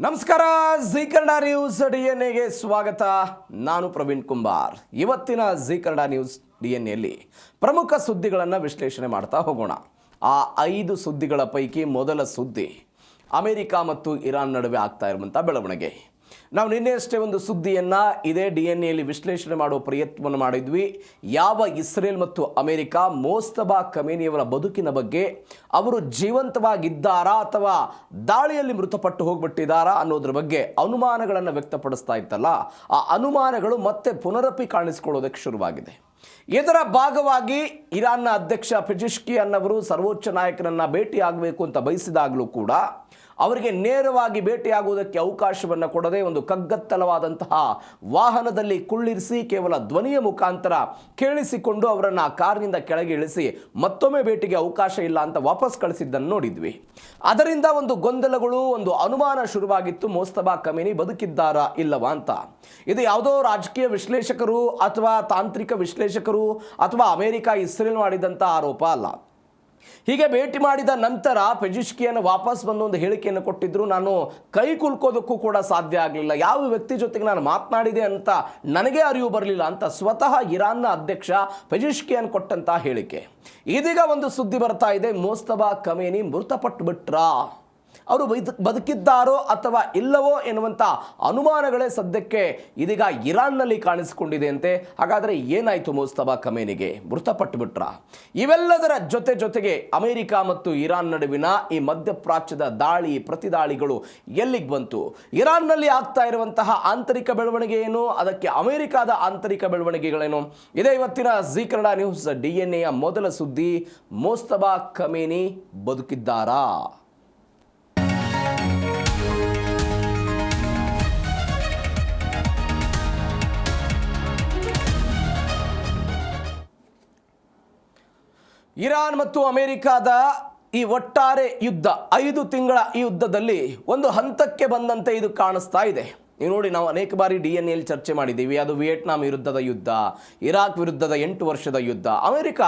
ನಮಸ್ಕಾರ. G Kannada news ಡಿಎನ್ಎಗೆ ಸ್ವಾಗತ. ನಾನು ಪ್ರವೀಣ್ ಕುಂಬಾರ್. ಇವತ್ತಿನ ಜಿ ಕನ್ನಡ ನ್ಯೂಸ್ ಡಿಎನ್ಎಲ್ಲಿ ಪ್ರಮುಖ ಸುದ್ದಿಗಳನ್ನು ವಿಶ್ಲೇಷಣೆ ಮಾಡ್ತಾ ಹೋಗೋಣ. ಆ 5 ಸುದ್ದಿಗಳ ಪೈಕಿ ಮೊದಲ ಸುದ್ದಿ ಅಮೆರಿಕ ಮತ್ತು ಇರಾನ್ ನಡುವೆ ಆಗ್ತಾ ಇರುವಂಥ ಬೆಳವಣಿಗೆ. ನಾವು ನಿನ್ನೆಯಷ್ಟೇ ಒಂದು ಸುದ್ದಿಯನ್ನು ಇದೇ ಡಿಎನ್ಎಲ್ಲಿ ವಿಶ್ಲೇಷಣೆ ಮಾಡುವ ಪ್ರಯತ್ನವನ್ನು ಮಾಡಿದ್ವಿ. ಯಾವ ಇಸ್ರೇಲ್ ಮತ್ತು ಅಮೆರಿಕ ಮೋಸ್ತಬಾ ಖಮೇನಿಯವರ ಬದುಕಿನ ಬಗ್ಗೆ, ಅವರು ಜೀವಂತವಾಗಿದ್ದಾರಾ ಅಥವಾ ದಾಳಿಯಲ್ಲಿ ಮೃತಪಟ್ಟು ಹೋಗ್ಬಿಟ್ಟಿದ್ದಾರಾ ಅನ್ನೋದ್ರ ಬಗ್ಗೆ ಅನುಮಾನಗಳನ್ನು ವ್ಯಕ್ತಪಡಿಸ್ತಾ ಇತ್ತಲ್ಲ, ಆ ಅನುಮಾನಗಳು ಮತ್ತೆ ಪುನರಪಿ ಕಾಣಿಸಿಕೊಳ್ಳೋದಕ್ಕೆ ಶುರುವಾಗಿದೆ. ಇದರ ಭಾಗವಾಗಿ ಇರಾನ್ನ ಅಧ್ಯಕ್ಷ ಪೆಜಿಶ್ಕಿಯಾನ್ ಅವರು ಸರ್ವೋಚ್ಚ ನಾಯಕರನ್ನು ಭೇಟಿಯಾಗಬೇಕು ಅಂತ ಬಯಸಿದಾಗಲೂ ಕೂಡ ಅವರಿಗೆ ನೇರವಾಗಿ ಭೇಟಿಯಾಗುವುದಕ್ಕೆ ಅವಕಾಶವನ್ನು ಕೊಡದೆ ಒಂದು ಕಗ್ಗತ್ತಲವಾದಂತಹ ವಾಹನದಲ್ಲಿ ಕುಳ್ಳಿರಿಸಿ ಕೇವಲ ಧ್ವನಿಯ ಮುಖಾಂತರ ಕೇಳಿಸಿಕೊಂಡು ಅವರನ್ನು ಕಾರಿನಿಂದ ಕೆಳಗೆ ಇಳಿಸಿ ಮತ್ತೊಮ್ಮೆ ಭೇಟಿಗೆ ಅವಕಾಶ ಇಲ್ಲ ಅಂತ ವಾಪಸ್ ಕಳಿಸಿದ್ದನ್ನು ನೋಡಿದ್ವಿ. ಅದರಿಂದ ಒಂದು ಗೊಂದಲಗಳು, ಒಂದು ಅನುಮಾನ ಶುರುವಾಗಿತ್ತು. ಮೋಸ್ತಬಾ ಖಮೇನಿ ಬದುಕಿದ್ದಾರಾ ಇಲ್ಲವಾ ಅಂತ. ಇದು ಯಾವುದೋ ರಾಜಕೀಯ ವಿಶ್ಲೇಷಕರು ಅಥವಾ ತಾಂತ್ರಿಕ ವಿಶ್ಲೇಷಕರು ಅಥವಾ ಅಮೆರಿಕ ಇಸ್ರೇಲ್ ಮಾಡಿದಂಥ ಆರೋಪ ಅಲ್ಲ. ಹೀಗೆ ಭೇಟಿ ಮಾಡಿದ ನಂತರ ಪೆಜಿಶ್ಕಿಯಾನ್ ವಾಪಸ್ ಬಂದು ಒಂದು ಹೇಳಿಕೆಯನ್ನು ಕೊಟ್ಟಿದ್ರು. ನಾನು ಕೈ ಕುಲ್ಕೋದಕ್ಕೂ ಕೂಡ ಸಾಧ್ಯ ಆಗಲಿಲ್ಲ, ಯಾವ ವ್ಯಕ್ತಿ ಜೊತೆಗೆ ನಾನು ಮಾತನಾಡಿದೆ ಅಂತ ನನಗೆ ಅರಿವು ಬರಲಿಲ್ಲ ಅಂತ ಸ್ವತಃ ಇರಾನ್ನ ಅಧ್ಯಕ್ಷ ಪೆಜಿಶ್ಕಿಯಾನ್ ಕೊಟ್ಟಂತ ಹೇಳಿಕೆ. ಇದೀಗ ಒಂದು ಸುದ್ದಿ ಬರ್ತಾ ಇದೆ, ಮೋಸ್ತಬಾ ಖಮೇನಿ ಮೃತಪಟ್ಟು ಬಿಟ್ರಾ, ಅವರು ಬದುಕಿದ್ದಾರೋ ಅಥವಾ ಇಲ್ಲವೋ ಎನ್ನುವಂಥ ಅನುಮಾನಗಳೇ ಸದ್ಯಕ್ಕೆ ಇದೀಗ ಇರಾನ್ನಲ್ಲಿ ಕಾಣಿಸಿಕೊಂಡಿದೆ ಅಂತೆ. ಹಾಗಾದರೆ ಏನಾಯಿತು ಮೋಸ್ತಬಾ ಖಮೇನಿಗೆ? ಮೃತಪಟ್ಟು ಬಿಟ್ರಾ? ಇವೆಲ್ಲದರ ಜೊತೆಗೆ ಅಮೆರಿಕ ಮತ್ತು ಇರಾನ್ ನಡುವಿನ ಈ ಮಧ್ಯಪ್ರಾಚ್ಯದ ದಾಳಿ ಪ್ರತಿದಾಳಿಗಳು ಎಲ್ಲಿಗೆ ಬಂತು? ಇರಾನ್ನಲ್ಲಿ ಆಗ್ತಾ ಇರುವಂತಹ ಆಂತರಿಕ ಬೆಳವಣಿಗೆ ಏನು, ಅದಕ್ಕೆ ಅಮೆರಿಕದ ಆಂತರಿಕ ಬೆಳವಣಿಗೆಗಳೇನು? ಇದೇ ಇವತ್ತಿನ ಜಿ ಕನ್ನಡ ನ್ಯೂಸ್ ಡಿಎನ್ಎಯ ಮೊದಲ ಸುದ್ದಿ. ಮೋಸ್ತಬಾ ಖಮೇನಿ ಬದುಕಿದ್ದಾರಾ? ಇರಾನ್ ಮತ್ತು ಅಮೆರಿಕದ ಈ ಒಟ್ಟಾರೆ ಯುದ್ಧ 5 ತಿಂಗಳ ಈ ಯುದ್ಧದಲ್ಲಿ ಒಂದು ಹಂತಕ್ಕೆ ಬಂದಂತೆ ಇದು ಕಾಣಿಸ್ತಾ ಇದೆ. ನೀವು ನೋಡಿ, ನಾವು ಅನೇಕ ಬಾರಿ ಡಿಎನ್ಎಲ್ಲಿ ಚರ್ಚೆ ಮಾಡಿದ್ದೀವಿ. ಅದು ವಿಯೆಟ್ನಾಂ ವಿರುದ್ಧದ ಯುದ್ಧ, ಇರಾಕ್ ವಿರುದ್ಧದ 8 ವರ್ಷದ ಯುದ್ಧ. ಅಮೆರಿಕ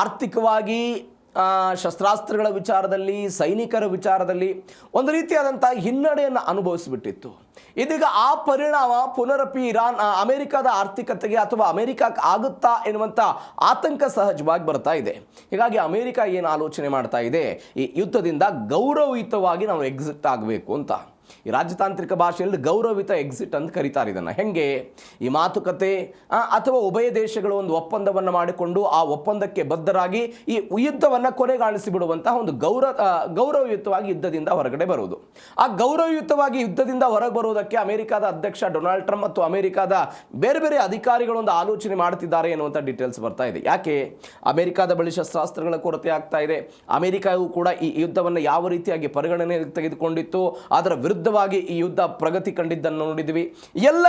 ಆರ್ಥಿಕವಾಗಿ, ಶಸ್ತ್ರಾಸ್ತ್ರಗಳ ವಿಚಾರದಲ್ಲಿ, ಸೈನಿಕರ ವಿಚಾರದಲ್ಲಿ ಒಂದು ರೀತಿಯಾದಂಥ ಹಿನ್ನಡೆಯನ್ನು ಅನುಭವಿಸಿಬಿಟ್ಟಿತ್ತು. ಇದೀಗ ಆ ಪರಿಣಾಮ ಪುನರಪಿ ಅಮೆರಿಕದ ಆರ್ಥಿಕತೆಗೆ ಅಥವಾ ಅಮೆರಿಕಕ್ಕೆ ಆಗುತ್ತಾ ಎನ್ನುವಂಥ ಆತಂಕ ಸಹಜವಾಗಿ ಬರ್ತಾ ಇದೆ. ಹೀಗಾಗಿ ಅಮೆರಿಕ ಏನು ಆಲೋಚನೆ ಮಾಡ್ತಾ ಇದೆ, ಈ ಯುದ್ಧದಿಂದ ಗೌರವಯುತವಾಗಿ ನಾವು ಎಕ್ಸಿಟ್ ಆಗಬೇಕು ಅಂತ. ಈ ರಾಜತಾಂತ್ರಿಕ ಭಾಷೆಯಲ್ಲಿ ಗೌರವಿತ ಎಕ್ಸಿಟ್ ಅಂತ ಕರೀತಾರೆ ಇದನ್ನು. ಹೆಂಗೆ? ಈ ಮಾತುಕತೆ ಅಥವಾ ಉಭಯ ದೇಶಗಳು ಒಂದು ಒಪ್ಪಂದವನ್ನು ಮಾಡಿಕೊಂಡು ಆ ಒಪ್ಪಂದಕ್ಕೆ ಬದ್ಧರಾಗಿ ಈ ಯುದ್ಧವನ್ನು ಕೊನೆಗಾಣಿಸಿ ಬಿಡುವಂತಹ ಒಂದು ಗೌರವಯುತವಾಗಿ ಯುದ್ಧದಿಂದ ಹೊರಗಡೆ ಬರುವುದು. ಆ ಗೌರವಯುತವಾಗಿ ಯುದ್ಧದಿಂದ ಹೊರಗೆ ಬರುವುದಕ್ಕೆ ಅಮೆರಿಕದ ಅಧ್ಯಕ್ಷ ಡೊನಾಲ್ಡ್ ಟ್ರಂಪ್ ಮತ್ತು ಅಮೆರಿಕದ ಬೇರೆ ಬೇರೆ ಅಧಿಕಾರಿಗಳು ಒಂದು ಆಲೋಚನೆ ಮಾಡ್ತಿದ್ದಾರೆ ಎನ್ನುವಂಥ ಡೀಟೇಲ್ಸ್ ಬರ್ತಾ ಇದೆ. ಯಾಕೆ? ಅಮೆರಿಕದ ಬಳಿ ಶಸ್ತ್ರಾಸ್ತ್ರಗಳ ಕೊರತೆ ಆಗ್ತಾ ಇದೆ. ಅಮೆರಿಕವು ಕೂಡ ಈ ಯುದ್ಧವನ್ನು ಯಾವ ರೀತಿಯಾಗಿ ಪರಿಗಣನೆ ತೆಗೆದುಕೊಂಡಿತ್ತು, ಅದರ ವಿರುದ್ಧವಾಗಿ ಈ ಯುದ್ಧ ಪ್ರಗತಿ ಕಂಡಿದ್ದನ್ನು ನೋಡಿದ್ವಿ. ಎಲ್ಲ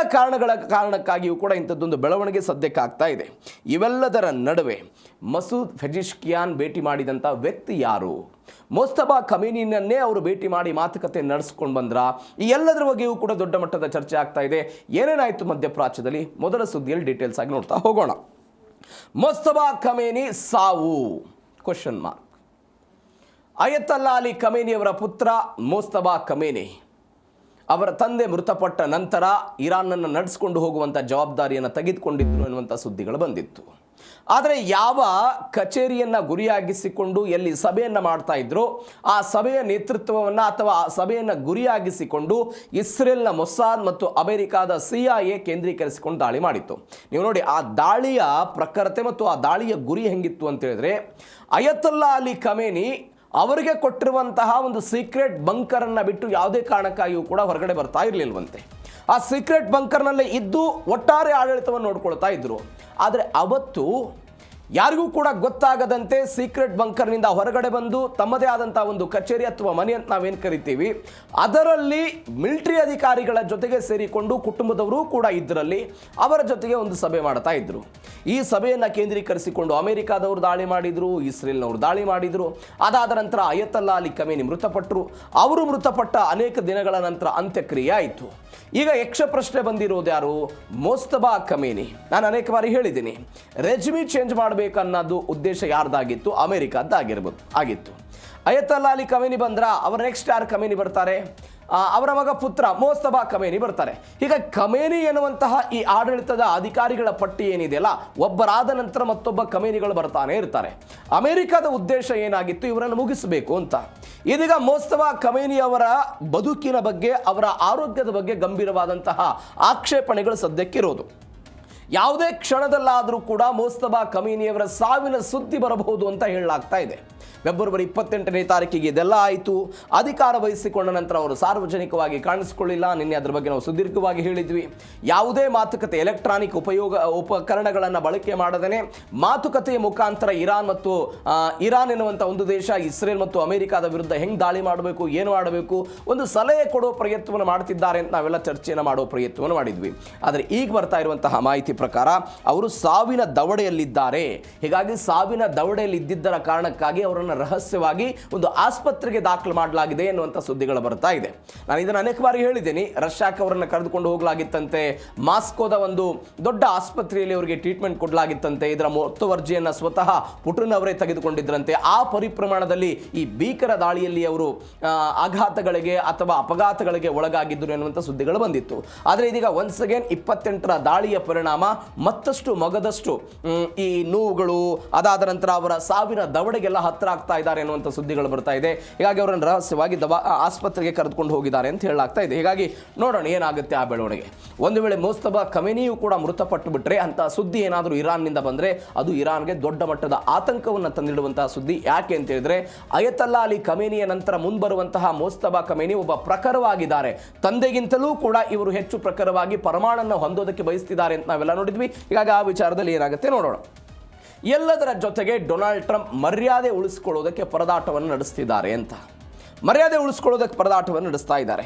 ಕಾರಣಕ್ಕಾಗಿಯೂ ಕೂಡ ಇಂಥದ್ದೊಂದು ಬೆಳವಣಿಗೆ ಸದ್ಯಕ್ಕೆ ಆಗ್ತಾ ಇದೆ. ಇವೆಲ್ಲದರ ನಡುವೆ ಮಸೂದ್ ಪೆಜಿಶ್ಕಿಯಾನ್ ಭೇಟಿ ಮಾಡಿದಂಥ ವ್ಯಕ್ತಿ ಯಾರು? ಮೋಸ್ತಬಾ ಖಮೇನಿಯನ್ನೇ ಅವರು ಭೇಟಿ ಮಾಡಿ ಮಾತುಕತೆ ನಡೆಸ್ಕೊಂಡು ಬಂದ್ರ? ಈ ಎಲ್ಲದರ ಬಗ್ಗೆಯೂ ಕೂಡ ದೊಡ್ಡ ಮಟ್ಟದ ಚರ್ಚೆ ಆಗ್ತಾ ಇದೆ. ಏನೇನಾಯಿತು ಮಧ್ಯಪ್ರಾಚ್ಯದಲ್ಲಿ? ಮೊದಲ ಸುದ್ದಿಯಲ್ಲಿ ಡೀಟೇಲ್ಸ್ ಆಗಿ ನೋಡ್ತಾ ಹೋಗೋಣ. ಮೋಸ್ತಬಾ ಖಮೇನಿ ಸಾವು ? ಅಯತಲ್ಲಾ ಅಲಿ ಖಮೇನಿಯವರ ಪುತ್ರ ಮೋಸ್ತಬಾ ಖಮೇನಿ ಅವರ ತಂದೆ ಮೃತಪಟ್ಟ ನಂತರ ಇರಾನನ್ನು ನಡೆಸಿಕೊಂಡು ಹೋಗುವಂಥ ಜವಾಬ್ದಾರಿಯನ್ನು ತೆಗೆದುಕೊಂಡಿದ್ರು ಎನ್ನುವಂಥ ಸುದ್ದಿಗಳು ಬಂದಿತ್ತು. ಆದರೆ ಯಾವ ಕಚೇರಿಯನ್ನು ಗುರಿಯಾಗಿಸಿಕೊಂಡು ಎಲ್ಲಿ ಸಭೆಯನ್ನು ಮಾಡ್ತಾ ಇದ್ರು, ಆ ಸಭೆಯ ನೇತೃತ್ವವನ್ನು ಅಥವಾ ಆ ಸಭೆಯನ್ನು ಗುರಿಯಾಗಿಸಿಕೊಂಡು ಇಸ್ರೇಲ್ನ ಮೊಸಾದ್ ಮತ್ತು ಅಮೆರಿಕದ CIA ಕೇಂದ್ರೀಕರಿಸಿಕೊಂಡು ದಾಳಿ ಮಾಡಿತ್ತು. ನೀವು ನೋಡಿ, ಆ ದಾಳಿಯ ಪ್ರಖರತೆ ಮತ್ತು ಆ ದಾಳಿಯ ಗುರಿ ಹೆಂಗಿತ್ತು ಅಂತ ಹೇಳಿದ್ರೆ, ಅಯತಲ್ಲಾ ಅಲಿ ಖಮೇನಿ ಅವರಿಗೆ ಕೊಟ್ಟಿರುವಂತಹ ಒಂದು ಸೀಕ್ರೆಟ್ ಬಂಕರನ್ನು ಬಿಟ್ಟು ಯಾವುದೇ ಕಾರಣಕ್ಕಾಗಿಯೂ ಕೂಡ ಹೊರಗಡೆ ಬರ್ತಾ ಇರಲಿಲ್ವಂತೆ. ಆ ಸೀಕ್ರೆಟ್ ಬಂಕರ್ನಲ್ಲೇ ಇದ್ದು ಒಟ್ಟಾರೆ ಆಡಳಿತವನ್ನು ನೋಡ್ಕೊಳ್ತಾ ಇದ್ರು. ಆದರೆ ಅವತ್ತು ಯಾರಿಗೂ ಕೂಡ ಗೊತ್ತಾಗದಂತೆ ಸೀಕ್ರೆಟ್ ಬಂಕರ್ನಿಂದ ಹೊರಗಡೆ ಬಂದು ತಮ್ಮದೇ ಆದಂಥ ಒಂದು ಕಚೇರಿ ಅಥವಾ ಮನೆ ಅಂತ ನಾವೇನು ಕರಿತೀವಿ, ಅದರಲ್ಲಿ ಮಿಲಿಟರಿ ಅಧಿಕಾರಿಗಳ ಜೊತೆಗೆ ಸೇರಿಕೊಂಡು ಕುಟುಂಬದವರು ಕೂಡ ಇದರಲ್ಲಿ ಅವರ ಜೊತೆಗೆ ಒಂದು ಸಭೆ ಮಾಡ್ತಾ ಇದ್ರು. ಈ ಸಭೆಯನ್ನು ಕೇಂದ್ರೀಕರಿಸಿಕೊಂಡು ಅಮೆರಿಕಾದವರು ದಾಳಿ ಮಾಡಿದರು, ಇಸ್ರೇಲ್ನವರು ದಾಳಿ ಮಾಡಿದರು. ಅದಾದ ನಂತರ ಅಯತಲ್ಲಾ ಅಲಿ ಖಮೇನಿ ಮೃತಪಟ್ಟರು. ಅವರು ಮೃತಪಟ್ಟ ಅನೇಕ ದಿನಗಳ ನಂತರ ಅಂತ್ಯಕ್ರಿಯೆ ಆಯಿತು. ಈಗ ಯಕ್ಷ ಪ್ರಶ್ನೆ ಬಂದಿರೋದು ಯಾರು? ಮೋಸ್ತಬಾ ಖಮೇನಿ. ನಾನು ಅನೇಕ ಬಾರಿ ಹೇಳಿದ್ದೀನಿ, ರೆಜಿಮಿ ಚೇಂಜ್ ಮಾಡಬೇಕನ್ನೋದು ಉದ್ದೇಶ ಯಾರ್ದಾಗಿತ್ತು? ಅಮೆರಿಕದ್ದಾಗಿತ್ತು. ಅಯತಲ್ಲಾ ಅಲಿ ಖಮೇನಿ ಬಂದ್ರ, ಅವ್ರ ನೆಕ್ಸ್ಟ್ ಯಾರು ಖಮೇನಿ ಬರ್ತಾರೆ? ಅವರ ಮಗ ಪುತ್ರ ಮೋಸ್ತಬಾ ಖಮೇನಿ ಬರ್ತಾರೆ. ಹೀಗಾಗಿ ಖಮೇನಿ ಎನ್ನುವಂತಹ ಈ ಆಡಳಿತದ ಅಧಿಕಾರಿಗಳ ಪಟ್ಟಿ ಏನಿದೆಯಲ್ಲ, ಒಬ್ಬರಾದ ನಂತರ ಮತ್ತೊಬ್ಬ ಖಮೇನಿಗಳು ಬರ್ತಾನೆ ಇರ್ತಾರೆ. ಅಮೆರಿಕದ ಉದ್ದೇಶ ಏನಾಗಿತ್ತು, ಇವರನ್ನು ಮುಗಿಸಬೇಕು ಅಂತ. ಇದೀಗ ಮೋಸ್ತಬಾ ಖಮೇನಿ ಅವರ ಬದುಕಿನ ಬಗ್ಗೆ, ಅವರ ಆರೋಗ್ಯದ ಬಗ್ಗೆ ಗಂಭೀರವಾದಂತಹ ಆಕ್ಷೇಪಣೆಗಳು ಸದ್ಯಕ್ಕಿರೋದು. ಯಾವುದೇ ಕ್ಷಣದಲ್ಲಾದರೂ ಕೂಡ ಮೋಸ್ತಬಾ ಖಮೇನಿಯವರ ಸಾವಿನ ಸುದ್ದಿ ಬರಬಹುದು ಅಂತ ಹೇಳಲಾಗ್ತಾ ಇದೆ. ಫೆಬ್ರವರಿ 28ನೇ ತಾರೀಕಿಗೆ ಇದೆಲ್ಲ ಆಯಿತು. ಅಧಿಕಾರ ವಹಿಸಿಕೊಂಡ ನಂತರ ಅವರು ಸಾರ್ವಜನಿಕವಾಗಿ ಕಾಣಿಸಿಕೊಳ್ಳಿಲ್ಲ. ನಿನ್ನೆ ಅದರ ಬಗ್ಗೆ ನಾವು ಸುದೀರ್ಘವಾಗಿ ಹೇಳಿದ್ವಿ. ಯಾವುದೇ ಮಾತುಕತೆ, ಎಲೆಕ್ಟ್ರಾನಿಕ್ ಉಪಕರಣಗಳನ್ನು ಬಳಕೆ ಮಾಡದೇ ಮಾತುಕತೆಯ ಮುಖಾಂತರ ಇರಾನ್ ಎನ್ನುವಂಥ ಒಂದು ದೇಶ ಇಸ್ರೇಲ್ ಮತ್ತು ಅಮೆರಿಕದ ವಿರುದ್ಧ ಹೆಂಗೆ ದಾಳಿ ಮಾಡಬೇಕು, ಏನು ಮಾಡಬೇಕು, ಒಂದು ಸಲಹೆ ಕೊಡೋ ಪ್ರಯತ್ನವನ್ನು ಮಾಡ್ತಿದ್ದಾರೆ ಅಂತ ನಾವೆಲ್ಲ ಚರ್ಚೆಯನ್ನು ಮಾಡೋ ಪ್ರಯತ್ನವನ್ನು ಮಾಡಿದ್ವಿ. ಆದರೆ ಈಗ ಬರ್ತಾ ಇರುವಂತಹ ಮಾಹಿತಿ ಪ್ರಕಾರ ಅವರು ಸಾವಿನ ದವಡೆಯಲ್ಲಿದ್ದಾರೆ. ಹೀಗಾಗಿ ಸಾವಿನ ದವಡೆಯಲ್ಲಿ ಇದ್ದಿದ್ದರ ಕಾರಣಕ್ಕಾಗಿ ಅವರನ್ನು ರಹಸ್ಯವಾಗಿ ಒಂದು ಆಸ್ಪತ್ರೆಗೆ ದಾಖಲು ಮಾಡಲಾಗಿದೆ ಎನ್ನುವಂಥ ಸುದ್ದಿಗಳು ಬರ್ತಾ ಇದೆ. ನಾನು ಇದನ್ನು ಅನೇಕ ಬಾರಿ ಹೇಳಿದ್ದೀನಿ. ರಷ್ಯಾಕ್ಕೆ ಅವರನ್ನು ಕರೆದುಕೊಂಡು ಹೋಗಲಾಗಿತ್ತಂತೆ. ಮಾಸ್ಕೋದ ಒಂದು ದೊಡ್ಡ ಆಸ್ಪತ್ರೆಯಲ್ಲಿ ಅವರಿಗೆ ಟ್ರೀಟ್ಮೆಂಟ್ ಕೊಡಲಾಗಿತ್ತಂತೆ. ಇದರ ಮುತುವರ್ಜಿಯನ್ನು ಸ್ವತಃ ಪುಟಿನ್ ಅವರೇ ತೆಗೆದುಕೊಂಡಿದ್ದರಂತೆ. ಆ ಪರಿಪ್ರಮಾಣದಲ್ಲಿ ಈ ಭೀಕರ ದಾಳಿಯಲ್ಲಿ ಅವರು ಆಘಾತಗಳಿಗೆ ಅಥವಾ ಅಪಘಾತಗಳಿಗೆ ಒಳಗಾಗಿದ್ದರು ಎನ್ನುವಂಥ ಸುದ್ದಿಗಳು ಬಂದಿತ್ತು. ಆದರೆ ಇದೀಗ ಒನ್ಸ್ ಅಗೇನ್ 28ರ ದಾಳಿಯ ಪರಿಣಾಮ ಮತ್ತಷ್ಟು ಮಗದಷ್ಟು ಈ ನೋವುಗಳು, ಅದಾದ ನಂತರ ಅವರ ಸಾವಿನ ದವಡೆಗೆಲ್ಲ ಹತ್ತಿರ ಆಗ್ತಾ ಇದ್ದಾರೆ ಎನ್ನುವಂಥ ಸುದ್ದಿಗಳು ಬರ್ತಾ ಇದೆ. ಹೀಗಾಗಿ ಅವರನ್ನು ರಹಸ್ಯವಾಗಿ ಆಸ್ಪತ್ರೆಗೆ ಕರೆದುಕೊಂಡು ಹೋಗಿದ್ದಾರೆ ಅಂತ ಹೇಳಲಾಗ್ತಾ ಇದೆ. ಹೀಗಾಗಿ ನೋಡೋಣ ಏನಾಗುತ್ತೆ ಆ ಬೆಳವಣಿಗೆ. ಒಂದು ವೇಳೆ ಮೋಸ್ತಬಾ ಖಮೇನಿಯು ಕೂಡ ಮೃತಪಟ್ಟು ಬಿಟ್ಟರೆ, ಅಂತ ಸುದ್ದಿ ಏನಾದರೂ ಇರಾನ್ನಿಂದ ಬಂದರೆ ಅದು ಇರಾನ್ಗೆ ದೊಡ್ಡ ಮಟ್ಟದ ಆತಂಕವನ್ನು ತಂದಿಡುವಂತಹ ಸುದ್ದಿ. ಯಾಕೆ ಅಂತ ಹೇಳಿದ್ರೆ, ಅಯತಲ್ಲಾ ಅಲಿ ಖಮೇನಿಯ ನಂತರ ಮುಂಬರುವಂತಹ ಮೋಸ್ತಬಾ ಖಮೇನಿ ಒಬ್ಬ ಪ್ರಖರವಾಗಿದ್ದಾರೆ. ತಂದೆಗಿಂತಲೂ ಕೂಡ ಇವರು ಹೆಚ್ಚು ಪ್ರಖರವಾಗಿ ಪರಮಾಣನ್ನು ಹೊಂದೋದಕ್ಕೆ ಬಯಸ್ತಿದ್ದಾರೆ ಅಂತ ನಾವೆಲ್ಲ ನೋಡಿದ್ವಿ. ಹೀಗಾಗಿ ಆ ವಿಚಾರದಲ್ಲಿ ಏನಾಗುತ್ತೆ ನೋಡೋಣ. ಎಲ್ಲದರ ಜೊತೆಗೆ ಡೊನಾಲ್ಡ್ ಟ್ರಂಪ್ ಮರ್ಯಾದೆ ಉಳಿಸಿಕೊಳ್ಳೋದಕ್ಕೆ ಪರದಾಟವನ್ನು ನಡೆಸ್ತಿದ್ದಾರೆ ಅಂತ. ಮರ್ಯಾದೆ ಉಳಿಸ್ಕೊಳ್ಳೋದಕ್ಕೆ ಪರದಾಟವನ್ನು ನಡೆಸ್ತಾ ಇದ್ದಾರೆ.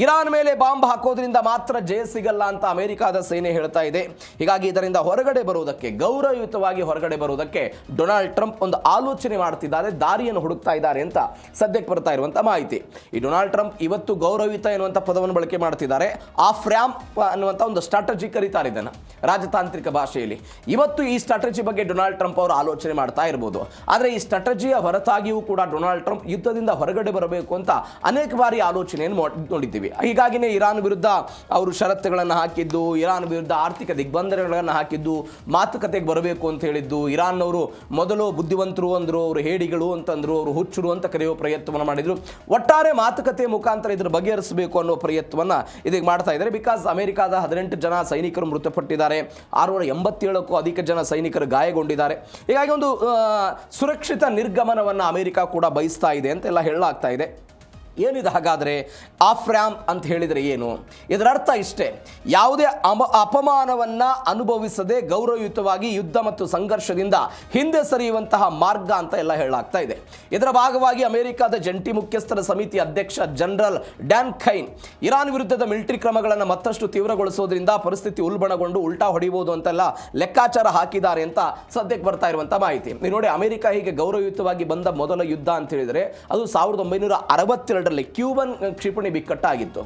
ಇರಾನ್ ಮೇಲೆ ಬಾಂಬ್ ಹಾಕೋದ್ರಿಂದ ಮಾತ್ರ ಜಯ ಸಿಗಲ್ಲ ಅಂತ ಅಮೆರಿಕಾದ ಸೇನೆ ಹೇಳ್ತಾ ಇದೆ. ಹೀಗಾಗಿ ಇದರಿಂದ ಹೊರಗಡೆ ಬರುವುದಕ್ಕೆ, ಗೌರವಯುತವಾಗಿ ಹೊರಗಡೆ ಬರುವುದಕ್ಕೆ ಡೊನಾಲ್ಡ್ ಟ್ರಂಪ್ ಒಂದು ಆಲೋಚನೆ ಮಾಡ್ತಿದ್ದಾರೆ, ದಾರಿಯನ್ನು ಹುಡುಕ್ತಾ ಇದ್ದಾರೆ ಅಂತ ಸದ್ಯಕ್ಕೆ ಬರ್ತಾ ಇರುವಂಥ ಮಾಹಿತಿ. ಈ ಡೊನಾಲ್ಡ್ ಟ್ರಂಪ್ ಇವತ್ತು ಗೌರವಯುತ ಎನ್ನುವಂಥ ಪದವನ್ನು ಬಳಕೆ ಮಾಡ್ತಿದ್ದಾರೆ. ಆಫ್ರ್ಯಾಮ್ ಅನ್ನುವಂಥ ಒಂದು ಸ್ಟ್ರಾಟಜಿ ಕರೀತಾರೆ ಇದನ್ನು ರಾಜತಾಂತ್ರಿಕ ಭಾಷೆಯಲ್ಲಿ. ಇವತ್ತು ಈ ಸ್ಟ್ರಾಟಜಿ ಬಗ್ಗೆ ಡೊನಾಲ್ಡ್ ಟ್ರಂಪ್ ಅವರು ಆಲೋಚನೆ ಮಾಡ್ತಾ ಇರ್ಬೋದು. ಆದರೆ ಈ ಸ್ಟ್ರಾಟಜಿಯ ಹೊರತಾಗಿಯೂ ಕೂಡ ಡೊನಾಲ್ಡ್ ಟ್ರಂಪ್ ಯುದ್ಧದಿಂದ ಹೊರಗಡೆ ಬರಬೇಕು ಅಂತ ಅನೇಕ ಬಾರಿ ಆಲೋಚನೆಯನ್ನು ನೋಡಿದ್ದೀವಿ. ಹೀಗಾಗಿನೇ ಇರಾನ್ ವಿರುದ್ಧ ಅವರು ಷರತ್ತುಗಳನ್ನು ಹಾಕಿದ್ದು, ಇರಾನ್ ವಿರುದ್ಧ ಆರ್ಥಿಕ ದಿಗ್ಬಂಧನಗಳನ್ನು ಹಾಕಿದ್ದು, ಮಾತುಕತೆಗೆ ಬರಬೇಕು ಅಂತ ಹೇಳಿದ್ದು. ಇರಾನ್ನವರು ಮೊದಲು ಬುದ್ಧಿವಂತರು ಅಂದರು, ಅವರು ಹೇಡಿಗಳು ಅಂತಂದ್ರು, ಅವರು ಹುಚ್ಚರು ಅಂತ ಕರೆಯುವ ಪ್ರಯತ್ನವನ್ನು ಮಾಡಿದ್ರು. ಒಟ್ಟಾರೆ ಮಾತುಕತೆಯ ಮುಖಾಂತರ ಇದ್ರ ಬಗೆಹರಿಸಬೇಕು ಅನ್ನೋ ಪ್ರಯತ್ನವನ್ನು ಇದೀಗ ಮಾಡ್ತಾ ಇದ್ದಾರೆ. ಬಿಕಾಸ್ ಅಮೆರಿಕಾದ 18 ಜನ ಸೈನಿಕರು ಮೃತಪಟ್ಟಿದ್ದಾರೆ, 687ಕ್ಕೂ ಅಧಿಕ ಜನ ಸೈನಿಕರು ಗಾಯಗೊಂಡಿದ್ದಾರೆ. ಹೀಗಾಗಿ ಒಂದು ಸುರಕ್ಷಿತ ನಿರ್ಗಮನವನ್ನು ಅಮೆರಿಕ ಕೂಡ ಬಯಸ್ತಾ ಇದೆ ಅಂತೆಲ್ಲ ಹೇಳಲಾಗ್ತಾ ಇದೆ. ಏನಿದೆ ಹಾಗಾದರೆ ಆಫ್ರ್ಯಾಮ್ ಅಂತ ಹೇಳಿದರೆ ಏನು? ಇದರ ಅರ್ಥ ಇಷ್ಟೇ: ಯಾವುದೇ ಅಪಮಾನವನ್ನು ಅನುಭವಿಸದೆ ಗೌರವಯುತವಾಗಿ ಯುದ್ಧ ಮತ್ತು ಸಂಘರ್ಷದಿಂದ ಹಿಂದೆ ಸರಿಯುವಂತಹ ಮಾರ್ಗ ಅಂತ ಎಲ್ಲ ಹೇಳಲಾಗ್ತಾ ಇದೆ. ಇದರ ಭಾಗವಾಗಿ ಅಮೆರಿಕದ ಜಂಟಿ ಮುಖ್ಯಸ್ಥರ ಸಮಿತಿ ಅಧ್ಯಕ್ಷ ಜನರಲ್ ಡ್ಯಾನ್ ಖೈನ್ ಇರಾನ್ ವಿರುದ್ಧದ ಮಿಲಿಟರಿ ಕ್ರಮಗಳನ್ನು ಮತ್ತಷ್ಟು ತೀವ್ರಗೊಳಿಸೋದ್ರಿಂದ ಪರಿಸ್ಥಿತಿ ಉಲ್ಬಣಗೊಂಡು ಉಲ್ಟಾ ಹೊಡಿಬೋದು ಅಂತೆಲ್ಲ ಲೆಕ್ಕಾಚಾರ ಹಾಕಿದ್ದಾರೆ ಅಂತ ಸದ್ಯಕ್ಕೆ ಬರ್ತಾ ಇರುವಂಥ ಮಾಹಿತಿ. ನೀವು ನೋಡಿ, ಅಮೆರಿಕ ಹೀಗೆ ಗೌರವಯುತವಾಗಿ ಬಂದ ಮೊದಲ ಯುದ್ಧ ಅಂತ ಹೇಳಿದರೆ ಅದು 1962 ಕ್ಯೂಬನ್ ಕ್ಷಿಪಣಿ ಬಿಕ್ಕಟ್ಟಾಗಿತ್ತು.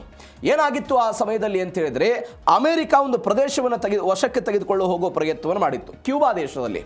ಏನಾಗಿತ್ತು ಆ ಸಮಯದಲ್ಲಿ ಅಂತ ಹೇಳಿದ್ರೆ, ಅಮೆರಿಕ ಒಂದು ಪ್ರದೇಶವನ್ನು ವಶಕ್ಕೆ ತೆಗೆದುಕೊಳ್ಳೋ ಹೋಗೋ ಪ್ರಯತ್ನವನ್ನು ಮಾಡಿತ್ತು ಕ್ಯೂಬಾ ದೇಶದಲ್ಲಿ.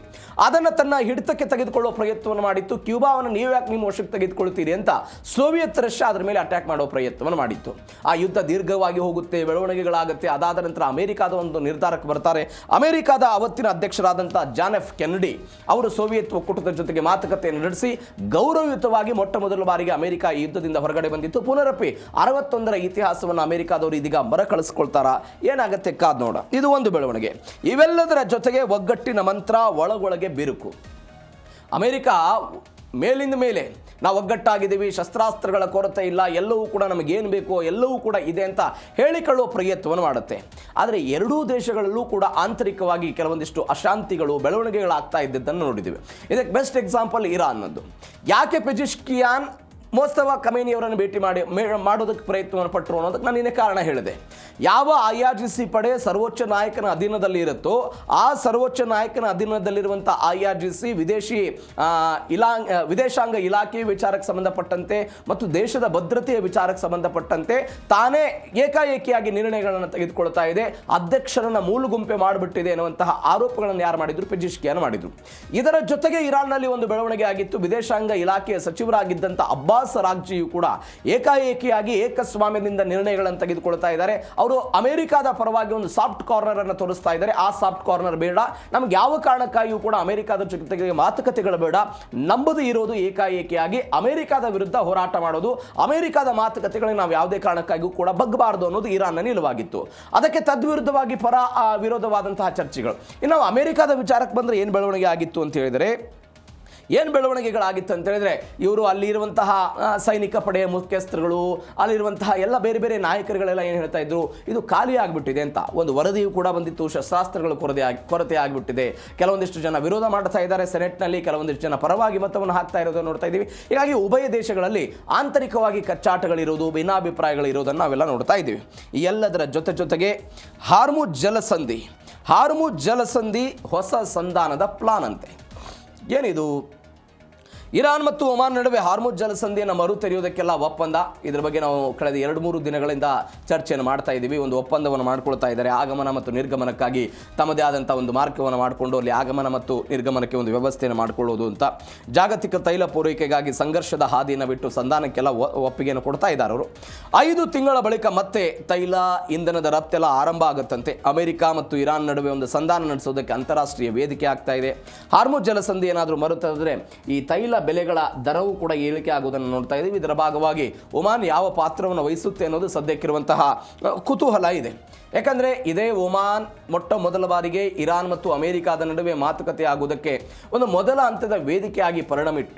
ಅದನ್ನು ತನ್ನ ಹಿಡಿತಕ್ಕೆ ತೆಗೆದುಕೊಳ್ಳೋ ಪ್ರಯತ್ನವನ್ನು ಮಾಡಿತ್ತು. ಕ್ಯೂಬಾವನ್ನು ನೀವು ಯಾಕೆ ನಿಮ್ಮ ವಶಕ್ಕೆ ತೆಗೆದುಕೊಳ್ತೀರಿ ಅಂತ ಸೋವಿಯತ್ ರಷ್ಯಾ ಅದರ ಮೇಲೆ ಅಟ್ಯಾಕ್ ಮಾಡೋ ಪ್ರಯತ್ನವನ್ನು ಮಾಡಿತ್ತು. ಆ ಯುದ್ಧ ದೀರ್ಘವಾಗಿ ಹೋಗುತ್ತೆ, ಬೆಳವಣಿಗೆಗಳಾಗುತ್ತೆ. ಅದಾದ ನಂತರ ಅಮೆರಿಕಾದ ಒಂದು ನಿರ್ಧಾರಕ್ಕೆ ಬರ್ತಾರೆ. ಅಮೆರಿಕಾದ ಅವತ್ತಿನ ಅಧ್ಯಕ್ಷರಾದಂಥ ಜಾನ್ ಎಫ್ ಕೆನಡಿ ಅವರು ಸೋವಿಯತ್ ಒಕ್ಕೂಟದ ಜೊತೆಗೆ ಮಾತುಕತೆಯನ್ನು ನಡೆಸಿ ಗೌರವಯುತವಾಗಿ ಮೊಟ್ಟ ಮೊದಲ ಬಾರಿಗೆ ಅಮೆರಿಕ ಈ ಯುದ್ಧದಿಂದ ಹೊರಗಡೆ ಬಂದಿತ್ತು. ಪುನರಪಿ 61ರ ಇತಿಹಾಸವನ್ನು ಅಮೆರಿಕಾದವರು ಇದೀಗ ಮರಕಳಿಸ್ಕೊಳ್ತಾರ? ಏನಾಗುತ್ತೆ ಕಾದ್ ನೋಡ. ಇದು ಒಂದು ಬೆಳವಣಿಗೆ. ಇವೆಲ್ಲದರ ಜೊತೆಗೆ ಒಗ್ಗಟ್ಟಿನ ಮಂತ್ರ ಒಳಗೊಳಗೆ ಬಿರುಕು. ಅಮೆರಿಕ ಮೇಲಿಂದ ಮೇಲೆ ನಾವು ಒಗ್ಗಟ್ಟಾಗಿದ್ದೀವಿ, ಶಸ್ತ್ರಾಸ್ತ್ರಗಳ ಕೊರತೆ ಇಲ್ಲ, ಎಲ್ಲವೂ ಕೂಡ ನಮಗೇನು ಬೇಕೋ ಎಲ್ಲವೂ ಕೂಡ ಇದೆ ಅಂತ ಹೇಳಿಕೊಳ್ಳುವ ಪ್ರಯತ್ನವನ್ನು ಮಾಡುತ್ತೆ. ಆದರೆ ಎರಡೂ ದೇಶಗಳಲ್ಲೂ ಕೂಡ ಆಂತರಿಕವಾಗಿ ಕೆಲವೊಂದಿಷ್ಟು ಅಶಾಂತಿಗಳು, ಬೆಳವಣಿಗೆಗಳಾಗ್ತಾ ಇದ್ದದ್ದನ್ನು ನೋಡಿದ್ದೀವಿ. ಇದಕ್ಕೆ ಬೆಸ್ಟ್ ಎಕ್ಸಾಂಪಲ್ ಇರಾನ್ನದ್ದು. ಯಾಕೆ ಪೆಜಿಶ್ಕಿಯಾನ್ ಮೋಸ್ತಬಾ ಖಮೇನಿಯವರನ್ನು ಭೇಟಿ ಮಾಡೋದಕ್ಕೆ ಪ್ರಯತ್ನವನ್ನು ಪಟ್ಟರು ಅನ್ನೋದಕ್ಕೆ ನಾನು ಇನ್ನೇ ಕಾರಣ ಹೇಳಿದೆ. ಯಾವ IRGC ಪಡೆ ಸರ್ವೋಚ್ಚ ನಾಯಕನ ಅಧೀನದಲ್ಲಿ ಇರುತ್ತೋ ಆ ಸರ್ವೋಚ್ಚ ನಾಯಕನ ಅಧೀನದಲ್ಲಿರುವಂಥ IRGC ವಿದೇಶಾಂಗ ಇಲಾಖೆಯ ವಿಚಾರಕ್ಕೆ ಸಂಬಂಧಪಟ್ಟಂತೆ ಮತ್ತು ದೇಶದ ಭದ್ರತೆಯ ವಿಚಾರಕ್ಕೆ ಸಂಬಂಧಪಟ್ಟಂತೆ ತಾನೇ ಏಕಾಏಕಿಯಾಗಿ ನಿರ್ಣಯಗಳನ್ನು ತೆಗೆದುಕೊಳ್ತಾ ಇದೆ, ಅಧ್ಯಕ್ಷರನ್ನು ಮೂಲಗುಂಪೆ ಮಾಡಿಬಿಟ್ಟಿದೆ ಎನ್ನುವಂತಹ ಆರೋಪಗಳನ್ನು ಯಾರು ಮಾಡಿದ್ರು? ಪೆಜಿಶ್ಕಿಯಾನ್ ಮಾಡಿದ್ರು. ಇದರ ಜೊತೆಗೆ ಇರಾನ್ನಲ್ಲಿ ಒಂದು ಬೆಳವಣಿಗೆ ಆಗಿತ್ತು. ವಿದೇಶಾಂಗ ಇಲಾಖೆಯ ಸಚಿವರಾಗಿದ್ದಂಥ ಅಬ್ಬಾಸ್ ಅಬ್ಬಾಸ್ ರಾಗ್ಜಿಯು ಕೂಡ ಏಕಾಏಕಿಯಾಗಿ ಏಕಸ್ವಾಮ್ಯದಿಂದ ನಿರ್ಣಯಗಳನ್ನು ತೆಗೆದುಕೊಳ್ತಾ ಇದ್ದಾರೆ. ಅವರು ಅಮೆರಿಕಾದ ಪರವಾಗಿ ಒಂದು ಸಾಫ್ಟ್ ಕಾರ್ನರ್ ಅನ್ನು ತೋರಿಸ್ತಾ ಇದ್ದಾರೆ. ಆ ಸಾಫ್ಟ್ ಕಾರ್ನರ್ ಬೇಡ, ನಮ್ಗೆ ಯಾವ ಕಾರಣಕ್ಕಾಗಿಯೂ ಕೂಡ ಅಮೆರಿಕಾದ ಜೊತೆಗೆ ಮಾತುಕತೆಗಳು ಬೇಡ, ನಂಬದು ಇರೋದು ಏಕಾಏಕಿಯಾಗಿ ಅಮೆರಿಕಾದ ವಿರುದ್ಧ ಹೋರಾಟ ಮಾಡೋದು, ಅಮೆರಿಕಾದ ಮಾತುಕತೆಗಳಿಗೆ ನಾವು ಯಾವುದೇ ಕಾರಣಕ್ಕಾಗಿಯೂ ಕೂಡ ಬಗ್ಗಬಾರದು ಅನ್ನೋದು ಇರಾನ್ನ ನಿಲುವಾಗಿತ್ತು. ಅದಕ್ಕೆ ತದ್ವಿರುದ್ಧವಾಗಿ ವಿರೋಧವಾದಂತಹ ಚರ್ಚೆಗಳು. ಇನ್ನು ಅಮೆರಿಕಾದ ವಿಚಾರಕ್ಕೆ ಬಂದರೆ ಏನು ಬೆಳವಣಿಗೆ ಆಗಿತ್ತು ಅಂತ ಹೇಳಿದರೆ, ಏನು ಬೆಳವಣಿಗೆಗಳಾಗಿತ್ತು ಅಂತ ಹೇಳಿದ್ರೆ, ಇವರು ಅಲ್ಲಿರುವಂತಹ ಸೈನಿಕ ಪಡೆಯ ಮುಖ್ಯಸ್ಥರುಗಳು, ಅಲ್ಲಿರುವಂತಹ ಎಲ್ಲ ಬೇರೆ ಬೇರೆ ನಾಯಕರುಗಳೆಲ್ಲ ಏನು ಹೇಳ್ತಾ ಇದ್ರು, ಇದು ಖಾಲಿ ಆಗಿಬಿಟ್ಟಿದೆ ಅಂತ ಒಂದು ವರದಿಯೂ ಕೂಡ ಬಂದಿತ್ತು. ಶಸ್ತ್ರಾಸ್ತ್ರಗಳು ಕೊರತೆ ಆಗಿಬಿಟ್ಟಿದೆ. ಕೆಲವೊಂದಿಷ್ಟು ಜನ ವಿರೋಧ ಮಾಡ್ತಾ ಇದ್ದಾರೆ ಸೆನೆಟ್ನಲ್ಲಿ, ಕೆಲವೊಂದಿಷ್ಟು ಜನ ಪರವಾಗಿ ಮತವನ್ನು ಹಾಕ್ತಾ ಇರೋದನ್ನು ನೋಡ್ತಾ ಇದ್ದೀವಿ. ಹೀಗಾಗಿ ಉಭಯ ದೇಶಗಳಲ್ಲಿ ಆಂತರಿಕವಾಗಿ ಕಚ್ಚಾಟಗಳಿರೋದು, ಭಿನ್ನಾಭಿಪ್ರಾಯಗಳಿರೋದನ್ನು ನಾವೆಲ್ಲ ನೋಡ್ತಾ ಇದ್ದೀವಿ. ಈ ಎಲ್ಲದರ ಜೊತೆಗೆ ಹಾರ್ಮುಜ್ ಜಲಸಂಧಿ ಹೊಸ ಸಂಧಾನದ ಪ್ಲಾನ್ ಅಂತೆ. ಏನಿದು? ಇರಾನ್ ಮತ್ತು ಒಮಾನ್ ನಡುವೆ ಹಾರ್ಮುಜ್ ಜಲಸಂಧಿಯನ್ನು ಮರು ತೆರೆಯುವುದಕ್ಕೆಲ್ಲ ಒಪ್ಪಂದ. ಇದರ ಬಗ್ಗೆ ನಾವು ಕಳೆದ 2-3 ದಿನಗಳಿಂದ ಚರ್ಚೆಯನ್ನು ಮಾಡ್ತಾ ಇದ್ದೀವಿ. ಒಂದು ಒಪ್ಪಂದವನ್ನು ಮಾಡ್ಕೊಳ್ತಾ ಇದ್ದಾರೆ. ಆಗಮನ ಮತ್ತು ನಿರ್ಗಮನಕ್ಕಾಗಿ ತಮ್ಮದೇ ಆದಂಥ ಒಂದು ಮಾರ್ಗವನ್ನು ಮಾಡಿಕೊಂಡು ಅಲ್ಲಿ ಆಗಮನ ಮತ್ತು ನಿರ್ಗಮನಕ್ಕೆ ಒಂದು ವ್ಯವಸ್ಥೆಯನ್ನು ಮಾಡಿಕೊಳ್ಳೋದು ಅಂತ. ಜಾಗತಿಕ ತೈಲ ಪೂರೈಕೆಗಾಗಿ ಸಂಘರ್ಷದ ಹಾದಿಯನ್ನು ಬಿಟ್ಟು ಸಂಧಾನಕ್ಕೆಲ್ಲ ಒಪ್ಪಿಗೆಯನ್ನು ಕೊಡ್ತಾ ಇದ್ದಾರೆ ಅವರು. 5 ತಿಂಗಳ ಬಳಿಕ ಮತ್ತೆ ತೈಲ ಇಂಧನದ ರಫ್ತೆಲ್ಲ ಆರಂಭ ಆಗುತ್ತಂತೆ. ಅಮೆರಿಕ ಮತ್ತು ಇರಾನ್ ನಡುವೆ ಒಂದು ಸಂಧಾನ ನಡೆಸೋದಕ್ಕೆ ಅಂತಾರಾಷ್ಟ್ರೀಯ ವೇದಿಕೆ ಆಗ್ತಾ ಇದೆ. ಹಾರ್ಮುಜ್ ಜಲಸಂಧಿ ಏನಾದರೂ ಮರುತಂದ್ರೆ ಈ ತೈಲ ಬೆಲೆಗಳ ದರವೂ ಕೂಡ ಏರಿಕೆ ಆಗುವುದನ್ನು ನೋಡ್ತಾ ಇದ್ದೀವಿ. ಇದರ ಭಾಗವಾಗಿ ಒಮಾನ್ ಯಾವ ಪಾತ್ರವನ್ನು ವಹಿಸುತ್ತೆ ಅನ್ನೋದು ಸದ್ಯಕ್ಕಿರುವಂತಹ ಕುತೂಹಲ ಇದೆ. ಯಾಕಂದರೆ ಇದೇ ಒಮಾನ್ ಮೊದಲ ಬಾರಿಗೆ ಇರಾನ್ ಮತ್ತು ಅಮೆರಿಕಾದ ನಡುವೆ ಮಾತುಕತೆ ಆಗುವುದಕ್ಕೆ ಒಂದು ಮೊದಲ ಹಂತದ ವೇದಿಕೆಯಾಗಿ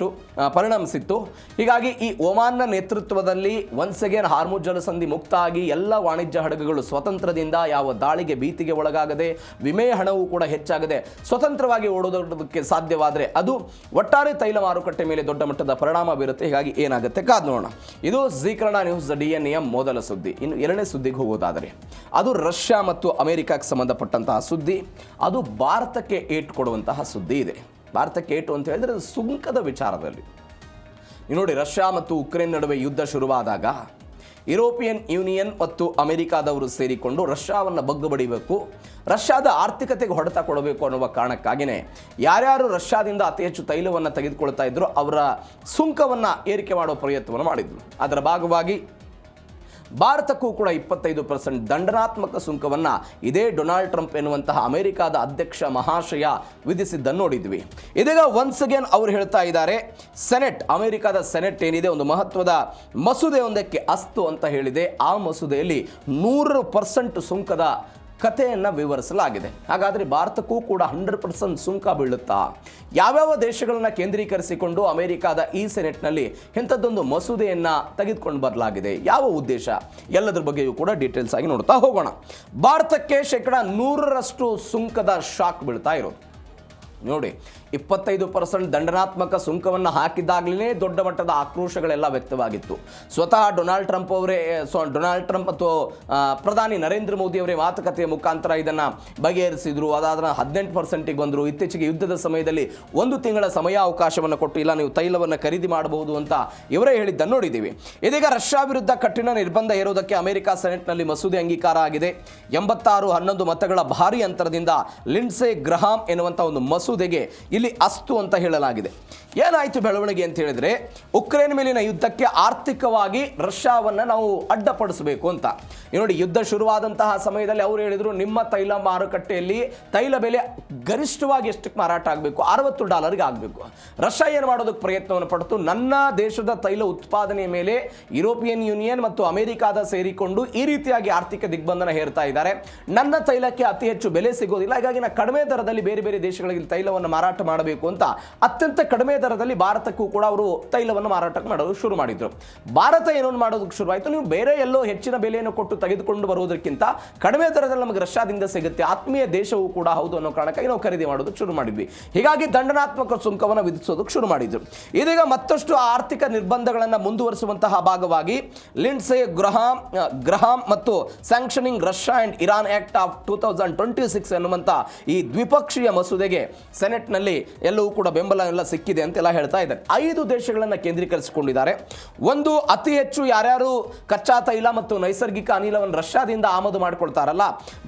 ಪರಿಣಮಿಸಿತ್ತು. ಹೀಗಾಗಿ ಈ ಒಮಾನ್ನ ನೇತೃತ್ವದಲ್ಲಿ ಒನ್ಸ್ ಅಗೇನ್ ಹಾರ್ಮುಜ್ ಜಲಸಂಧಿ ಮುಕ್ತ ಆಗಿ ಎಲ್ಲ ವಾಣಿಜ್ಯ ಹಡಗುಗಳು ಸ್ವತಂತ್ರದಿಂದ ಯಾವ ದಾಳಿಗೆ ಭೀತಿಗೆ ಒಳಗಾಗದೆ, ವಿಮೆ ಹಣವೂ ಕೂಡ ಹೆಚ್ಚಾಗದೆ ಸ್ವತಂತ್ರವಾಗಿ ಓಡೋದಕ್ಕೆ ಸಾಧ್ಯವಾದರೆ ಅದು ಒಟ್ಟಾರೆ ತೈಲ ಮಾರುಕಟ್ಟೆ ಮೇಲೆ ದೊಡ್ಡ ಮಟ್ಟದ ಪರಿಣಾಮ ಬೀರುತ್ತೆ. ಹೀಗಾಗಿ ಏನಾಗುತ್ತೆ ಕಾದು ನೋಡೋಣ. ಇದು ಜೀ ಕನ್ನಡ ನ್ಯೂಸ್ DNA ಮೊದಲ ಸುದ್ದಿ. ಇನ್ನು ಎರಡನೇ ಸುದ್ದಿಗೆ ಹೋಗೋದಾದರೆ ಅದು ರಷ್ಯಾ ಮತ್ತು ಅಮೆರಿಕಕ್ಕೆ ಸಂಬಂಧಪಟ್ಟಂತಹ ಸುದ್ದಿ. ಅದು ಭಾರತಕ್ಕೆ ಏಟು ಕೊಡುವಂತಹ ಸುದ್ದಿ ಇದೆ. ಭಾರತಕ್ಕೆ ಏಟು ಅಂತ ಹೇಳಿದ್ರೆ ಅದು ಸುಂಕದ ವಿಚಾರದಲ್ಲಿ. ನೋಡಿ, ರಷ್ಯಾ ಮತ್ತು ಉಕ್ರೇನ್ ನಡುವೆ ಯುದ್ಧ ಶುರುವಾದಾಗ ಯುರೋಪಿಯನ್ ಯೂನಿಯನ್ ಮತ್ತು ಅಮೆರಿಕಾದವರು ಸೇರಿಕೊಂಡು ರಷ್ಯಾವನ್ನು ಬಗ್ಗುಬಡಿಬೇಕು, ರಷ್ಯಾದ ಆರ್ಥಿಕತೆಗೆ ಹೊಡೆತ ಕೊಡಬೇಕು ಅನ್ನುವ ಕಾರಣಕ್ಕಾಗಿಯೇ ಯಾರ್ಯಾರು ರಷ್ಯಾದಿಂದ ಅತಿ ಹೆಚ್ಚು ತೈಲವನ್ನು ತೆಗೆದುಕೊಳ್ತಾ ಇದ್ರು ಅವರ ಸುಂಕವನ್ನು ಏರಿಕೆ ಮಾಡುವ ಪ್ರಯತ್ನವನ್ನು ಮಾಡಿದ್ರು. ಅದರ ಭಾಗವಾಗಿ ಭಾರತಕ್ಕೂ ಕೂಡ 25% ದಂಡನಾತ್ಮಕ ಸುಂಕವನ್ನು ಇದೇ ಡೊನಾಲ್ಡ್ ಟ್ರಂಪ್ ಎನ್ನುವಂತಹ ಅಮೆರಿಕಾದ ಅಧ್ಯಕ್ಷ ಮಹಾಶಯ ವಿಧಿಸಿದ್ದನ್ನು ನೋಡಿದ್ವಿ. ಇದೀಗ ಒನ್ಸ್ ಅಗೇನ್ ಅವರು ಹೇಳ್ತಾ ಇದ್ದಾರೆ, ಸೆನೆಟ್, ಅಮೆರಿಕಾದ ಸೆನೆಟ್ ಏನಿದೆ ಒಂದು ಮಹತ್ವದ ಮಸೂದೆಯೊಂದಕ್ಕೆ ಅಸ್ತು ಅಂತ ಹೇಳಿದೆ. ಆ ಮಸೂದೆಯಲ್ಲಿ 100% ಸುಂಕದ ಕಥೆಯನ್ನು ವಿವರಿಸಲಾಗಿದೆ. ಹಾಗಾದರೆ ಭಾರತಕ್ಕೂ ಕೂಡ 100% ಸುಂಕ ಬೀಳುತ್ತಾ? ಯಾವ್ಯಾವ ದೇಶಗಳನ್ನು ಕೇಂದ್ರೀಕರಿಸಿಕೊಂಡು ಅಮೆರಿಕಾದ ಈ ಸೆನೆಟ್ನಲ್ಲಿ ಇಂಥದ್ದೊಂದು ಮಸೂದೆಯನ್ನು ತೆಗೆದುಕೊಂಡು ಬರಲಾಗಿದೆ? ಯಾವ ಉದ್ದೇಶ? ಎಲ್ಲದರ ಬಗ್ಗೆಯೂ ಕೂಡ ಡೀಟೇಲ್ಸ್ ಆಗಿ ನೋಡ್ತಾ ಹೋಗೋಣ. ಭಾರತಕ್ಕೆ 100% ಸುಂಕದ ಶಾಕ್ ಬೀಳ್ತಾ ಇರೋದು. ನೋಡಿ, 25% ದಂಡನಾತ್ಮಕ ಸುಂಕವನ್ನು ಹಾಕಿದ್ದಾಗಲೇ ದೊಡ್ಡ ಮಟ್ಟದ ಆಕ್ರೋಶಗಳೆಲ್ಲ ವ್ಯಕ್ತವಾಗಿತ್ತು. ಸ್ವತಃ ಡೊನಾಲ್ಡ್ ಟ್ರಂಪ್ ಮತ್ತು ಪ್ರಧಾನಿ ನರೇಂದ್ರ ಮೋದಿ ಅವರೇ ಮಾತುಕತೆಯ ಮುಖಾಂತರ ಇದನ್ನು ಬಗೆಹರಿಸಿದ್ರು. ಅದಾದ 18%ಗೆ ಬಂದರು. ಇತ್ತೀಚೆಗೆ ಯುದ್ಧದ ಸಮಯದಲ್ಲಿ 1 ತಿಂಗಳ ಸಮಯಾವಕಾಶವನ್ನು ಕೊಟ್ಟು ಇಲ್ಲ ನೀವು ತೈಲವನ್ನು ಖರೀದಿ ಮಾಡಬಹುದು ಅಂತ ಇವರೇ ಹೇಳಿದ್ದನ್ನು ನೋಡಿದ್ದೀವಿ. ಇದೀಗ ರಷ್ಯಾ ವಿರುದ್ಧ ಕಠಿಣ ನಿರ್ಬಂಧ ಹೇರೋದಕ್ಕೆ ಅಮೆರಿಕ ಸೆನೆಟ್ನಲ್ಲಿ ಮಸೂದೆ ಅಂಗೀಕಾರ ಆಗಿದೆ. 86-11 ಮತಗಳ ಭಾರಿ ಅಂತರದಿಂದ ಲಿಂಡ್ಸೆ ಗ್ರಹಾಂ ಎನ್ನುವಂಥ ಒಂದು ಮಸೂದೆಗೆ ಇಲ್ಲಿ ಅಸ್ತು ಅಂತ ಹೇಳಲಾಗಿದೆ. ಏನಾಯಿತು ಬೆಳವಣಿಗೆ ಅಂತ ಹೇಳಿದ್ರೆ, ಉಕ್ರೇನ್ ಮೇಲಿನ ಯುದ್ಧಕ್ಕೆ ಆರ್ಥಿಕವಾಗಿ ರಷ್ಯಾವನ್ನು ನಾವು ಅಡ್ಡಪಡಿಸಬೇಕು ಅಂತ. ನೋಡಿ, ಯುದ್ಧ ಶುರುವಾದಂತಹ ಸಮಯದಲ್ಲಿ ಅವರು ಹೇಳಿದರು, ನಿಮ್ಮ ತೈಲ ಮಾರುಕಟ್ಟೆಯಲ್ಲಿ ತೈಲ ಬೆಲೆ ಗರಿಷ್ಠವಾಗಿ ಎಷ್ಟಕ್ಕೆ ಮಾರಾಟ ಆಗಬೇಕು? $60 ಆಗಬೇಕು. ರಷ್ಯಾ ಏನು ಮಾಡೋದಕ್ಕೆ ಪ್ರಯತ್ನವನ್ನು ಪಡ್ತು, ನನ್ನ ದೇಶದ ತೈಲ ಉತ್ಪಾದನೆಯ ಮೇಲೆ ಯುರೋಪಿಯನ್ ಯೂನಿಯನ್ ಮತ್ತು ಅಮೆರಿಕಾದ ಸೇರಿಕೊಂಡು ಈ ರೀತಿಯಾಗಿ ಆರ್ಥಿಕ ದಿಗ್ಬಂಧನ ಹೇರ್ತಾ ಇದ್ದಾರೆ. ನನ್ನ ತೈಲಕ್ಕೆ ಅತಿ ಹೆಚ್ಚು ಬೆಲೆ ಸಿಗೋದಿಲ್ಲ, ಹೀಗಾಗಿ ನಾನು ಕಡಿಮೆ ದರದಲ್ಲಿ ಬೇರೆ ಬೇರೆ ದೇಶಗಳಿಗೆ ತೈಲವನ್ನು ಮಾರಾಟ ಮಾಡಬೇಕು ಅಂತ ಅತ್ಯಂತ ಕಡಿಮೆ ದರದಲ್ಲಿ ಭಾರತಕ್ಕೂ ಕೂಡ ಅವರು ತೈಲವನ್ನು ಮಾರಾಟ ಮಾಡೋದು ಶುರು ಮಾಡಿದ್ರು. ಭಾರತ ಏನೊಂದು ಮಾಡೋದಕ್ಕೆ ಶುರುವಾಯಿತು, ನೀವು ಬೇರೆ ಎಲ್ಲೋ ಹೆಚ್ಚಿನ ಬೆಲೆಯನ್ನು ಕೊಟ್ಟು ತೆಗೆದುಕೊಂಡು ಬರುವುದಕ್ಕಿಂತ ಕಡಿಮೆ ದರದಲ್ಲಿ ನಮಗೆ ರಷ್ಯಾದಿಂದ ಸಿಗುತ್ತೆ, ಆತ್ಮೀಯ ದೇಶವೂ ಕೂಡ ಹೌದು ಅನ್ನೋ ಕಾರಣಕ್ಕಾಗಿ ನಾವು ಖರೀದಿ ಮಾಡೋದಕ್ಕೆ ಶುರು ಮಾಡಿದ್ವಿ. ಹೀಗಾಗಿ ದಂಡನಾತ್ಮಕ ಸುಂಕವನ್ನು ವಿಧಿಸೋದಕ್ಕೆ ಶುರು ಮಾಡಿದ್ರು. ಇದೀಗ ಮತ್ತಷ್ಟು ಆರ್ಥಿಕ ನಿರ್ಬಂಧಗಳನ್ನು ಮುಂದುವರಿಸುವಂತಹ ಭಾಗವಾಗಿ ಲಿಂಡ್ಸೆ ಗ್ರಹಾಂ ಮತ್ತು sanctioning Russia and Iran act of 2026 ಎನ್ನುವಂಥ ಈ ದ್ವಿಪಕ್ಷೀಯ ಮಸೂದೆಗೆ ಸೆನೆಟ್ನಲ್ಲಿ ಎಲ್ಲವೂ ಕೂಡ ಬೆಂಬಲ ಎಲ್ಲ ಸಿಕ್ಕಿದೆ ಅಂತೆಲ್ಲ ಹೇಳ್ತಾ ಇದ್ದಾರೆ. 5 ದೇಶಗಳನ್ನು ಕೇಂದ್ರೀಕರಿಸಿಕೊಂಡಿದ್ದಾರೆ. ಒಂದು, ಅತಿ ಹೆಚ್ಚು ಯಾರ್ಯಾರು ಕಚ್ಚಾ ತೈಲ ಮತ್ತು ನೈಸರ್ಗಿಕ ಅನಿಲವನ್ನು ರಷ್ಯಾದಿಂದ ಆಮದು ಮಾಡಿಕೊಳ್ತಾರಲ್ಲ,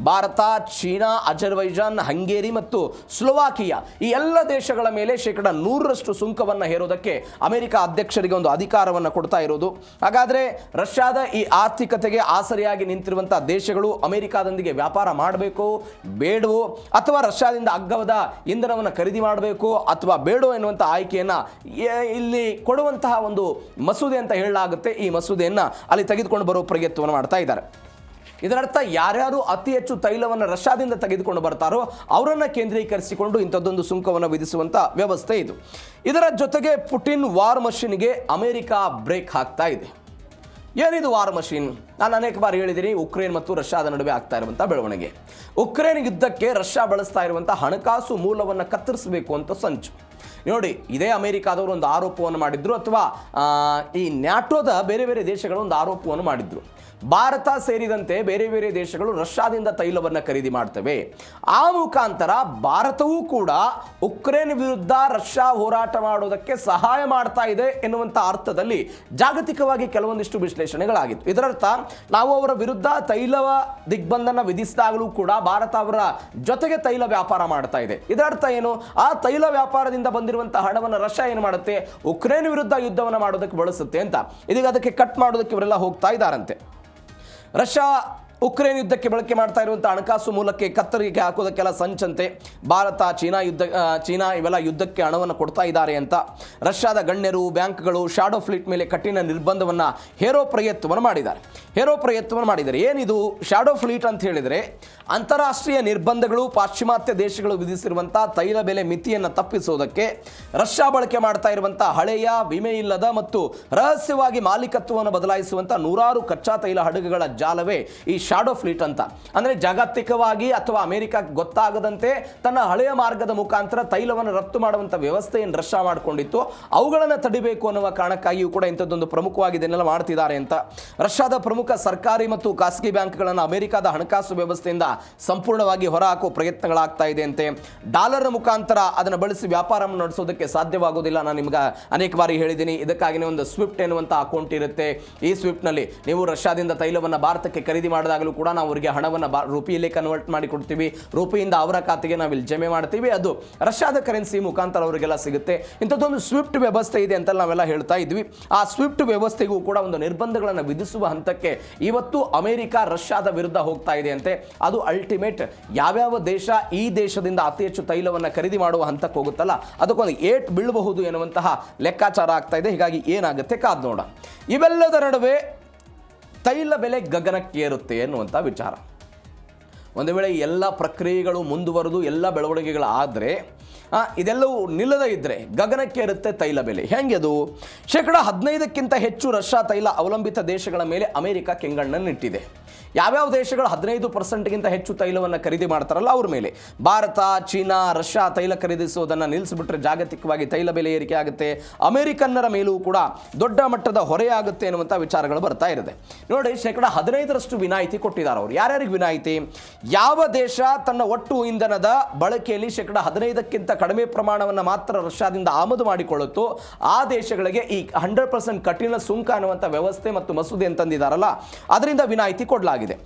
ಭಾರತ, ಚೀನಾ, ಅಜರ್ಬೈಜಾನ್, ಹಂಗೇರಿ ಮತ್ತು ಸ್ಲೋವಾಕಿಯಾ, ಈ ಎಲ್ಲ ದೇಶಗಳ ಮೇಲೆ 100% ಸುಂಕವನ್ನು ಹೇರೋದಕ್ಕೆ ಅಮೆರಿಕ ಅಧ್ಯಕ್ಷರಿಗೆ ಒಂದು ಅಧಿಕಾರವನ್ನು ಕೊಡ್ತಾ ಇರೋದು. ಹಾಗಾದರೆ ರಷ್ಯಾದ ಈ ಆರ್ಥಿಕತೆಗೆ ಆಸರಿಯಾಗಿ ನಿಂತಿರುವಂತಹ ದೇಶಗಳು ಅಮೆರಿಕಾದೊಂದಿಗೆ ವ್ಯಾಪಾರ ಮಾಡಬೇಕು ಬೇಡವೋ, ಅಥವಾ ರಷ್ಯಾದಿಂದ ಅಗ್ಗವಾದ ಇಂಧನವನ್ನು ಖರೀದಿ ಮಾಡಬೇಕು ಅಥವಾ ಬೇಡೋ ಎನ್ನುವಂಥ ಆಯ್ಕೆಯನ್ನು ಇಲ್ಲಿ ಕೊಡುವಂತಹ ಒಂದು ಮಸೂದೆ ಅಂತ ಹೇಳಲಾಗುತ್ತೆ. ಈ ಮಸೂದೆಯನ್ನು ಅಲ್ಲಿ ತೆಗೆದುಕೊಂಡು ಬರೋ ಪ್ರಯತ್ನವನ್ನು ಮಾಡ್ತಾ ಇದ್ದಾರೆ. ಇದರರ್ಥ ಯಾರ್ಯಾರು ಅತಿ ಹೆಚ್ಚು ತೈಲವನ್ನು ರಷ್ಯಾದಿಂದ ತೆಗೆದುಕೊಂಡು ಬರ್ತಾರೋ ಅವರನ್ನು ಕೇಂದ್ರೀಕರಿಸಿಕೊಂಡು ಇಂಥದ್ದೊಂದು ಸುಂಕವನ್ನು ವಿಧಿಸುವಂಥ ವ್ಯವಸ್ಥೆ ಇದು. ಇದರ ಜೊತೆಗೆ ಪುಟಿನ್ ವಾರ್ ಮಷಿನ್ಗೆ ಅಮೆರಿಕ ಬ್ರೇಕ್ ಹಾಕ್ತಾ ಇದೆ. ಏನಿದು ವಾರ್ ಮಷಿನ್? ನಾನು ಅನೇಕ ಬಾರಿ ಹೇಳಿದ್ದೀನಿ, ಉಕ್ರೇನ್ ಮತ್ತು ರಷ್ಯಾದ ನಡುವೆ ಆಗ್ತಾ ಇರುವಂಥ ಬೆಳವಣಿಗೆ. ಉಕ್ರೇನ್ ಯುದ್ಧಕ್ಕೆ ರಷ್ಯಾ ಬಳಸ್ತಾ ಇರುವಂಥ ಹಣಕಾಸು ಮೂಲವನ್ನು ಕತ್ತರಿಸಬೇಕು ಅಂತ ಸಂಚು. ನೋಡಿ, ಇದೇ ಅಮೆರಿಕಾದವರು ಒಂದು ಆರೋಪವನ್ನು ಮಾಡಿದ್ರು, ಅಥವಾ ಈ ನ್ಯಾಟೋದ ಬೇರೆ ಬೇರೆ ದೇಶಗಳು ಒಂದು ಆರೋಪವನ್ನು ಮಾಡಿದ್ರು. ಭಾರತ ಸೇರಿದಂತೆ ಬೇರೆ ಬೇರೆ ದೇಶಗಳು ರಷ್ಯಾದಿಂದ ತೈಲವನ್ನು ಖರೀದಿ ಮಾಡ್ತವೆ. ಆ ಮುಖಾಂತರ ಭಾರತವೂ ಕೂಡ ಉಕ್ರೇನ್ ವಿರುದ್ಧ ರಷ್ಯಾ ಹೋರಾಟ ಮಾಡೋದಕ್ಕೆ ಸಹಾಯ ಮಾಡ್ತಾ ಇದೆ ಎನ್ನುವಂಥ ಅರ್ಥದಲ್ಲಿ ಜಾಗತಿಕವಾಗಿ ಕೆಲವೊಂದಿಷ್ಟು ವಿಶ್ಲೇಷಣೆಗಳಾಗಿತ್ತು. ಇದರರ್ಥ ನಾವು ಅವರ ವಿರುದ್ಧ ತೈಲ ದಿಗ್ಬಂಧನ ವಿಧಿಸಿದಾಗಲೂ ಕೂಡ ಭಾರತ ಅವರ ಜೊತೆಗೆ ತೈಲ ವ್ಯಾಪಾರ ಮಾಡ್ತಾ ಇದೆ. ಇದರರ್ಥ ಏನು? ಆ ತೈಲ ವ್ಯಾಪಾರದಿಂದ ಬಂದಿರುವಂತಹ ಹಣವನ್ನು ರಷ್ಯಾ ಏನು ಮಾಡುತ್ತೆ? ಉಕ್ರೇನ್ ವಿರುದ್ಧ ಯುದ್ಧವನ್ನು ಮಾಡೋದಕ್ಕೆ ಬಳಸುತ್ತೆ ಅಂತ. ಇದೀಗ ಅದಕ್ಕೆ ಕಟ್ ಮಾಡೋದಕ್ಕೆ ಇವರೆಲ್ಲ ಹೋಗ್ತಾ ಇದ್ದಾರಂತೆ. ರಷ್ಯಾ ಉಕ್ರೇನ್ ಯುದ್ಧಕ್ಕೆ ಬಳಕೆ ಮಾಡ್ತಾ ಇರುವಂಥ ಹಣಕಾಸು ಮೂಲಕ್ಕೆ ಕತ್ತರಿಗೆ ಹಾಕೋದಕ್ಕೆಲ್ಲ ಸಂಚಂತೆ ಭಾರತ, ಚೀನಾ ಇವೆಲ್ಲ ಯುದ್ಧಕ್ಕೆ ಹಣವನ್ನು ಕೊಡ್ತಾ ಇದ್ದಾರೆ ಅಂತ ರಷ್ಯಾದ ಗಣ್ಯರು, ಬ್ಯಾಂಕ್ಗಳು ಶಾಡೋ ಫ್ಲೀಟ್ ಮೇಲೆ ಕಠಿಣ ನಿರ್ಬಂಧವನ್ನು ಹೇರೋ ಪ್ರಯತ್ನವನ್ನು ಮಾಡಿದ್ದಾರೆ. ಏನಿದು ಶಾಡೋ ಫ್ಲೀಟ್ ಅಂತ ಹೇಳಿದರೆ, ಅಂತಾರಾಷ್ಟ್ರೀಯ ನಿರ್ಬಂಧಗಳು, ಪಾಶ್ಚಿಮಾತ್ಯ ದೇಶಗಳು ವಿಧಿಸಿರುವಂಥ ತೈಲ ಬೆಲೆ ಮಿತಿಯನ್ನು ತಪ್ಪಿಸೋದಕ್ಕೆ ರಷ್ಯಾ ಬಳಕೆ ಮಾಡ್ತಾ ಇರುವಂಥ ಹಳೆಯ, ವಿಮೆ ಇಲ್ಲದ ಮತ್ತು ರಹಸ್ಯವಾಗಿ ಮಾಲೀಕತ್ವವನ್ನು ಬದಲಾಯಿಸುವಂಥ 100 ಕಚ್ಚಾ ತೈಲ ಹಡಗುಗಳ ಜಾಲವೇ ಈ ಶಾಡೋ ಫ್ಲೀಟ್ ಅಂತ. ಅಂದರೆ ಜಾಗತಿಕವಾಗಿ ಅಥವಾ ಅಮೆರಿಕಕ್ಕೆ ಗೊತ್ತಾಗದಂತೆ ತನ್ನ ಹಳೆಯ ಮಾರ್ಗದ ಮುಖಾಂತರ ತೈಲವನ್ನು ರಫ್ತು ಮಾಡುವಂಥ ವ್ಯವಸ್ಥೆಯನ್ನು ರಷ್ಯಾ ಮಾಡಿಕೊಂಡಿತ್ತು. ಅವುಗಳನ್ನು ತಡಿಬೇಕು ಅನ್ನುವ ಕಾರಣಕ್ಕಾಗಿಯೂ ಕೂಡ ಇಂಥದ್ದೊಂದು ಪ್ರಮುಖವಾಗಿ ಇದನ್ನೆಲ್ಲ ಮಾಡ್ತಿದ್ದಾರೆ ಅಂತ. ರಷ್ಯಾದ ಪ್ರಮುಖ ಸರ್ಕಾರಿ ಮತ್ತು ಖಾಸಗಿ ಬ್ಯಾಂಕ್ಗಳನ್ನು ಅಮೆರಿಕದ ಹಣಕಾಸು ವ್ಯವಸ್ಥೆಯಿಂದ ಸಂಪೂರ್ಣವಾಗಿ ಹೊರಹಾಕುವ ಪ್ರಯತ್ನಗಳಾಗ್ತಾ ಇದೆ ಅಂತೆ. ಡಾಲರ್ ಮುಖಾಂತರ ಅದನ್ನು ಬಳಸಿ ವ್ಯಾಪಾರವನ್ನು ನಡೆಸೋದಕ್ಕೆ ಸಾಧ್ಯವಾಗೋದಿಲ್ಲ. ನಾನು ನಿಮ್ಗೆ ಅನೇಕ ಬಾರಿ ಹೇಳಿದ್ದೀನಿ, ಇದಕ್ಕಾಗಿಯೇ ಒಂದು ಸ್ವಿಫ್ಟ್ ಎನ್ನುವಂಥ ಅಕೌಂಟ್ ಇರುತ್ತೆ. ಈ ಸ್ವಿಫ್ಟ್ನಲ್ಲಿ ನೀವು ರಷ್ಯಾದಿಂದ ತೈಲವನ್ನು ಭಾರತಕ್ಕೆ ಖರೀದಿ ಮಾಡಿದಾಗ ಕೂಡ ನಾವು ಅವರಿಗೆ ಹಣವನ್ನು ರೂಪಿಯಲ್ಲಿ ಕನ್ವರ್ಟ್ ಮಾಡಿ ಕೊಡ್ತೀವಿ. ರೂಪಿಯಿಂದ ಅವರ ಖಾತೆಗೆ ನಾವು ಇಲ್ಲಿ ಜಮೆ ಮಾಡ್ತೀವಿ. ಅದು ರಷ್ಯಾದ ಕರೆನ್ಸಿ ಮುಖಾಂತರ ಅವರಿಗೆಲ್ಲ ಸಿಗುತ್ತೆ. ಇಂಥದ್ದೊಂದು ಸ್ವಿಫ್ಟ್ ವ್ಯವಸ್ಥೆ ಇದೆ ಅಂತ ನಾವೆಲ್ಲ ಹೇಳ್ತಾ ಇದ್ವಿ. ಆ ಸ್ವಿಫ್ಟ್ ವ್ಯವಸ್ಥೆಗೂ ಕೂಡ ಒಂದು ನಿರ್ಬಂಧಗಳನ್ನು ವಿಧಿಸುವ ಹಂತಕ್ಕೆ ಇವತ್ತು ಅಮೆರಿಕ ರಷ್ಯಾದ ವಿರುದ್ಧ ಹೋಗ್ತಾ ಇದೆ ಅಂತೆ. ಅದು ಅಲ್ಟಿಮೇಟ್ ಯಾವ್ಯಾವ ದೇಶ ಈ ದೇಶದಿಂದ ಅತಿ ಹೆಚ್ಚು ತೈಲವನ್ನು ಖರೀದಿ ಮಾಡುವ ಹಂತಕ್ಕೆ ಹೋಗುತ್ತಲ್ಲ, ಅದಕ್ಕೊಂದು ಏಟ್ ಬೀಳಬಹುದು ಎನ್ನುವಂತಹ ಲೆಕ್ಕಾಚಾರ ಆಗ್ತಾ ಇದೆ. ಹೀಗಾಗಿ ಏನಾಗುತ್ತೆ ಕಾದ್ ನೋಡ. ಇವೆಲ್ಲದರ ನಡುವೆ ತೈಲ ಬೆಲೆ ಗಗನಕ್ಕೇರುತ್ತೆ ಎನ್ನುವಂಥ ವಿಚಾರ. ಒಂದು ವೇಳೆ ಎಲ್ಲ ಪ್ರಕ್ರಿಯೆಗಳು ಮುಂದುವರೆದು ಎಲ್ಲ ಬೆಳವಣಿಗೆಗಳಾದರೆ ಇದೆಲ್ಲವೂ ನಿಲ್ಲದೇ ಇದ್ದರೆ ಗಗನಕ್ಕೇರುತ್ತೆ ತೈಲ ಬೆಲೆ. ಹೆಂಗೆ ಅದು? 15% ಹೆಚ್ಚು ರಷ್ಯಾ ತೈಲ ಅವಲಂಬಿತ ದೇಶಗಳ ಮೇಲೆ ಅಮೆರಿಕ ಕೆಂಗಣ್ಣನ್ನಿಟ್ಟಿದೆ. ಯಾವ್ಯಾವ ದೇಶಗಳು 15%ಗಿಂತ ಹೆಚ್ಚು ತೈಲವನ್ನು ಖರೀದಿ ಮಾಡ್ತಾರಲ್ಲ ಅವ್ರ ಮೇಲೆ. ಭಾರತ, ಚೀನಾ, ರಷ್ಯಾ ತೈಲ ಖರೀದಿಸುವುದನ್ನು ನಿಲ್ಲಿಸಿಬಿಟ್ರೆ ಜಾಗತಿಕವಾಗಿ ತೈಲ ಬೆಲೆ ಏರಿಕೆ ಆಗುತ್ತೆ. ಅಮೆರಿಕನ್ನರ ಮೇಲೂ ಕೂಡ ದೊಡ್ಡ ಮಟ್ಟದ ಹೊರೆಯಾಗುತ್ತೆ ಎನ್ನುವಂಥ ವಿಚಾರಗಳು ಬರ್ತಾ ಇರುತ್ತೆ. ನೋಡಿ, 15% ವಿನಾಯಿತಿ ಕೊಟ್ಟಿದ್ದಾರೆ ಅವರು. ಯಾರ್ಯಾರಿಗೆ ವಿನಾಯಿತಿ? ಯಾವ ದೇಶ ತನ್ನ ಒಟ್ಟು ಇಂಧನದ ಬಳಕೆಯಲ್ಲಿ 15% ಕಡಿಮೆ ಪ್ರಮಾಣವನ್ನು ಮಾತ್ರ ರಷ್ಯಾದಿಂದ ಆಮದು ಮಾಡಿಕೊಳ್ಳುತ್ತೋ ಆ ದೇಶಗಳಿಗೆ ಈ 100% ಕಠಿಣ ಸುಂಕ ಅನ್ನುವಂಥ ವ್ಯವಸ್ಥೆ ಮತ್ತು ಮಸೂದೆ ಅಂತಂದಿದ್ದಾರಲ್ಲ, ಅದರಿಂದ ವಿನಾಯಿತಿ ಕೊಡಲಾಗಿದೆ.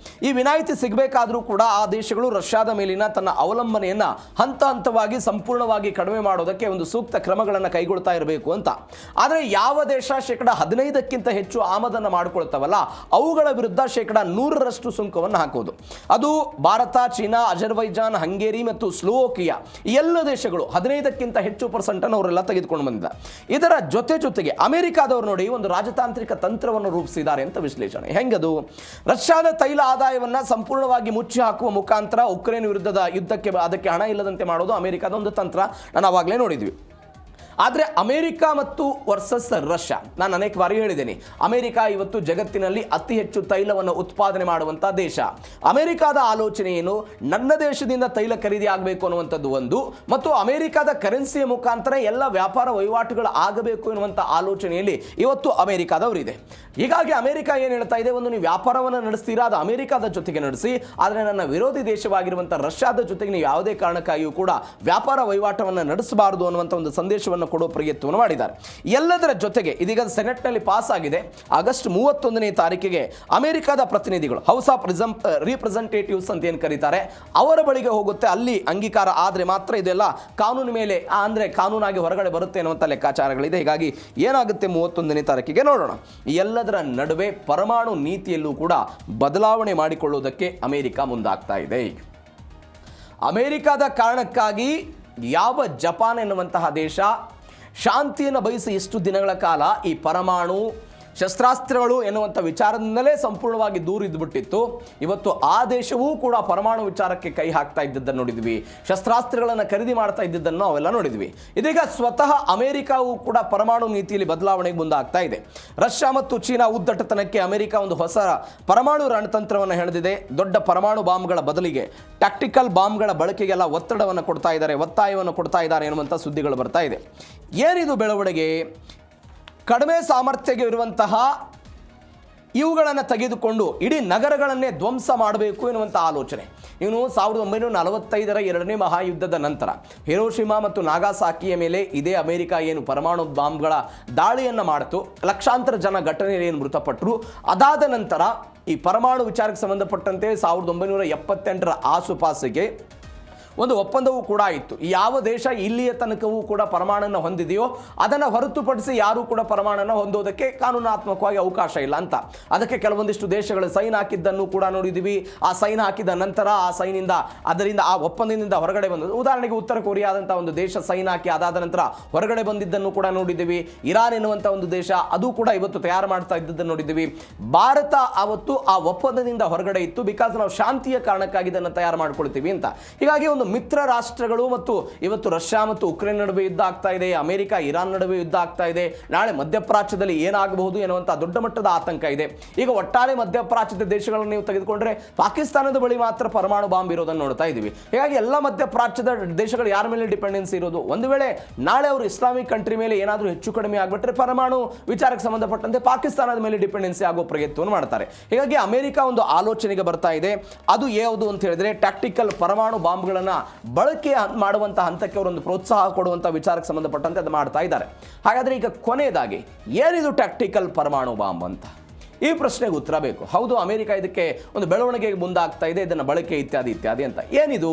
ಈ ವಿನಾಯಿತಿ ಸಿಗಬೇಕಾದರೂ ಕೂಡ ಆ ದೇಶಗಳು ರಷ್ಯಾದ ಮೇಲಿನ ತನ್ನ ಅವಲಂಬನೆಯನ್ನು ಹಂತ ಹಂತವಾಗಿ ಸಂಪೂರ್ಣವಾಗಿ ಕಡಿಮೆ ಮಾಡೋದಕ್ಕೆ ಒಂದು ಸೂಕ್ತ ಕ್ರಮಗಳನ್ನು ಕೈಗೊಳ್ತಾ ಇರಬೇಕು ಅಂತ. ಆದರೆ ಯಾವ ದೇಶ 15% ಹೆಚ್ಚು ಆಮದನ್ನು ಮಾಡಿಕೊಳ್ತಾವಲ್ಲ ಅವುಗಳ ವಿರುದ್ಧ 100% ಸುಂಕವನ್ನು ಹಾಕೋದು. ಅದು ಭಾರತ, ಚೀನಾ, ಅಜರ್ಬೈಜಾನ್, ಹಂಗೇರಿ ಮತ್ತು ಸ್ಲೋವಾಕಿಯಾ ಈ ಎಲ್ಲ ದೇಶಗಳು 15% ಹೆಚ್ಚು % ಅವರೆಲ್ಲ ತೆಗೆದುಕೊಂಡು ಬಂದಿದ್ದಾರೆ. ಇದರ ಜೊತೆಗೆ ಅಮೆರಿಕಾದವರು ನೋಡಿ ಒಂದು ರಾಜತಾಂತ್ರಿಕ ತಂತ್ರವನ್ನು ರೂಪಿಸಿದ್ದಾರೆ ಅಂತ ವಿಶ್ಲೇಷಣೆ. ಹೆಂಗದು? ರಷ್ಯಾದ ತೈಲ ಆದಾಯವನ್ನು ಸಂಪೂರ್ಣವಾಗಿ ಮುಚ್ಚಿ ಹಾಕುವ ಮುಖಾಂತರ ಉಕ್ರೇನ್ ವಿರುದ್ಧದ ಯುದ್ಧಕ್ಕೆ ಅದಕ್ಕೆ ಹಣ ಇಲ್ಲದಂತೆ ಮಾಡೋದು ಅಮೆರಿಕದ ಒಂದು ತಂತ್ರ. ನಾನು ಆವಾಗಲೇ ನೋಡಿದ್ವಿ. ಆದರೆ ಅಮೆರಿಕ ಮತ್ತು ವರ್ಸಸ್ ರಷ್ಯಾ, ನಾನು ಅನೇಕ ಬಾರಿ ಹೇಳಿದ್ದೇನೆ, ಅಮೆರಿಕ ಇವತ್ತು ಜಗತ್ತಿನಲ್ಲಿ ಅತಿ ಹೆಚ್ಚು ತೈಲವನ್ನು ಉತ್ಪಾದನೆ ಮಾಡುವಂಥ ದೇಶ. ಅಮೆರಿಕದ ಆಲೋಚನೆ ಏನು, ನನ್ನ ದೇಶದಿಂದ ತೈಲ ಖರೀದಿ ಆಗಬೇಕು ಅನ್ನುವಂಥದ್ದು ಒಂದು, ಮತ್ತು ಅಮೆರಿಕದ ಕರೆನ್ಸಿಯ ಮುಖಾಂತರ ಎಲ್ಲ ವ್ಯಾಪಾರ ವಹಿವಾಟುಗಳು ಆಗಬೇಕು ಎನ್ನುವಂಥ ಆಲೋಚನೆಯಲ್ಲಿ ಇವತ್ತು ಅಮೆರಿಕದವರಿದೆ. ಹೀಗಾಗಿ ಅಮೆರಿಕ ಏನು ಹೇಳ್ತಾ ಇದೆ, ಒಂದು ನೀವು ವ್ಯಾಪಾರವನ್ನು ನಡೆಸ್ತೀರಾ ಅದು ಅಮೆರಿಕದ ಜೊತೆಗೆ ನಡೆಸಿ, ಆದರೆ ನನ್ನ ವಿರೋಧಿ ದೇಶವಾಗಿರುವಂಥ ರಷ್ಯಾದ ಜೊತೆಗೆ ನೀವು ಯಾವುದೇ ಕಾರಣಕ್ಕಾಗಿಯೂ ಕೂಡ ವ್ಯಾಪಾರ ವಹಿವಾಟವನ್ನು ನಡೆಸಬಾರದು ಅನ್ನುವಂಥ ಒಂದು ಸಂದೇಶವನ್ನು ಕೊಡುವ ಪ್ರಯತ್ನವನ್ನು ಮಾಡಿದ್ದಾರೆ. ಎಲ್ಲದರ ಜೊತೆಗೆ ಇದೀಗ ಸೆನೆಟ್ನಲ್ಲಿ ಪಾಸ್ ಆಗಿದೆ. ಆಗಸ್ಟ್ 31ನೇ ತಾರೀಕಿಗೆ ಅಮೆರಿಕದ ಪ್ರತಿನಿಧಿಗಳು, ಹೌಸ್ ಆಫ್ ರಿಪ್ರೆಸೆಂಟೇಟಿವ್ಸ್ ಅಂತ ಏನು ಕರೀತಾರೆ, ಅವರ ಬಳಿಗೆ ಹೋಗುತ್ತೆ. ಅಲ್ಲಿ ಅಂಗೀಕಾರ ಆದರೆ ಮಾತ್ರ ಇದೆಲ್ಲ ಕಾನೂನು ಮೇಲೆ ಅಂದರೆ ಕಾನೂನಾಗಿ ಹೊರಗಡೆ ಬರುತ್ತೆ ಅನ್ನುವಂಥ ಲೆಕ್ಕಾಚಾರಗಳಿದೆ. ಹೀಗಾಗಿ ಏನಾಗುತ್ತೆ 31ನೇ ತಾರೀಕಿಗೆ ನೋಡೋಣ. ಎಲ್ಲದರ ನಡುವೆ ಪರಮಾಣು ನೀತಿಯಲ್ಲೂ ಕೂಡ ಬದಲಾವಣೆ ಮಾಡಿಕೊಳ್ಳುವುದಕ್ಕೆ ಅಮೆರಿಕ ಮುಂದಾಗ್ತಾ ಇದೆ. ಅಮೆರಿಕದ ಕಾರಣಕ್ಕಾಗಿ ಯಾವ ಜಪಾನ್ ಎನ್ನುವಂತಹ ದೇಶ ಶಾಂತಿಯನ್ನು ಬಯಸಿ ಇಷ್ಟು ದಿನಗಳ ಕಾಲ ಈ ಪರಮಾಣು ಶಸ್ತ್ರಾಸ್ತ್ರಗಳು ಎನ್ನುವಂಥ ವಿಚಾರದಿಂದಲೇ ಸಂಪೂರ್ಣವಾಗಿ ದೂರ ಇದ್ದುಬಿಟ್ಟಿತ್ತು, ಇವತ್ತು ಆ ದೇಶವೂ ಕೂಡ ಪರಮಾಣು ವಿಚಾರಕ್ಕೆ ಕೈ ಹಾಕ್ತಾ ಇದ್ದದ್ದನ್ನು ನೋಡಿದ್ವಿ, ಶಸ್ತ್ರಾಸ್ತ್ರಗಳನ್ನು ಖರೀದಿ ಮಾಡ್ತಾ ಇದ್ದದ್ದನ್ನು ಅವೆಲ್ಲ ನೋಡಿದ್ವಿ. ಇದೀಗ ಸ್ವತಃ ಅಮೆರಿಕವೂ ಕೂಡ ಪರಮಾಣು ನೀತಿಯಲ್ಲಿ ಬದಲಾವಣೆಗೆ ಮುಂದಾಗ್ತಾ ಇದೆ. ರಷ್ಯಾ ಮತ್ತು ಚೀನಾ ಉದ್ದಟತನಕ್ಕೆ ಅಮೆರಿಕ ಒಂದು ಹೊಸ ಪರಮಾಣು ರಣತಂತ್ರವನ್ನು ಹೆಣೆದಿದೆ. ದೊಡ್ಡ ಪರಮಾಣು ಬಾಂಬ್ಗಳ ಬದಲಿಗೆ ಟ್ಯಾಕ್ಟಿಕಲ್ ಬಾಂಬ್ಗಳ ಬಳಕೆಗೆಲ್ಲ ಒತ್ತಡವನ್ನು ಕೊಡ್ತಾ ಇದ್ದಾರೆ, ಒತ್ತಾಯವನ್ನು ಕೊಡ್ತಾ ಇದ್ದಾರೆ ಎನ್ನುವಂಥ ಸುದ್ದಿಗಳು ಬರ್ತಾ ಇದೆ. ಏನಿದು ಬೆಳವಣಿಗೆ? ಕಡಿಮೆ ಸಾಮರ್ಥ್ಯ ಇರುವಂತಹ ಇವುಗಳನ್ನು ತೆಗೆದುಕೊಂಡು ಇಡೀ ನಗರಗಳನ್ನೇ ಧ್ವಂಸ ಮಾಡಬೇಕು ಎನ್ನುವಂಥ ಆಲೋಚನೆ. ಇವನು 1945ರ ಎರಡನೇ ಮಹಾಯುದ್ಧದ ನಂತರ ಹಿರೋಶಿಮಾ ಮತ್ತು ನಾಗಾಸಾಕಿಯ ಮೇಲೆ ಇದೇ ಅಮೆರಿಕ ಏನು ಪರಮಾಣು ಬಾಂಬ್ಗಳ ದಾಳಿಯನ್ನು ಮಾಡಿತು, ಲಕ್ಷಾಂತರ ಜನ ಘಟನೆಯಲ್ಲಿ ಏನು ಮೃತಪಟ್ಟರು. ಅದಾದ ನಂತರ ಈ ಪರಮಾಣು ವಿಚಾರಕ್ಕೆ ಸಂಬಂಧಪಟ್ಟಂತೆ 1978ರ ಆಸುಪಾಸಿಗೆ ಒಂದು ಒಪ್ಪಂದವೂ ಕೂಡ ಇತ್ತು. ಯಾವ ದೇಶ ಇಲ್ಲಿಯ ತನಕವೂ ಕೂಡ ಪರಮಾಣನ್ನು ಹೊಂದಿದೆಯೋ ಅದನ್ನು ಹೊರತುಪಡಿಸಿ ಯಾರೂ ಕೂಡ ಪರಮಾಣನ್ನು ಹೊಂದೋದಕ್ಕೆ ಕಾನೂನಾತ್ಮಕವಾಗಿ ಅವಕಾಶ ಇಲ್ಲ ಅಂತ. ಅದಕ್ಕೆ ಕೆಲವೊಂದಿಷ್ಟು ದೇಶಗಳು ಸೈನ್ ಹಾಕಿದ್ದನ್ನು ಕೂಡ ನೋಡಿದ್ದೀವಿ. ಆ ಸೈನ್ ಹಾಕಿದ ನಂತರ ಅದರಿಂದ ಆ ಒಪ್ಪಂದದಿಂದ ಹೊರಗಡೆ ಬಂದದ್ದು. ಉದಾಹರಣೆಗೆ ಉತ್ತರ ಕೊರಿಯಾದಂಥ ಒಂದು ದೇಶ ಸೈನ್ ಹಾಕಿ ಅದಾದ ನಂತರ ಹೊರಗಡೆ ಬಂದಿದ್ದನ್ನು ಕೂಡ ನೋಡಿದ್ದೀವಿ. ಇರಾನ್ ಎನ್ನುವಂಥ ಒಂದು ದೇಶ ಅದು ಕೂಡ ಇವತ್ತು ತಯಾರು ಮಾಡ್ತಾ ಇದ್ದದ್ದನ್ನು ನೋಡಿದ್ದೀವಿ. ಭಾರತ ಅವತ್ತು ಆ ಒಪ್ಪಂದದಿಂದ ಹೊರಗಡೆ ಇತ್ತು, ಬಿಕಾಸ್ ನಾವು ಶಾಂತಿಯ ಕಾರಣಕ್ಕಾಗಿ ಇದನ್ನು ತಯಾರು ಮಾಡ್ಕೊಳ್ತೀವಿ ಅಂತ. ಹೀಗಾಗಿ ಒಂದು ಮಿತ್ರ ರಾಷ್ಟ್ರಗಳು ಮತ್ತು ಇವತ್ತು ರಷ್ಯಾ ಮತ್ತು ಉಕ್ರೇನ್ ನಡುವೆ ಯುದ್ಧ ಆಗ್ತಾ ಇದೆ, ಅಮೆರಿಕ ಇರಾನ್ ನಡುವೆ ಯುದ್ಧ ಆಗ್ತಾ ಇದೆ. ನಾಳೆ ಮಧ್ಯಪ್ರಾಚ್ಯದಲ್ಲಿ ಏನಾಗಬಹುದು ಎನ್ನುವಂಥ ದೊಡ್ಡ ಮಟ್ಟದ ಆತಂಕ ಇದೆ. ಈಗ ಒಟ್ಟಾರೆ ಮಧ್ಯಪ್ರಾಚ್ಯದ ದೇಶಗಳನ್ನು ನೀವು ತೆಗೆದುಕೊಂಡ್ರೆ ಪಾಕಿಸ್ತಾನದ ಬಳಿ ಮಾತ್ರ ಪರಮಾಣು ಬಾಂಬ್ ಇರೋದನ್ನು ನೋಡ್ತಾ ಇದ್ದೀವಿ. ಹೀಗಾಗಿ ಎಲ್ಲ ಮಧ್ಯಪ್ರಾಚ್ಯದ ದೇಶಗಳು ಯಾರ ಮೇಲೆ ಡಿಪೆಂಡೆನ್ಸಿ ಇರೋದು? ಒಂದು ವೇಳೆ ನಾಳೆ ಅವರು ಇಸ್ಲಾಮಿಕ್ ಕಂಟ್ರಿ ಮೇಲೆ ಏನಾದರೂ ಹೆಚ್ಚು ಕಡಿಮೆ ಆಗಿಬಿಟ್ರೆ ಪರಮಾಣು ವಿಚಾರಕ್ಕೆ ಸಂಬಂಧಪಟ್ಟಂತೆ ಪಾಕಿಸ್ತಾನದ ಮೇಲೆ ಡಿಪೆಂಡೆನ್ಸಿ ಆಗೋ ಪ್ರಯತ್ನವನ್ನು ಮಾಡ್ತಾರೆ. ಹೀಗಾಗಿ ಅಮೆರಿಕ ಒಂದು ಆಲೋಚನೆಗೆ ಬರ್ತಾ ಇದೆ. ಅದು ಯಾವುದು ಅಂತ ಹೇಳಿದ್ರೆ ಟ್ಯಾಕ್ಟಿಕಲ್ ಪರಮಾಣು ಬಾಂಬ್ಗಳನ್ನು ಬಳಕೆ ಮಾಡುವಂಥ ಹಂತಕ್ಕೆ ಅವರೊಂದು ಪ್ರೋತ್ಸಾಹ ಕೊಡುವಂಥ ವಿಚಾರಕ್ಕೆ ಸಂಬಂಧಪಟ್ಟಂತೆ ಅದು ಮಾಡ್ತಾ ಇದ್ದಾರೆ. ಹಾಗಾದರೆ ಈಗ ಕೊನೆಯದಾಗಿ ಏನಿದು ಟ್ಯಾಕ್ಟಿಕಲ್ ಪರಮಾಣು ಬಾಂಬ್ ಅಂತ ಈ ಪ್ರಶ್ನೆಗೆ ಉತ್ತರ ಬೇಕು. ಹೌದು, ಅಮೆರಿಕ ಇದಕ್ಕೆ ಒಂದು ಬೆಳವಣಿಗೆಗೆ ಮುಂದಾಗ್ತಾ ಇದೆ, ಇದನ್ನು ಬಳಕೆ ಇತ್ಯಾದಿ ಅಂತ. ಏನಿದು?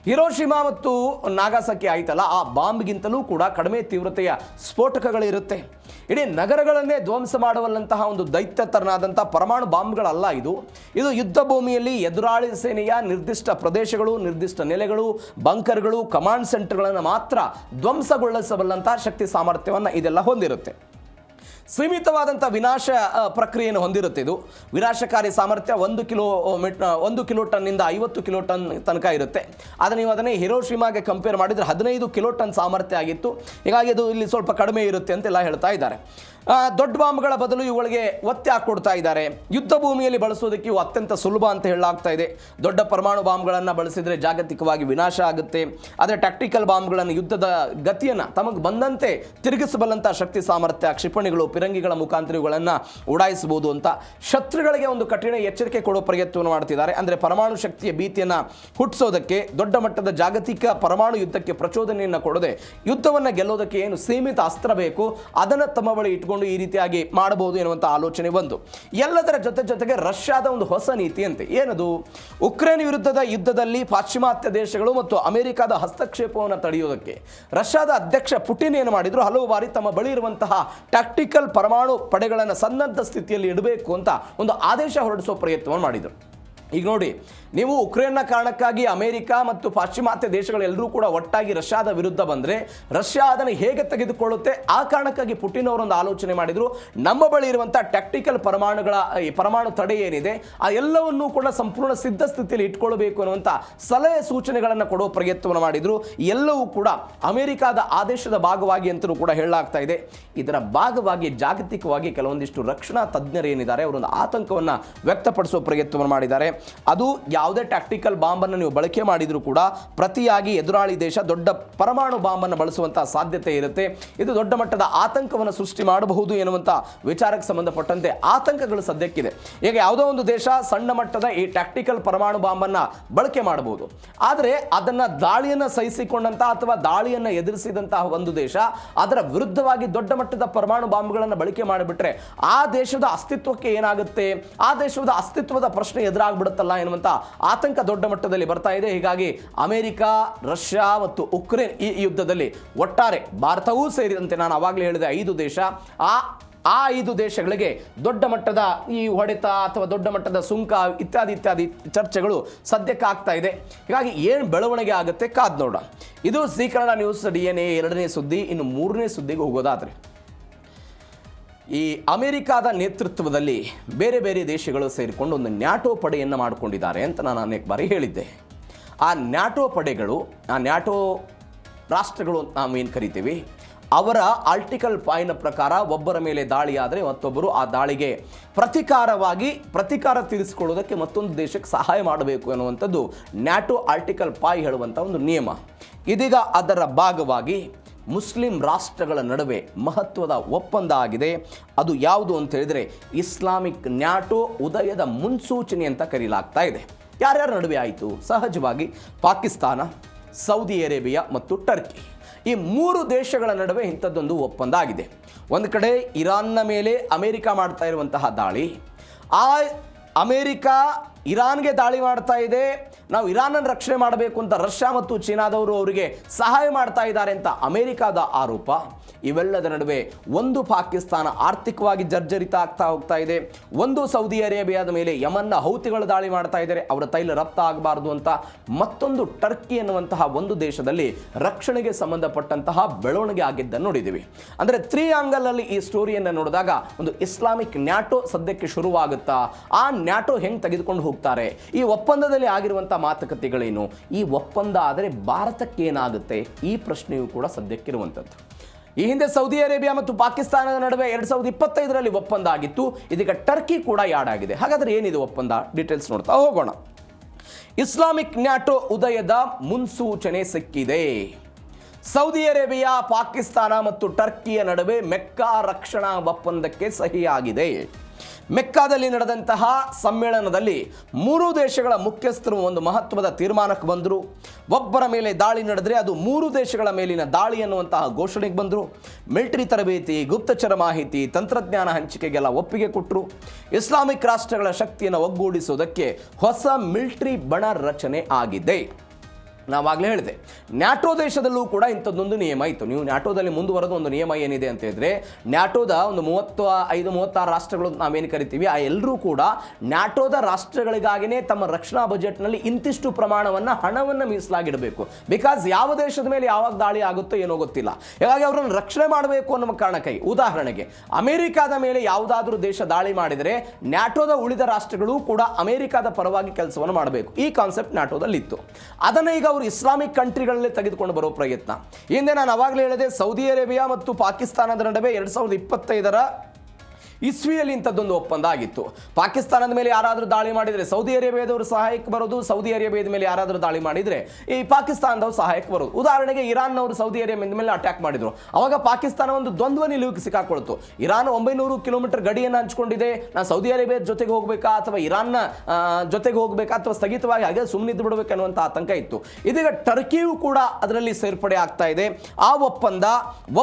ಹಿರೋಶಿಮಾ ಮತ್ತು ನಾಗಾಸಾಕಿ ಆಯ್ತಲ್ಲ, ಆ ಬಾಂಬ್ಗಿಂತಲೂ ಕೂಡ ಕಡಿಮೆ ತೀವ್ರತೆಯ ಸ್ಫೋಟಕಗಳಿರುತ್ತೆ. ಇಡೀ ನಗರಗಳನ್ನೇ ಧ್ವಂಸ ಮಾಡುವಲ್ಲಂತಹ ಒಂದು ದೈತ್ಯತರನಾದಂಥ ಪರಮಾಣು ಬಾಂಬ್ಗಳಲ್ಲ ಇದು. ಯುದ್ಧ ಭೂಮಿಯಲ್ಲಿ ಎದುರಾಳಿ ಸೇನೆಯ ನಿರ್ದಿಷ್ಟ ಪ್ರದೇಶಗಳು, ನಿರ್ದಿಷ್ಟ ನೆಲೆಗಳು, ಬಂಕರ್ಗಳು, ಕಮಾಂಡ್ ಸೆಂಟರ್ಗಳನ್ನು ಮಾತ್ರ ಧ್ವಂಸಗೊಳಿಸಬಲ್ಲಂತಹ ಶಕ್ತಿ ಸಾಮರ್ಥ್ಯವನ್ನು ಇದೆಲ್ಲ ಹೊಂದಿರುತ್ತೆ. ಸೀಮಿತವಾದಂಥ ವಿನಾಶ ಪ್ರಕ್ರಿಯೆಯನ್ನು ಹೊಂದಿರುತ್ತೆ. ಇದು ವಿನಾಶಕಾರಿ ಸಾಮರ್ಥ್ಯ 1 ಕಿಲೋ ಟನ್ನಿಂದ 50 ಕಿಲೋ ಟನ್ ತನಕ ಇರುತ್ತೆ. ಆದರೆ ನೀವು ಅದನ್ನೇ ಹಿರೋಶಿಮಾಗೆ ಕಂಪೇರ್ ಮಾಡಿದರೆ 15 ಕಿಲೋ ಟನ್ ಸಾಮರ್ಥ್ಯ ಆಗಿತ್ತು. ಹೀಗಾಗಿ ಅದು ಇಲ್ಲಿ ಸ್ವಲ್ಪ ಕಡಿಮೆ ಇರುತ್ತೆ ಅಂತೆಲ್ಲ ಹೇಳ್ತಾ ಇದ್ದಾರೆ. ದೊಡ್ಡ ಬಾಂಬ್ಗಳ ಬದಲು ಇವುಗಳಿಗೆ ಒತ್ತಿ ಹಾಕ್ಕೊಡ್ತಾ ಇದ್ದಾರೆ. ಯುದ್ಧ ಭೂಮಿಯಲ್ಲಿ ಬಳಸೋದಕ್ಕೆ ಇವು ಅತ್ಯಂತ ಸುಲಭ ಅಂತ ಹೇಳಲಾಗ್ತಾ ಇದೆ. ದೊಡ್ಡ ಪರಮಾಣು ಬಾಂಬ್ಗಳನ್ನು ಬಳಸಿದರೆ ಜಾಗತಿಕವಾಗಿ ವಿನಾಶ ಆಗುತ್ತೆ. ಆದರೆ ಟ್ಯಾಕ್ಟಿಕಲ್ ಬಾಂಬ್ಗಳನ್ನು ಯುದ್ಧದ ಗತಿಯನ್ನು ತಮಗೆ ಬಂದಂತೆ ತಿರುಗಿಸಬಲ್ಲಂಥ ಶಕ್ತಿ ಸಾಮರ್ಥ್ಯ, ಕ್ಷಿಪಣಿಗಳು, ಪಿರಂಗಿಗಳ ಮುಖಾಂತರ ಇವುಗಳನ್ನು ಉಡಾಯಿಸಬಹುದು ಅಂತ ಶತ್ರುಗಳಿಗೆ ಒಂದು ಕಠಿಣ ಎಚ್ಚರಿಕೆ ಕೊಡೋ ಪ್ರಯತ್ನವನ್ನು ಮಾಡ್ತಿದ್ದಾರೆ. ಅಂದರೆ ಪರಮಾಣು ಶಕ್ತಿಯ ಭೀತಿಯನ್ನು ಹುಟ್ಟಿಸೋದಕ್ಕೆ, ದೊಡ್ಡ ಮಟ್ಟದ ಜಾಗತಿಕ ಪರಮಾಣು ಯುದ್ಧಕ್ಕೆ ಪ್ರಚೋದನೆಯನ್ನು ಕೊಡದೆ ಯುದ್ಧವನ್ನು ಗೆಲ್ಲೋದಕ್ಕೆ ಏನು ಸೀಮಿತ ಅಸ್ತ್ರ ಬೇಕು ಅದನ್ನು ತಮ್ಮ ಬಳಿ ಇಟ್ಕೊಂಡು ಈ ರೀತಿಯಾಗಿ ಮಾಡಬಹುದು ಎನ್ನುವಂಥ ಆಲೋಚನೆ ಬಂತು. ಎಲ್ಲದರ ಜೊತೆಗೆ ರಷ್ಯಾದ ಒಂದು ಹೊಸ ನೀತಿ ಅಂತೆ. ಏನದು? ಉಕ್ರೇನ್ ವಿರುದ್ಧದ ಯುದ್ಧದಲ್ಲಿ ಪಾಶ್ಚಿಮಾತ್ಯ ದೇಶಗಳು ಮತ್ತು ಅಮೆರಿಕದ ಹಸ್ತಕ್ಷೇಪವನ್ನು ತಡೆಯುವುದಕ್ಕೆ ರಷ್ಯಾದ ಅಧ್ಯಕ್ಷ ಪುಟಿನ್ ಏನು ಮಾಡಿದ್ರು, ಹಲವು ಬಾರಿ ತಮ್ಮ ಬಳಿ ಇರುವಂತಹ ಟ್ಯಾಕ್ಟಿಕಲ್ ಪರಮಾಣು ಪಡೆಗಳನ್ನು ಸನ್ನದ್ಧ ಸ್ಥಿತಿಯಲ್ಲಿ ಇಡಬೇಕು ಅಂತ ಒಂದು ಆದೇಶ ಹೊರಡಿಸುವ ಪ್ರಯತ್ನವನ್ನು ಮಾಡಿದರು. ಈಗ ನೋಡಿ, ನೀವು ಉಕ್ರೇನ್ನ ಕಾರಣಕ್ಕಾಗಿ ಅಮೆರಿಕ ಮತ್ತು ಪಾಶ್ಚಿಮಾತ್ಯ ದೇಶಗಳೆಲ್ಲರೂ ಕೂಡ ಒಟ್ಟಾಗಿ ರಷ್ಯಾದ ವಿರುದ್ಧ ಬಂದರೆ ರಷ್ಯಾ ಅದನ್ನು ಹೇಗೆ ತೆಗೆದುಕೊಳ್ಳುತ್ತೆ, ಆ ಕಾರಣಕ್ಕಾಗಿ ಪುಟಿನ್ ಅವರೊಂದು ಆಲೋಚನೆ ಮಾಡಿದರು. ನಮ್ಮ ಬಳಿ ಇರುವಂಥ ಟ್ಯಾಕ್ಟಿಕಲ್ ಪರಮಾಣು ತಡೆ ಏನಿದೆ ಆ ಎಲ್ಲವನ್ನೂ ಕೂಡ ಸಂಪೂರ್ಣ ಸಿದ್ಧ ಸ್ಥಿತಿಯಲ್ಲಿ ಇಟ್ಕೊಳ್ಬೇಕು ಅನ್ನುವಂಥ ಸಲಹೆ ಸೂಚನೆಗಳನ್ನು ಕೊಡುವ ಪ್ರಯತ್ನವನ್ನು ಮಾಡಿದರು. ಎಲ್ಲವೂ ಕೂಡ ಅಮೆರಿಕಾದ ಆದೇಶದ ಭಾಗವಾಗಿ ಅಂತಲೂ ಕೂಡ ಹೇಳಲಾಗ್ತಾ ಇದೆ. ಇದರ ಭಾಗವಾಗಿ ಜಾಗತಿಕವಾಗಿ ಕೆಲವೊಂದಿಷ್ಟು ರಕ್ಷಣಾ ತಜ್ಞರೇನಿದ್ದಾರೆ ಅವರೊಂದು ಆತಂಕವನ್ನು ವ್ಯಕ್ತಪಡಿಸುವ ಪ್ರಯತ್ನವನ್ನು ಮಾಡಿದ್ದಾರೆ. ಅದು ಯಾವುದೇ ಟ್ಯಾಕ್ಟಿಕಲ್ ಬಾಂಬನ್ನು ನೀವು ಬಳಕೆ ಮಾಡಿದರೂ ಕೂಡ ಪ್ರತಿಯಾಗಿ ಎದುರಾಳಿ ದೇಶ ದೊಡ್ಡ ಪರಮಾಣು ಬಾಂಬನ್ನು ಬಳಸುವಂತಹ ಸಾಧ್ಯತೆ ಇರುತ್ತೆ. ಇದು ದೊಡ್ಡ ಮಟ್ಟದ ಆತಂಕವನ್ನು ಸೃಷ್ಟಿ ಮಾಡಬಹುದು ಎನ್ನುವಂಥ ವಿಚಾರಕ್ಕೆ ಸಂಬಂಧಪಟ್ಟಂತೆ ಆತಂಕಗಳು ಸದ್ಯಕ್ಕಿದೆ. ಈಗ ಯಾವುದೋ ಒಂದು ದೇಶ ಸಣ್ಣ ಮಟ್ಟದ ಈ ಟ್ಯಾಕ್ಟಿಕಲ್ ಪರಮಾಣು ಬಾಂಬನ್ನು ಬಳಕೆ ಮಾಡಬಹುದು, ಆದರೆ ಅದನ್ನು ದಾಳಿಯನ್ನು ಸಹಿಸಿಕೊಂಡಂತಹ ಅಥವಾ ದಾಳಿಯನ್ನು ಎದುರಿಸಿದಂತಹ ಒಂದು ದೇಶ ಅದರ ವಿರುದ್ಧವಾಗಿ ದೊಡ್ಡ ಮಟ್ಟದ ಪರಮಾಣು ಬಾಂಬ್ಗಳನ್ನು ಬಳಕೆ ಮಾಡಿಬಿಟ್ರೆ ಆ ದೇಶದ ಅಸ್ತಿತ್ವಕ್ಕೆ ಏನಾಗುತ್ತೆ, ಆ ದೇಶದ ಅಸ್ತಿತ್ವದ ಪ್ರಶ್ನೆ ಎದುರಾಗ್ಬಿಡುತ್ತಲ್ಲ ಎನ್ನುವಂಥ ಆತಂಕ ದೊಡ್ಡ ಮಟ್ಟದಲ್ಲಿ ಬರ್ತಾ ಇದೆ. ಹೀಗಾಗಿ ಅಮೆರಿಕ, ರಷ್ಯಾ ಮತ್ತು ಉಕ್ರೇನ್ ಈ ಯುದ್ಧದಲ್ಲಿ ಒಟ್ಟಾರೆ ಭಾರತವೂ ಸೇರಿದಂತೆ ನಾನು ಆವಾಗಲೇ ಹೇಳಿದೆ 5 ದೇಶ, ಆ 5 ದೇಶಗಳಿಗೆ ದೊಡ್ಡ ಮಟ್ಟದ ಈ ಹೊಡೆತ ಅಥವಾ ದೊಡ್ಡ ಮಟ್ಟದ ಸುಂಕ ಇತ್ಯಾದಿ ಚರ್ಚೆಗಳು ಸದ್ಯಕ್ಕೆ ಆಗ್ತಾ ಇದೆ. ಹೀಗಾಗಿ ಏನು ಬೆಳವಣಿಗೆ ಆಗುತ್ತೆ ಕಾದ್ ನೋಡ. ಇದು ಜೀ ಕನ್ನಡ ನ್ಯೂಸ್ DNA 2ನೇ ಸುದ್ದಿ. ಇನ್ನು 3ನೇ ಸುದ್ದಿಗೆ ಹೋಗೋದಾದರೆ, ಈ ಅಮೆರಿಕಾದ ನೇತೃತ್ವದಲ್ಲಿ ಬೇರೆ ಬೇರೆ ದೇಶಗಳು ಸೇರಿಕೊಂಡು ಒಂದು ನ್ಯಾಟೋ ಪಡೆಯನ್ನು ಮಾಡಿಕೊಂಡಿದ್ದಾರೆ ಅಂತ ನಾನು ಅನೇಕ ಬಾರಿ ಹೇಳಿದ್ದೆ. ಆ ನ್ಯಾಟೋ ಪಡೆಗಳು, ಆ ನ್ಯಾಟೋ ರಾಷ್ಟ್ರಗಳು ನಾವು ಏನು ಕರಿತೀವಿ, ಅವರ ಆರ್ಟಿಕಲ್ 5ನ ಪ್ರಕಾರ ಒಬ್ಬರ ಮೇಲೆ ದಾಳಿ ಆದರೆ ಮತ್ತೊಬ್ಬರು ಆ ದಾಳಿಗೆ ಪ್ರತಿಕಾರ ತೀರಿಸಿಕೊಳ್ಳೋದಕ್ಕೆ ಮತ್ತೊಂದು ದೇಶಕ್ಕೆ ಸಹಾಯ ಮಾಡಬೇಕು ಎನ್ನುವಂಥದ್ದು ನ್ಯಾಟೋ ಆರ್ಟಿಕಲ್ 5 ಹೇಳುವಂಥ ಒಂದು ನಿಯಮ. ಇದೀಗ ಅದರ ಭಾಗವಾಗಿ ಮುಸ್ಲಿಂ ರಾಷ್ಟ್ರಗಳ ನಡುವೆ ಮಹತ್ವದ ಒಪ್ಪಂದ ಆಗಿದೆ. ಅದು ಯಾವುದು ಅಂತ ಹೇಳಿದರೆ ಇಸ್ಲಾಮಿಕ್ ನ್ಯಾಟೋ ಉದಯದ ಮುನ್ಸೂಚನೆ ಅಂತ ಕರೆಯಲಾಗ್ತಾ ಇದೆ. ಯಾರ್ಯಾರ ನಡುವೆ ಆಯಿತು? ಸಹಜವಾಗಿ ಪಾಕಿಸ್ತಾನ, ಸೌದಿ ಅರೇಬಿಯಾ ಮತ್ತು ಟರ್ಕಿ, ಈ 3 ದೇಶಗಳ ನಡುವೆ ಇಂಥದ್ದೊಂದು ಒಪ್ಪಂದ ಆಗಿದೆ. ಒಂದು ಕಡೆ ಇರಾನ್ನ ಮೇಲೆ ಅಮೆರಿಕ ಮಾಡ್ತಾ ಇರುವಂತಹ ದಾಳಿ, ಆ ಅಮೆರಿಕ ಇರಾನ್ಗೆ ದಾಳಿ ಮಾಡ್ತಾ ಇದೆ, ನಾವು ಇರಾನನ್ನು ರಕ್ಷಣೆ ಮಾಡಬೇಕು ಅಂತ ರಷ್ಯಾ ಮತ್ತು ಚೀನಾದವರು ಅವರಿಗೆ ಸಹಾಯ ಮಾಡ್ತಾ ಇದ್ದಾರೆ ಅಂತ ಅಮೆರಿಕಾದ ಆರೋಪ. ಇವೆಲ್ಲದರ ನಡುವೆ ಒಂದು ಪಾಕಿಸ್ತಾನ ಆರ್ಥಿಕವಾಗಿ ಜರ್ಜರಿತ ಆಗ್ತಾ ಹೋಗ್ತಾ ಇದೆ, ಒಂದು ಸೌದಿ ಅರೇಬಿಯಾದ ಮೇಲೆ ಯಮನ್ನ ಹೌತಿಗಳು ದಾಳಿ ಮಾಡ್ತಾ ಇದ್ದಾರೆ, ಅವರ ತೈಲ ರಫ್ತು ಆಗಬಾರ್ದು ಅಂತ, ಮತ್ತೊಂದು ಟರ್ಕಿ ಎನ್ನುವಂತಹ ಒಂದು ದೇಶದಲ್ಲಿ ರಕ್ಷಣೆಗೆ ಸಂಬಂಧಪಟ್ಟಂತಹ ಬೆಳವಣಿಗೆ ಆಗಿದ್ದನ್ನು ನೋಡಿದ್ದೀವಿ. ಅಂದರೆ 3 ಆಂಗಲಲ್ಲಿ ಈ ಸ್ಟೋರಿಯನ್ನು ನೋಡಿದಾಗ ಒಂದು ಇಸ್ಲಾಮಿಕ್ ನ್ಯಾಟೋ ಸದ್ಯಕ್ಕೆ ಶುರುವಾಗುತ್ತಾ, ಆ ನ್ಯಾಟೋ ಹೆಂಗೆ ತೆಗೆದುಕೊಂಡು ಹೋಗ್ತಾರೆ, ಈ ಒಪ್ಪಂದದಲ್ಲಿ ಆಗಿರುವಂಥ ಮಾತುಕತೆಗಳೇನು, ಈ ಒಪ್ಪಂದ ಆದರೆ ಭಾರತಕ್ಕೆ ಏನಾಗುತ್ತೆ, ಈ ಪ್ರಶ್ನೆಯೂ ಕೂಡ ಸದ್ಯಕ್ಕಿರುವಂಥದ್ದು. ಈ ಹಿಂದೆ ಸೌದಿ ಅರೇಬಿಯಾ ಮತ್ತು ಪಾಕಿಸ್ತಾನದ ನಡುವೆ 2025ರಲ್ಲಿ ಒಪ್ಪಂದ ಆಗಿತ್ತು. ಇದೀಗ ಟರ್ಕಿ ಕೂಡ ಯಾಡ್ ಆಗಿದೆ. ಹಾಗಾದರೆ ಏನಿದೆ ಒಪ್ಪಂದ, ಡೀಟೇಲ್ಸ್ ನೋಡ್ತಾ ಹೋಗೋಣ. ಇಸ್ಲಾಮಿಕ್ ನ್ಯಾಟೋ ಉದಯದ ಮುನ್ಸೂಚನೆ ಸಿಕ್ಕಿದೆ. ಸೌದಿ ಅರೇಬಿಯಾ, ಪಾಕಿಸ್ತಾನ ಮತ್ತು ಟರ್ಕಿಯ ನಡುವೆ ಮೆಕ್ಕಾ ರಕ್ಷಣಾ ಒಪ್ಪಂದಕ್ಕೆ ಸಹಿಯಾಗಿದೆ. ಮೆಕ್ಕಾದಲ್ಲಿ ನಡೆದಂತಹ ಸಮ್ಮೇಳನದಲ್ಲಿ 3 ದೇಶಗಳ ಮುಖ್ಯಸ್ಥರು ಒಂದು ಮಹತ್ವದ ತೀರ್ಮಾನಕ್ಕೆ ಬಂದರು. ಒಬ್ಬರ ಮೇಲೆ ದಾಳಿ ನಡೆದರೆ ಅದು 3 ದೇಶಗಳ ಮೇಲಿನ ದಾಳಿ ಅನ್ನುವಂತಹ ಘೋಷಣೆಗೆ ಬಂದರು. ಮಿಲಿಟರಿ ತರಬೇತಿ, ಗುಪ್ತಚರ ಮಾಹಿತಿ, ತಂತ್ರಜ್ಞಾನ ಹಂಚಿಕೆಗೆಲ್ಲ ಒಪ್ಪಿಗೆ ಕೊಟ್ಟರು. ಇಸ್ಲಾಮಿಕ್ ರಾಷ್ಟ್ರಗಳ ಶಕ್ತಿಯನ್ನು ಒಗ್ಗೂಡಿಸುವುದಕ್ಕೆ ಹೊಸ ಮಿಲಿಟರಿ ಬಣ ರಚನೆ ಆಗಿದೆ. ನಾವಾಗಲೇ ಹೇಳಿದೆ, ನ್ಯಾಟೋ ದೇಶದಲ್ಲೂ ಕೂಡ ಇಂಥದ್ದೊಂದು ನಿಯಮ ಇತ್ತು. ನೀವು ನ್ಯಾಟೋದಲ್ಲಿ ಮುಂದುವರೆದ ಒಂದು ನಿಯಮ ಏನಿದೆ ಅಂತ ಹೇಳಿದ್ರೆ, ನ್ಯಾಟೋದ ಒಂದು 35-36 ರಾಷ್ಟ್ರಗಳು ನಾವೇನು ಕರಿತೀವಿ, ಆ ಎಲ್ಲರೂ ಕೂಡ ನ್ಯಾಟೋದ ರಾಷ್ಟ್ರಗಳಿಗಾಗಿಯೇ ತಮ್ಮ ರಕ್ಷಣಾ ಬಜೆಟ್ನಲ್ಲಿ ಇಂತಿಷ್ಟು ಪ್ರಮಾಣವನ್ನು ಹಣವನ್ನು ಮೀಸಲಾಗಿಡಬೇಕು. ಬಿಕಾಸ್ ಯಾವ ದೇಶದ ಮೇಲೆ ಯಾವಾಗ ದಾಳಿ ಆಗುತ್ತೋ ಏನೋ ಗೊತ್ತಿಲ್ಲ, ಹೀಗಾಗಿ ಅವರನ್ನು ರಕ್ಷಣೆ ಮಾಡಬೇಕು ಅನ್ನೋ ಕಾರಣಕ್ಕಾಗಿ. ಉದಾಹರಣೆಗೆ ಅಮೆರಿಕಾದ ಮೇಲೆ ಯಾವುದಾದ್ರೂ ದೇಶ ದಾಳಿ ಮಾಡಿದರೆ ನ್ಯಾಟೋದ ಉಳಿದ ರಾಷ್ಟ್ರಗಳು ಕೂಡ ಅಮೆರಿಕಾದ ಪರವಾಗಿ ಕೆಲಸವನ್ನು ಮಾಡಬೇಕು. ಈ ಕಾನ್ಸೆಪ್ಟ್ ನ್ಯಾಟೋದಲ್ಲಿ ಇತ್ತು. ಅದನ್ನು ಈಗ ಅವರು ಇಸ್ಲಾಮಿಕ್ ಕಂಟ್ರಿಗಳಲ್ಲಿ ತೆಗೆದುಕೊಂಡು ಬರೋ ಪ್ರಯತ್ನ. ಹಿಂದೆ ನಾನು ಅವಾಗಲೇ ಹೇಳಿದೆ, ಸೌದಿ ಅರೇಬಿಯಾ ಮತ್ತು ಪಾಕಿಸ್ತಾನದ ನಡುವೆ 2025ರ ಇಸ್ವಿಯಲ್ಲಿ ಇಂಥದ್ದೊಂದು ಒಪ್ಪಂದ ಆಗಿತ್ತು. ಪಾಕಿಸ್ತಾನದ ಮೇಲೆ ಯಾರಾದರೂ ದಾಳಿ ಮಾಡಿದರೆ ಸೌದಿ ಅರೇಬಿಯಾದವರು ಸಹಾಯಕ್ಕೆ ಬರೋದು, ಸೌದಿ ಅರೇಬಿಯಾದ ಮೇಲೆ ಯಾರಾದರೂ ದಾಳಿ ಮಾಡಿದರೆ ಈ ಪಾಕಿಸ್ತಾನದವರು ಸಹಾಯಕ್ಕೆ ಬರೋದು. ಉದಾಹರಣೆಗೆ ಇರಾನ್ನವರು ಸೌದಿ ಅರೇಬಿಯಾದ ಮೇಲೆ ಅಟ್ಯಾಕ್ ಮಾಡಿದರು, ಅವಾಗ ಪಾಕಿಸ್ತಾನ ಒಂದು ದ್ವಂದ್ವ ನಿಲುವಿಗೆ ಸಿಕ್ಕಾಕೊಳ್ತು. ಇರಾನ್ 900 ಕಿಲೋಮೀಟರ್ ಗಡಿಯನ್ನು ಹಂಚಿಕೊಂಡಿದೆ, ನಾನು ಸೌದಿ ಅರೇಬಿಯಾದ ಜೊತೆಗೆ ಹೋಗಬೇಕಾ ಅಥವಾ ಇರಾನ್ನ ಜೊತೆಗೆ ಹೋಗಬೇಕಾ ಅಥವಾ ಸ್ಥಗಿತವಾಗಿ ಹಾಗೆ ಸುಮ್ಮನಿದ್ದು ಬಿಡಬೇಕು ಅನ್ನುವಂಥ ಆತಂಕ ಇತ್ತು. ಇದೀಗ ಟರ್ಕಿಯೂ ಕೂಡ ಅದರಲ್ಲಿ ಸೇರ್ಪಡೆ ಆಗ್ತಾ ಇದೆ. ಆ ಒಪ್ಪಂದ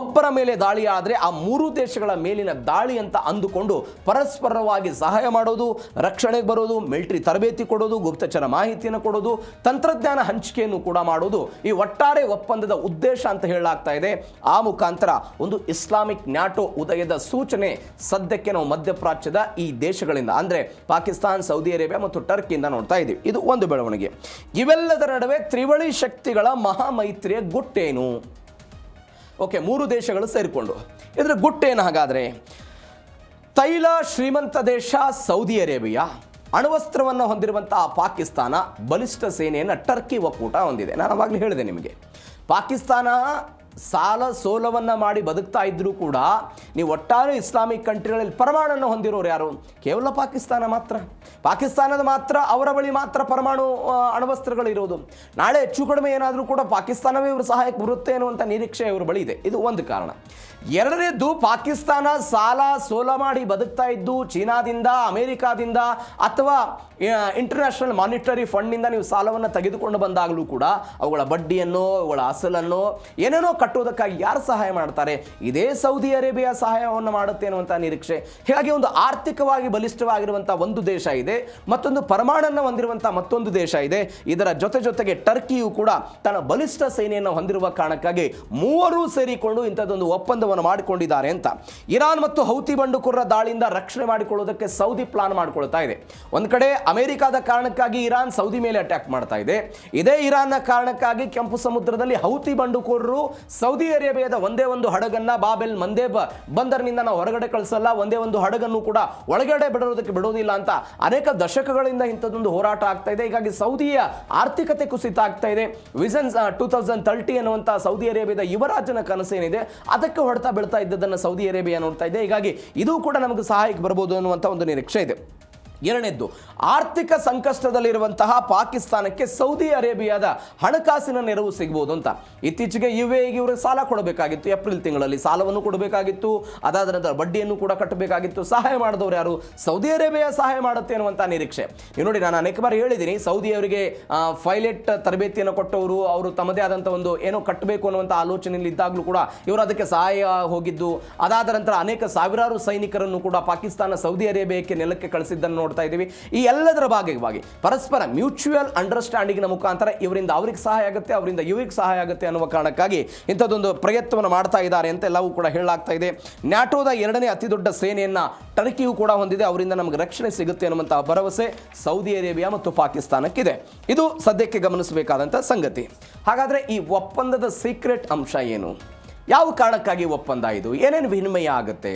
ಒಬ್ಬರ ಮೇಲೆ ದಾಳಿ ಆದರೆ ಆ 3 ದೇಶಗಳ ಮೇಲಿನ ದಾಳಿ ಅಂತ ಇದ್ದುಕೊಂಡು ಪರಸ್ಪರವಾಗಿ ಸಹಾಯ ಮಾಡೋದು, ರಕ್ಷಣೆಗೆ ಬರೋದು, ಮಿಲಿಟರಿ ತರಬೇತಿ ಕೊಡೋದು, ಗುಪ್ತಚರ ಮಾಹಿತಿಯನ್ನು ಕೊಡೋದು, ತಂತ್ರಜ್ಞಾನ ಹಂಚಿಕೆಯನ್ನು ಕೂಡ ಮಾಡೋದು ಈ ಒಟ್ಟಾರೆ ಒಪ್ಪಂದದ ಉದ್ದೇಶ ಅಂತ ಹೇಳಲಾಗ್ತಾ ಇದೆ. ಆ ಮುಖಾಂತರ ಒಂದು ಇಸ್ಲಾಮಿಕ್ ನ್ಯಾಟೋ ಉದಯದ ಸೂಚನೆ ಸದ್ಯಕ್ಕೆ ನಾವು ಮಧ್ಯಪ್ರಾಚ್ಯದ ಈ ದೇಶಗಳಿಂದ ಅಂದರೆ ಪಾಕಿಸ್ತಾನ, ಸೌದಿ ಅರೇಬಿಯಾ ಮತ್ತು ಟರ್ಕಿಯಿಂದ ನೋಡ್ತಾ ಇದ್ದೀವಿ. ಇದು ಒಂದು ಬೆಳವಣಿಗೆ. ಇವೆಲ್ಲದರ ನಡುವೆ ತ್ರಿವಳಿ ಶಕ್ತಿಗಳ ಮಹಾಮೈತ್ರಿಯ ಗುಟ್ಟೇನು? ಓಕೆ, 3 ದೇಶಗಳು ಸೇರಿಕೊಂಡು ಇದರ ಗುಟ್ಟೇನು ಹಾಗಾದರೆ? ತೈಲ ಶ್ರೀಮಂತ ದೇಶ ಸೌದಿ ಅರೇಬಿಯಾ, ಅಣ್ವಸ್ತ್ರವನ್ನು ಹೊಂದಿರುವಂತಹ ಪಾಕಿಸ್ತಾನ, ಬಲಿಷ್ಠ ಸೇನೆಯನ್ನು ಟರ್ಕಿ ಒಕ್ಕೂಟ ಹೊಂದಿದೆ. ನಾನು ಅವಾಗಲೇ ಹೇಳಿದೆ ನಿಮಗೆ, ಪಾಕಿಸ್ತಾನ ಸಾಲ ಸೋಲವನ್ನು ಮಾಡಿ ಬದುಕ್ತಾ ಇದ್ದರೂ ಕೂಡ ನೀವು ಒಟ್ಟಾರೆ ಇಸ್ಲಾಮಿಕ್ ಕಂಟ್ರಿಗಳಲ್ಲಿ ಪರಮಾಣುವನ್ನು ಹೊಂದಿರೋರು ಯಾರು? ಕೇವಲ ಪಾಕಿಸ್ತಾನ ಮಾತ್ರ. ಪಾಕಿಸ್ತಾನದ ಮಾತ್ರ, ಅವರ ಬಳಿ ಮಾತ್ರ ಪರಮಾಣು ಅಣ್ವಸ್ತ್ರಗಳಿರೋದು. ನಾಳೆ ಹೆಚ್ಚು ಕಡಿಮೆ ಏನಾದರೂ ಕೂಡ ಪಾಕಿಸ್ತಾನವೇ ಇವರು ಸಹಾಯಕ್ಕೆ ಬರುತ್ತೆ ಅನ್ನುವಂಥ ನಿರೀಕ್ಷೆ ಇವರ ಬಳಿ ಇದೆ. ಇದು ಒಂದು ಕಾರಣ. ಎರಡನೇದ್ದು, ಪಾಕಿಸ್ತಾನ ಸಾಲ ಸೋಲ ಮಾಡಿ ಬದುಕ್ತಾ ಇದ್ದು ಚೀನಾದಿಂದ, ಅಮೇರಿಕಾದಿಂದ ಅಥವಾ ಇಂಟರ್ನ್ಯಾಷನಲ್ ಮಾನಿಟರಿ ಫಂಡ್ನಿಂದ ನೀವು ಸಾಲವನ್ನು ತೆಗೆದುಕೊಂಡು ಬಂದಾಗಲೂ ಕೂಡ ಅವುಗಳ ಬಡ್ಡಿಯನ್ನು, ಅವುಗಳ ಅಸಲನ್ನು ಏನೇನೋ ಕಟ್ಟೋದಕ್ಕಾಗಿ ಯಾರು ಸಹಾಯ ಮಾಡ್ತಾರೆ? ಇದೇ ಸೌದಿ ಅರೇಬಿಯಾ ಸಹಾಯವನ್ನು ಮಾಡುತ್ತೆ ಅನ್ನುವಂಥ ನಿರೀಕ್ಷೆ. ಹೀಗಾಗಿ ಒಂದು ಆರ್ಥಿಕವಾಗಿ ಬಲಿಷ್ಠವಾಗಿರುವಂಥ ಒಂದು ದೇಶ ಇದೆ, ಮತ್ತೊಂದು ಪರಮಾಣನ್ನು ಹೊಂದಿರುವಂಥ ಮತ್ತೊಂದು ದೇಶ ಇದೆ. ಇದರ ಜೊತೆಗೆ ಟರ್ಕಿಯು ಕೂಡ ತನ್ನ ಬಲಿಷ್ಠ ಸೇನೆಯನ್ನು ಹೊಂದಿರುವ ಕಾರಣಕ್ಕಾಗಿ ಮೂವರೂ ಸೇರಿಕೊಂಡು ಇಂಥದ್ದೊಂದು ಒಪ್ಪಂದವನ್ನು ಮಾಡಿಕೊಂಡಿದ್ದಾರೆ ಅಂತ. ಇರಾನ್ ಮತ್ತು ಹೌತಿ ಬಂಡುಕೋರರ ದಾಳಿಯಿಂದ ರಕ್ಷಣೆ ಮಾಡಿಕೊಳ್ಳೋದಕ್ಕೆ ಸೌದಿ ಪ್ಲಾನ್ ಮಾಡಿಕೊಳ್ತಾ ಇದೆ. ಒಂದು ಕಡೆ ಅಮೆರಿಕಾದ ಕಾರಣಕ್ಕಾಗಿ ಇರಾನ್ ಸೌದಿ ಮೇಲೆ ಅಟ್ಯಾಕ್ ಮಾಡ್ತಾ ಇದೆ. ಇದೇ ಇರಾನ್ನ ಕಾರಣಕ್ಕಾಗಿ ಕೆಂಪು ಸಮುದ್ರದಲ್ಲಿ ಹೌತಿ ಬಂಡುಕೋರರು ಸೌದಿ ಅರೇಬಿಯಾದ ಒಂದೇ ಒಂದು ಹಡಗನ್ನ ಬಾಬೆಲ್ ಮಂದೇಬ್ ಬಂದರ್ನಿಂದ ನಾವು ಹೊರಗಡೆ ಕಳಿಸಲ್ಲ, ಒಂದೇ ಒಂದು ಹಡಗನ್ನು ಕೂಡ ಒಳಗಡೆ ಬಿಡೋದಿಲ್ಲ ಅಂತ ಅನೇಕ ದಶಕಗಳಿಂದ ಇಂಥದ್ದೊಂದು ಹೋರಾಟ ಆಗ್ತಾ ಇದೆ. ಹೀಗಾಗಿ ಸೌದಿಯ ಆರ್ಥಿಕತೆ ಕುಸಿತ ಆಗ್ತಾ ಇದೆ. ವಿಷನ್ 2030 ಅನ್ನುವಂಥ ಸೌದಿ ಅರೇಬಿಯಾದ ಯುವರಾಜನ ಕನಸೇನಿದೆ ಅದಕ್ಕೆ ಹೊಡೆತ ಬೀಳ್ತಾ ಇದ್ದದನ್ನು ಸೌದಿ ಅರೇಬಿಯಾ ನೋಡ್ತಾ ಇದೆ. ಹೀಗಾಗಿ ಇದು ಕೂಡ ನಮಗೆ ಸಹಾಯಕ್ಕೆ ಬರ್ಬೋದು ಅನ್ನುವಂಥ ಒಂದು ನಿರೀಕ್ಷೆ ಇದೆ. ಎರಡನೇದ್ದು, ಆರ್ಥಿಕ ಸಂಕಷ್ಟದಲ್ಲಿರುವಂತಹ ಪಾಕಿಸ್ತಾನಕ್ಕೆ ಸೌದಿ ಅರೇಬಿಯಾದ ಹಣಕಾಸಿನ ನೆರವು ಸಿಗಬಹುದು ಅಂತ. ಇತ್ತೀಚೆಗೆ ಯುಎಇಗೆ ಇವರು ಸಾಲ ಕೊಡಬೇಕಾಗಿತ್ತು, ಏಪ್ರಿಲ್ ತಿಂಗಳಲ್ಲಿ ಸಾಲವನ್ನು ಕೊಡಬೇಕಾಗಿತ್ತು, ಅದಾದ ನಂತರ ಬಡ್ಡಿಯನ್ನು ಕೂಡ ಕಟ್ಟಬೇಕಾಗಿತ್ತು. ಸಹಾಯ ಮಾಡಿದವರು ಯಾರು? ಸೌದಿ ಅರೇಬಿಯಾ ಸಹಾಯ ಮಾಡುತ್ತೆ ಅನ್ನುವಂಥ ನಿರೀಕ್ಷೆ. ನೀವು ನೋಡಿ, ನಾನು ಅನೇಕ ಬಾರಿ ಹೇಳಿದ್ದೀನಿ, ಸೌದಿಯವರಿಗೆ ಪೈಲಟ್ ತರಬೇತಿಯನ್ನು ಕೊಟ್ಟವರು, ಅವರು ತಮ್ಮದೇ ಆದಂಥ ಒಂದು ಏನೋ ಕಟ್ಟಬೇಕು ಅನ್ನುವಂಥ ಆಲೋಚನೆಯಲ್ಲಿ ಇದ್ದಾಗಲೂ ಕೂಡ ಇವರು ಅದಕ್ಕೆ ಸಹಾಯ ಹೋಗಿದ್ದು, ಅದಾದ ನಂತರ ಅನೇಕ ಸಾವಿರಾರು ಸೈನಿಕರನ್ನು ಕೂಡ ಪಾಕಿಸ್ತಾನ ಸೌದಿ ಅರೇಬಿಯಾಕ್ಕೆ ನೆಲಕ್ಕೆ ಕಳಿಸಿದ್ದನ್ನು ನೋಡ್ತಾ ಇದ್ದೀವಿ. ಈ ಎಲ್ಲದರ ಭಾಗವಾಗಿ ಪರಸ್ಪರ ಮ್ಯೂಚುವಲ್ ಅಂಡರ್ಸ್ಟ್ಯಾಂಡಿಂಗ್ನ ಮುಖಾಂತರ ಇವರಿಂದ ಅವರಿಗೆ ಸಹಾಯ ಆಗುತ್ತೆ, ಅವರಿಂದ ಇವರಿಗೆ ಸಹಾಯ ಆಗುತ್ತೆ ಅನ್ನುವ ಕಾರಣಕ್ಕಾಗಿ ಇಂಥದ್ದೊಂದು ಪ್ರಯತ್ನವನ್ನು ಮಾಡ್ತಾ ಇದ್ದಾರೆ ಅಂತ ಎಲ್ಲವೂ ಕೂಡ ಹೇಳಲಾಗ್ತಾ ಇದೆ. ನ್ಯಾಟೋದ 2ನೇ ಅತಿ ದೊಡ್ಡ ಸೇನೆಯನ್ನ ಟರ್ಕಿಯು ಕೂಡ ಹೊಂದಿದೆ, ಅವರಿಂದ ನಮಗೆ ರಕ್ಷಣೆ ಸಿಗುತ್ತೆ ಅನ್ನುವಂತಹ ಭರವಸೆ ಸೌದಿ ಅರೇಬಿಯಾ ಮತ್ತು ಪಾಕಿಸ್ತಾನಕ್ಕಿದೆ. ಇದು ಸದ್ಯಕ್ಕೆ ಗಮನಿಸಬೇಕಾದಂಥ ಸಂಗತಿ. ಹಾಗಾದರೆ ಈ ಒಪ್ಪಂದದ ಸೀಕ್ರೆಟ್ ಅಂಶ ಏನು? ಯಾವ ಕಾರಣಕ್ಕಾಗಿ ಒಪ್ಪಂದ ಇದು? ಏನೇನು ವಿನಿಮಯ ಆಗುತ್ತೆ?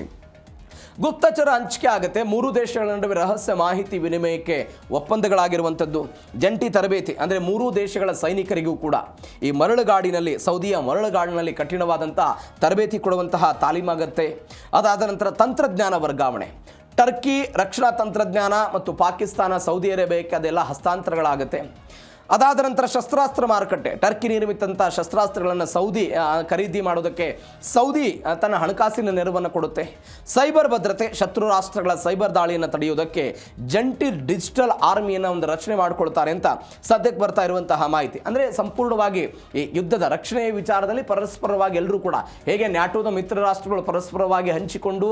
ಗುಪ್ತಚರ ಹಂಚಿಕೆ ಆಗುತ್ತೆ. 3 ದೇಶಗಳ ನಡುವೆ ರಹಸ್ಯ ಮಾಹಿತಿ ವಿನಿಮಯಕ್ಕೆ ಒಪ್ಪಂದಗಳಾಗಿರುವಂಥದ್ದು. ಜಂಟಿ ತರಬೇತಿ ಅಂದರೆ 3 ದೇಶಗಳ ಸೈನಿಕರಿಗೂ ಕೂಡ ಈ ಮರಳುಗಾಡಿನಲ್ಲಿ, ಸೌದಿಯ ಮರಳುಗಾಡಿನಲ್ಲಿ ಕಠಿಣವಾದಂಥ ತರಬೇತಿ ಕೊಡುವಂತಹ ತಾಲೀಮಾಗುತ್ತೆ. ಅದಾದ ನಂತರ ತಂತ್ರಜ್ಞಾನ ವರ್ಗಾವಣೆ, ಟರ್ಕಿ ರಕ್ಷಣಾ ತಂತ್ರಜ್ಞಾನ ಮತ್ತು ಪಾಕಿಸ್ತಾನ ಸೌದಿ ಅರೇಬಿಯಾಕ್ಕೆ ಅದೆಲ್ಲ ಹಸ್ತಾಂತರಗಳಾಗುತ್ತೆ. ಅದಾದ ನಂತರ ಶಸ್ತ್ರಾಸ್ತ್ರ ಮಾರುಕಟ್ಟೆ, ಟರ್ಕಿ ನಿರ್ಮಿತಂಥ ಶಸ್ತ್ರಾಸ್ತ್ರಗಳನ್ನು ಸೌದಿ ಖರೀದಿ ಮಾಡೋದಕ್ಕೆ ಸೌದಿ ತನ್ನ ಹಣಕಾಸಿನ ನೆರವನ್ನು ಕೊಡುತ್ತೆ. ಸೈಬರ್ ಭದ್ರತೆ, ಶತ್ರು ರಾಷ್ಟ್ರಗಳ ಸೈಬರ್ ದಾಳಿಯನ್ನು ತಡೆಯುವುದಕ್ಕೆ ಜಂಟಿ ಡಿಜಿಟಲ್ ಆರ್ಮಿಯನ್ನು ಒಂದು ರಚನೆ ಮಾಡಿಕೊಳ್ತಾರೆ ಅಂತ ಸದ್ಯಕ್ಕೆ ಬರ್ತಾ ಇರುವಂತಹ ಮಾಹಿತಿ. ಅಂದರೆ ಸಂಪೂರ್ಣವಾಗಿ ಈ ಯುದ್ಧದ ರಕ್ಷಣೆಯ ವಿಚಾರದಲ್ಲಿ ಪರಸ್ಪರವಾಗಿ ಎಲ್ಲರೂ ಕೂಡ ಹೇಗೆ ನ್ಯಾಟೋದ ಮಿತ್ರ ರಾಷ್ಟ್ರಗಳು ಪರಸ್ಪರವಾಗಿ ಹಂಚಿಕೊಂಡು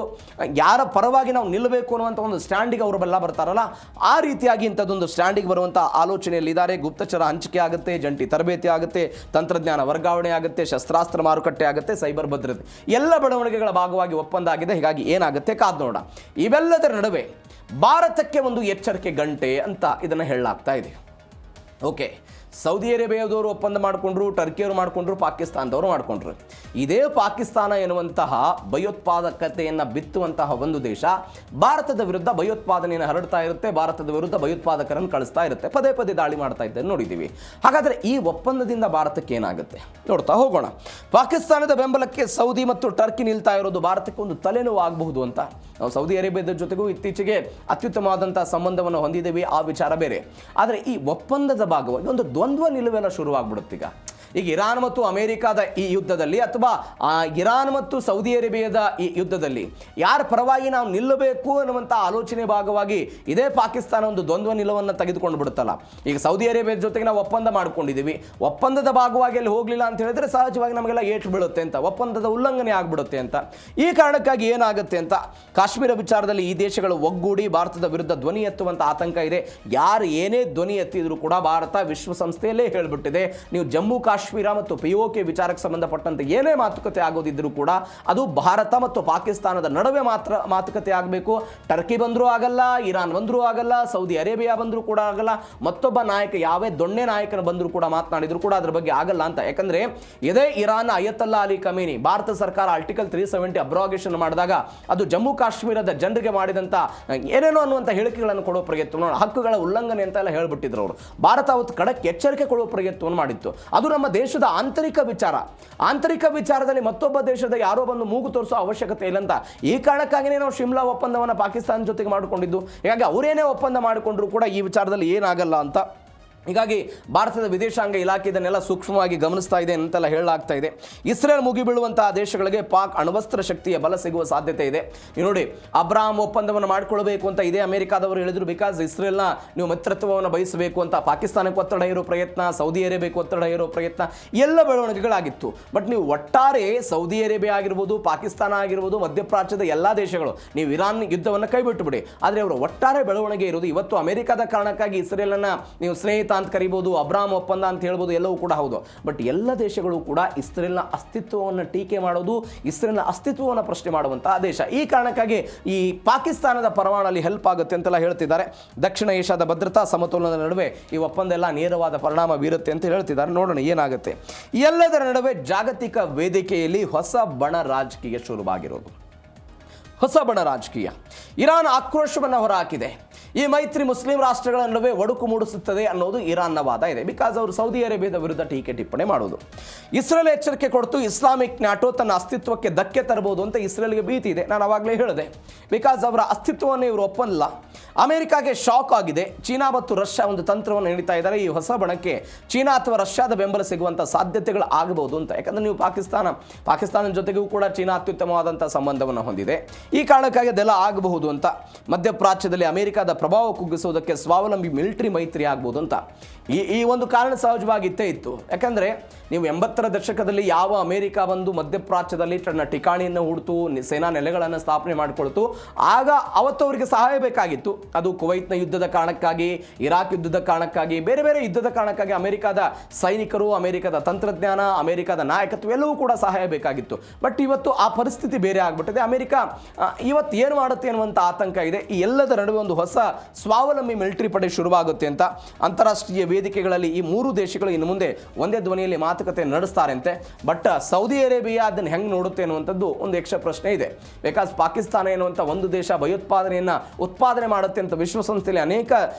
ಯಾರ ಪರವಾಗಿ ನಾವು ನಿಲ್ಲಬೇಕು ಅನ್ನುವಂಥ ಒಂದು ಸ್ಟ್ಯಾಂಡಿಗೆ ಅವರೆಲ್ಲ ಬರ್ತಾರಲ್ಲ, ಆ ರೀತಿಯಾಗಿ ಇಂಥದ್ದೊಂದು ಸ್ಟ್ಯಾಂಡಿಗೆ ಬರುವಂಥ ಆಲೋಚನೆಯಲ್ಲಿದ್ದಾರೆ. ಗುಪ್ತಚರ ಹಂಚಿಕೆ ಆಗುತ್ತೆ, ಜಂಟಿ ತರಬೇತಿ ಆಗುತ್ತೆ, ತಂತ್ರಜ್ಞಾನ ವರ್ಗಾವಣೆ ಆಗುತ್ತೆ, ಶಸ್ತ್ರಾಸ್ತ್ರ ಮಾರುಕಟ್ಟೆ ಆಗುತ್ತೆ, ಸೈಬರ್ ಭದ್ರತೆ, ಎಲ್ಲ ಬೆಳವಣಿಗೆಗಳ ಭಾಗವಾಗಿ ಒಪ್ಪಂದ ಆಗಿದೆ. ಹೀಗಾಗಿ ಏನಾಗುತ್ತೆ ಕಾದ್ ನೋಡೋಣ. ಇವೆಲ್ಲದರ ನಡುವೆ ಭಾರತಕ್ಕೆ ಒಂದು ಎಚ್ಚರಿಕೆ ಗಂಟೆ ಅಂತ ಇದನ್ನು ಹೇಳಲಾಗ್ತಾ ಇದೆ. ಓಕೆ, ಸೌದಿ ಅರೇಬಿಯಾದವರು ಒಪ್ಪಂದ ಮಾಡಿಕೊಂಡ್ರು, ಟರ್ಕಿಯವರು ಮಾಡಿಕೊಂಡ್ರು, ಪಾಕಿಸ್ತಾನದವರು ಮಾಡಿಕೊಂಡ್ರು. ಇದೇ ಪಾಕಿಸ್ತಾನ ಎನ್ನುವಂತಹ ಭಯೋತ್ಪಾದಕತೆಯನ್ನು ಬಿತ್ತುವಂತಹ ಒಂದು ದೇಶ ಭಾರತದ ವಿರುದ್ಧ ಭಯೋತ್ಪಾದನೆಯನ್ನು ಹರಡ್ತಾ ಇರುತ್ತೆ, ಭಾರತದ ವಿರುದ್ಧ ಭಯೋತ್ಪಾದಕರನ್ನು ಕಳಿಸ್ತಾ ಇರುತ್ತೆ, ಪದೇ ಪದೇ ದಾಳಿ ಮಾಡ್ತಾ ಇದ್ದರೆ ನೋಡಿದ್ದೀವಿ. ಹಾಗಾದರೆ ಈ ಒಪ್ಪಂದದಿಂದ ಭಾರತಕ್ಕೆ ಏನಾಗುತ್ತೆ ನೋಡ್ತಾ ಹೋಗೋಣ. ಪಾಕಿಸ್ತಾನದ ಬೆಂಬಲಕ್ಕೆ ಸೌದಿ ಮತ್ತು ಟರ್ಕಿ ನಿಲ್ತಾ ಇರೋದು ಭಾರತಕ್ಕೆ ಒಂದು ತಲೆನೋವು ಆಗಬಹುದು ಅಂತ. ನಾವು ಸೌದಿ ಅರೇಬಿಯಾದ ಜೊತೆಗೂ ಇತ್ತೀಚೆಗೆ ಅತ್ಯುತ್ತಮವಾದಂಥ ಸಂಬಂಧವನ್ನು ಹೊಂದಿದ್ದೇವೆ, ಆ ವಿಚಾರ ಬೇರೆ. ಆದರೆ ಈ ಒಪ್ಪಂದದ ಭಾಗವಾಗಿ ಒಂದು ದ್ವಂದ್ವ ನಿಲುವೆಲ್ಲ ಶುರುವಾಗ್ಬಿಡುತ್ತೆ. ಈಗ ಈಗ ಇರಾನ್ ಮತ್ತು ಅಮೆರಿಕಾದ ಈ ಯುದ್ಧದಲ್ಲಿ ಅಥವಾ ಇರಾನ್ ಮತ್ತು ಸೌದಿ ಅರೇಬಿಯಾದ ಈ ಯುದ್ಧದಲ್ಲಿ ಯಾರ ಪರವಾಗಿ ನಾವು ನಿಲ್ಲಬೇಕು ಅನ್ನುವಂಥ ಆಲೋಚನೆ ಭಾಗವಾಗಿ ಇದೇ ಪಾಕಿಸ್ತಾನ ಒಂದು ದ್ವಂದ್ವ ನಿಲುವನ್ನು ತೆಗೆದುಕೊಂಡು ಬಿಡುತ್ತಲ್ಲ. ಈಗ ಸೌದಿ ಅರೇಬಿಯಾದ ಜೊತೆಗೆ ನಾವು ಒಪ್ಪಂದ ಮಾಡ್ಕೊಂಡಿದ್ದೀವಿ, ಒಪ್ಪಂದದ ಭಾಗವಾಗಿ ಅಲ್ಲಿ ಹೋಗಲಿಲ್ಲ ಅಂತ ಹೇಳಿದ್ರೆ ಸಹಜವಾಗಿ ನಮಗೆಲ್ಲ ಏಟು ಬೀಳುತ್ತೆ ಅಂತ, ಒಪ್ಪಂದದ ಉಲ್ಲಂಘನೆ ಆಗ್ಬಿಡುತ್ತೆ ಅಂತ. ಈ ಕಾರಣಕ್ಕಾಗಿ ಏನಾಗುತ್ತೆ ಅಂತ ಕಾಶ್ಮೀರ ವಿಚಾರದಲ್ಲಿ ಈ ದೇಶಗಳು ಒಗ್ಗೂಡಿ ಭಾರತದ ವಿರುದ್ಧ ಧ್ವನಿ ಎತ್ತುವಂಥ ಆತಂಕ ಇದೆ. ಯಾರು ಏನೇ ಧ್ವನಿ ಎತ್ತಿದ್ರು ಕೂಡ ಭಾರತ ವಿಶ್ವಸಂಸ್ಥೆಯಲ್ಲೇ ಹೇಳಿಬಿಟ್ಟಿದೆ, ನೀವು ಜಮ್ಮು ಕಾಶ್ಮೀರ ಮತ್ತು POK ವಿಚಾರಕ್ಕೆ ಸಂಬಂಧಪಟ್ಟಂತೆ ಏನೇ ಮಾತುಕತೆ ಆಗೋದಿದ್ರೂ ಕೂಡ ಅದು ಭಾರತ ಮತ್ತು ಪಾಕಿಸ್ತಾನದ ನಡುವೆ ಮಾತ್ರ ಮಾತುಕತೆ ಆಗಬೇಕು. ಟರ್ಕಿ ಬಂದರೂ ಆಗಲ್ಲ, ಇರಾನ್ ಬಂದರೂ ಆಗಲ್ಲ, ಸೌದಿ ಅರೇಬಿಯಾ ಬಂದರೂ ಕೂಡ ಆಗಲ್ಲ, ಮತ್ತೊಬ್ಬ ನಾಯಕ ಯಾವೇ ದೊಣ್ಣೆ ನಾಯಕನ ಬಂದರೂ ಕೂಡ ಮಾತನಾಡಿದ್ರು ಕೂಡ ಅದ್ರ ಬಗ್ಗೆ ಆಗಲ್ಲ ಅಂತ. ಯಾಕಂದ್ರೆ ಇದೇ ಇರಾನ್ ಅಯತಲ್ಲಾ ಅಲಿ ಖಮೇನಿ ಭಾರತ ಸರ್ಕಾರ ಆರ್ಟಿಕಲ್ 370 ಅಬ್ರಾಗೇಷನ್ ಮಾಡಿದಾಗ ಅದು ಜಮ್ಮು ಕಾಶ್ಮೀರದ ಜನರಿಗೆ ಮಾಡಿದಂಥ ಏನೇನೋ ಅನ್ನುವಂಥ ಹೇಳಿಕೆಗಳನ್ನು ಕೊಡೋ ಪ್ರಯತ್ನ, ಹಕ್ಕುಗಳ ಉಲ್ಲಂಘನೆ ಅಂತ ಎಲ್ಲ ಹೇಳ್ಬಿಟ್ಟಿದ್ರು ಅವರು. ಭಾರತ ಅವತ್ತು ಖಡಕ್ ಎಚ್ಚರಿಕೆ ಕೊಡುವ ಪ್ರಯತ್ನವನ್ನು ಮಾಡಿತ್ತು. ಅದು ನಮ್ಮ ದೇಶದ ಆಂತರಿಕ ವಿಚಾರ. ಆಂತರಿಕ ವಿಚಾರದಲ್ಲಿ ಮತ್ತೊಬ್ಬ ದೇಶದ ಯಾರೋ ಬಂದು ಮೂಗು ತೋರಿಸೋ ಅವಶ್ಯಕತೆ ಇಲ್ಲ ಅಂತ. ಈ ಕಾರಣಕ್ಕಾಗಿಯೇ ನಾವು ಶಿಮ್ಲಾ ಒಪ್ಪಂದವನ್ನು ಪಾಕಿಸ್ತಾನ ಜೊತೆಗೆ ಮಾಡಿಕೊಂಡಿದ್ದು. ಹೀಗಾಗಿ ಅವರೇನೇ ಒಪ್ಪಂದ ಮಾಡಿಕೊಂಡ್ರು ಕೂಡ ಈ ವಿಚಾರದಲ್ಲಿ ಏನಾಗಲ್ಲ ಅಂತ. ಹೀಗಾಗಿ ಭಾರತದ ವಿದೇಶಾಂಗ ಇಲಾಖೆ ಇದನ್ನೆಲ್ಲ ಸೂಕ್ಷ್ಮವಾಗಿ ಗಮನಿಸ್ತಾ ಇದೆ ಅಂತೆಲ್ಲ ಹೇಳಲಾಗ್ತಾ ಇದೆ. ಇಸ್ರೇಲ್ ಮುಗಿಬೀಳುವಂತಹ ದೇಶಗಳಿಗೆ ಪಾಕ್ ಅಣ್ವಸ್ತ್ರ ಶಕ್ತಿಯ ಬಲ ಸಿಗುವ ಸಾಧ್ಯತೆ ಇದೆ. ನೀವು ನೋಡಿ, ಅಬ್ರಾಹಂ ಒಪ್ಪಂದವನ್ನು ಮಾಡಿಕೊಳ್ಬೇಕು ಅಂತ ಇದೇ ಅಮೆರಿಕಾದವರು ಹೇಳಿದ್ರು. ಬಿಕಾಸ್ ಇಸ್ರೇಲ್ನ ನೀವು ಮಿತ್ರತ್ವವನ್ನು ಬಯಸಬೇಕು ಅಂತ ಪಾಕಿಸ್ತಾನಕ್ಕೆ ಒತ್ತಡ ಇರೋ ಪ್ರಯತ್ನ, ಸೌದಿ ಅರೇಬಿಯಾಕ್ಕೆ ಒತ್ತಡ ಇರೋ ಪ್ರಯತ್ನ ಎಲ್ಲ ಬೆಳವಣಿಗೆಗಳಾಗಿತ್ತು. ಬಟ್ ನೀವು ಒಟ್ಟಾರೆ ಸೌದಿ ಅರೇಬಿಯಾ ಆಗಿರ್ಬೋದು, ಪಾಕಿಸ್ತಾನ ಆಗಿರ್ಬೋದು, ಮಧ್ಯಪ್ರಾಚ್ಯದ ಎಲ್ಲ ದೇಶಗಳು ನೀವು ಇರಾನ್ ಯುದ್ಧವನ್ನು ಕೈ ಬಿಟ್ಟು ಬಿಡಿ, ಆದರೆ ಅವರ ಒಟ್ಟಾರೆ ಬೆಳವಣಿಗೆ ಇರೋದು ಇವತ್ತು ಅಮೆರಿಕದ ಕಾರಣಕ್ಕಾಗಿ ಇಸ್ರೇಲನ್ನು ನೀವು ಸ್ನೇಹಿತ ಅಂತ ಕರಿಬಹುದು, ಅಬ್ರಾಹಂ ಒಪ್ಪಂದ ಅಂತ ಹೇಳ್ಬೋದು, ಎಲ್ಲವೂ ಕೂಡ ಹೌದು. ಬಟ್ ಎಲ್ಲ ದೇಶಗಳು ಕೂಡ ಇಸ್ರೇಲ್ನ ಅಸ್ತಿತ್ವವನ್ನು ಟೀಕೆ ಮಾಡೋದು, ಇಸ್ರೇಲ್ನ ಅಸ್ತಿತ್ವವನ್ನು ಪ್ರಶ್ನೆ ಮಾಡುವಂತಹ ದೇಶ. ಈ ಕಾರಣಕ್ಕಾಗಿ ಈ ಪಾಕಿಸ್ತಾನದ ಪರಮಾಣಲ್ಲಿ ಹೆಲ್ಪ್ ಆಗುತ್ತೆ ಅಂತೆಲ್ಲ ಹೇಳ್ತಿದ್ದಾರೆ. ದಕ್ಷಿಣ ಏಷ್ಯಾದ ಭದ್ರತಾ ಸಮತೋಲನದ ನಡುವೆ ಈ ಒಪ್ಪಂದ ಎಲ್ಲ ನೇರವಾದ ಪರಿಣಾಮ ಬೀರುತ್ತೆ ಅಂತ ಹೇಳ್ತಿದ್ದಾರೆ. ನೋಡೋಣ ಏನಾಗುತ್ತೆ. ಎಲ್ಲದರ ನಡುವೆ ಜಾಗತಿಕ ವೇದಿಕೆಯಲ್ಲಿ ಹೊಸ ಬಣ ರಾಜಕೀಯ ಶುರುವಾಗಿರೋದು. ಹೊಸ ಬಣ ರಾಜಕೀಯ. ಇರಾನ್ ಆಕ್ರೋಶವನ್ನು ಹೊರಹಾಕಿದೆ. ಈ ಮೈತ್ರಿ ಮುಸ್ಲಿಂ ರಾಷ್ಟ್ರಗಳ ನಡುವೆ ಒಡುಕು ಮೂಡಿಸುತ್ತದೆ ಅನ್ನೋದು ಇರಾನ್ನ ವಾದ ಇದೆ. ಬಿಕಾಸ್ ಅವರು ಸೌದಿ ಅರೇಬಿಯಾದ ವಿರುದ್ಧ ಟೀಕೆ ಟಿಪ್ಪಣಿ ಮಾಡೋದು. ಇಸ್ರೇಲ್ ಎಚ್ಚರಿಕೆ ಕೊಡ್ತು, ಇಸ್ಲಾಮಿಕ್ ನ್ಯಾಟೋ ತನ್ನ ಅಸ್ತಿತ್ವಕ್ಕೆ ಧಕ್ಕೆ ತರಬಹುದು ಅಂತ ಇಸ್ರೇಲ್ಗೆ ಭೀತಿ ಇದೆ. ನಾನು ಆವಾಗಲೇ ಹೇಳಿದೆ, ಬಿಕಾಸ್ ಅವರ ಅಸ್ತಿತ್ವವನ್ನು ಇವರು ಒಪ್ಪಲ್ಲ. ಅಮೆರಿಕಾಗೆ ಶಾಕ್ ಆಗಿದೆ. ಚೀನಾ ಮತ್ತು ರಷ್ಯಾ ಒಂದು ತಂತ್ರವನ್ನು ಹಿಡಿತಾ ಇದ್ದಾರೆ. ಈ ಹೊಸ ಬಣಕ್ಕೆ ಚೀನಾ ಅಥವಾ ರಷ್ಯಾದ ಬೆಂಬಲ ಸಿಗುವಂಥ ಸಾಧ್ಯತೆಗಳು ಆಗಬಹುದು ಅಂತ. ಯಾಕಂದರೆ ನೀವು ಪಾಕಿಸ್ತಾನದ ಜೊತೆಗೂ ಕೂಡ ಚೀನಾ ಅತ್ಯುತ್ತಮವಾದಂಥ ಸಂಬಂಧವನ್ನು ಹೊಂದಿದೆ. ಈ ಕಾರಣಕ್ಕಾಗಿ ಅದೆಲ್ಲ ಆಗಬಹುದು ಅಂತ. ಮಧ್ಯಪ್ರಾಚ್ಯದಲ್ಲಿ ಅಮೆರಿಕದ ಪ್ರಭಾವ ಕುಗ್ಗಿಸುವುದಕ್ಕೆ ಸ್ವಾವಲಂಬಿ ಮಿಲಿಟರಿ ಮೈತ್ರಿ ಆಗ್ಬೋದು ಅಂತ ಈ ಒಂದು ಕಾರಣ ಸಹಜವಾಗಿ ಇತ್ತು. ಯಾಕಂದರೆ ನೀವು 80ರ ದಶಕದಲ್ಲಿ ಯಾವ ಅಮೆರಿಕ ಬಂದು ಮಧ್ಯಪ್ರಾಚ್ಯದಲ್ಲಿ ತನ್ನ ಠಿಕಾಣಿಯನ್ನು ಹುಡ್ತು, ಸೇನಾ ನೆಲೆಗಳನ್ನು ಸ್ಥಾಪನೆ ಮಾಡಿಕೊಳ್ತು, ಆಗ ಅವತ್ತು ಅವರಿಗೆ ಸಹಾಯ ಬೇಕಾಗಿತ್ತು. ಅದು ಕುವೈತ್ನ ಯುದ್ಧದ ಕಾರಣಕ್ಕಾಗಿ, ಇರಾಕ್ ಯುದ್ಧದ ಕಾರಣಕ್ಕಾಗಿ, ಬೇರೆ ಬೇರೆ ಯುದ್ಧದ ಕಾರಣಕ್ಕಾಗಿ ಅಮೆರಿಕದ ಸೈನಿಕರು, ಅಮೆರಿಕದ ತಂತ್ರಜ್ಞಾನ, ಅಮೆರಿಕದ ನಾಯಕತ್ವ ಎಲ್ಲವೂ ಕೂಡ ಸಹಾಯ ಬೇಕಾಗಿತ್ತು. ಬಟ್ ಇವತ್ತು ಆ ಪರಿಸ್ಥಿತಿ ಬೇರೆ ಆಗಿಬಿಟ್ಟಿದೆ. ಅಮೆರಿಕ ಇವತ್ತು ಏನು ಮಾಡುತ್ತೆ ಅನ್ನುವಂಥ ಆತಂಕ ಇದೆ. ಈ ಎಲ್ಲದರ ನಡುವೆ ಒಂದು ಹೊಸ ಸ್ವಾವಲಂಬಿ ಮಿಲಿಟರಿ ಪಡೆ ಶುರುವಾಗುತ್ತೆ ಅಂತ ಅಂತಾರಾಷ್ಟ್ರೀಯ ವೇದಿಕೆಗಳಲ್ಲಿ ಈ ಮೂರು ದೇಶಗಳು ಇನ್ನು ಮುಂದೆ ಒಂದೇ ಧ್ವನಿಯಲ್ಲಿ ಮಾತುಕತೆ ನಡೆಸ್ತಾರೆ ಅಂತೆ. ಬಟ್ ಸೌದಿ ಅರೇಬಿಯಾ ಅದನ್ನು ಹೆಂಗೆ ನೋಡುತ್ತೆ ಅನ್ನುವಂಥದ್ದು ಒಂದು ಯಕ್ಷ ಪ್ರಶ್ನೆ ಇದೆ. ಬಿಕಾಸ್ ಪಾಕಿಸ್ತಾನ ಎನ್ನುವಂಥ ಒಂದು ದೇಶ ಭಯೋತ್ಪಾದನೆಯನ್ನು ಉತ್ಪಾದನೆ ಮಾಡುತ್ತೆ ಅಂತ ವಿಶ್ವಸಂಸ್ಥೆಯಲ್ಲಿ ಅನೇಕ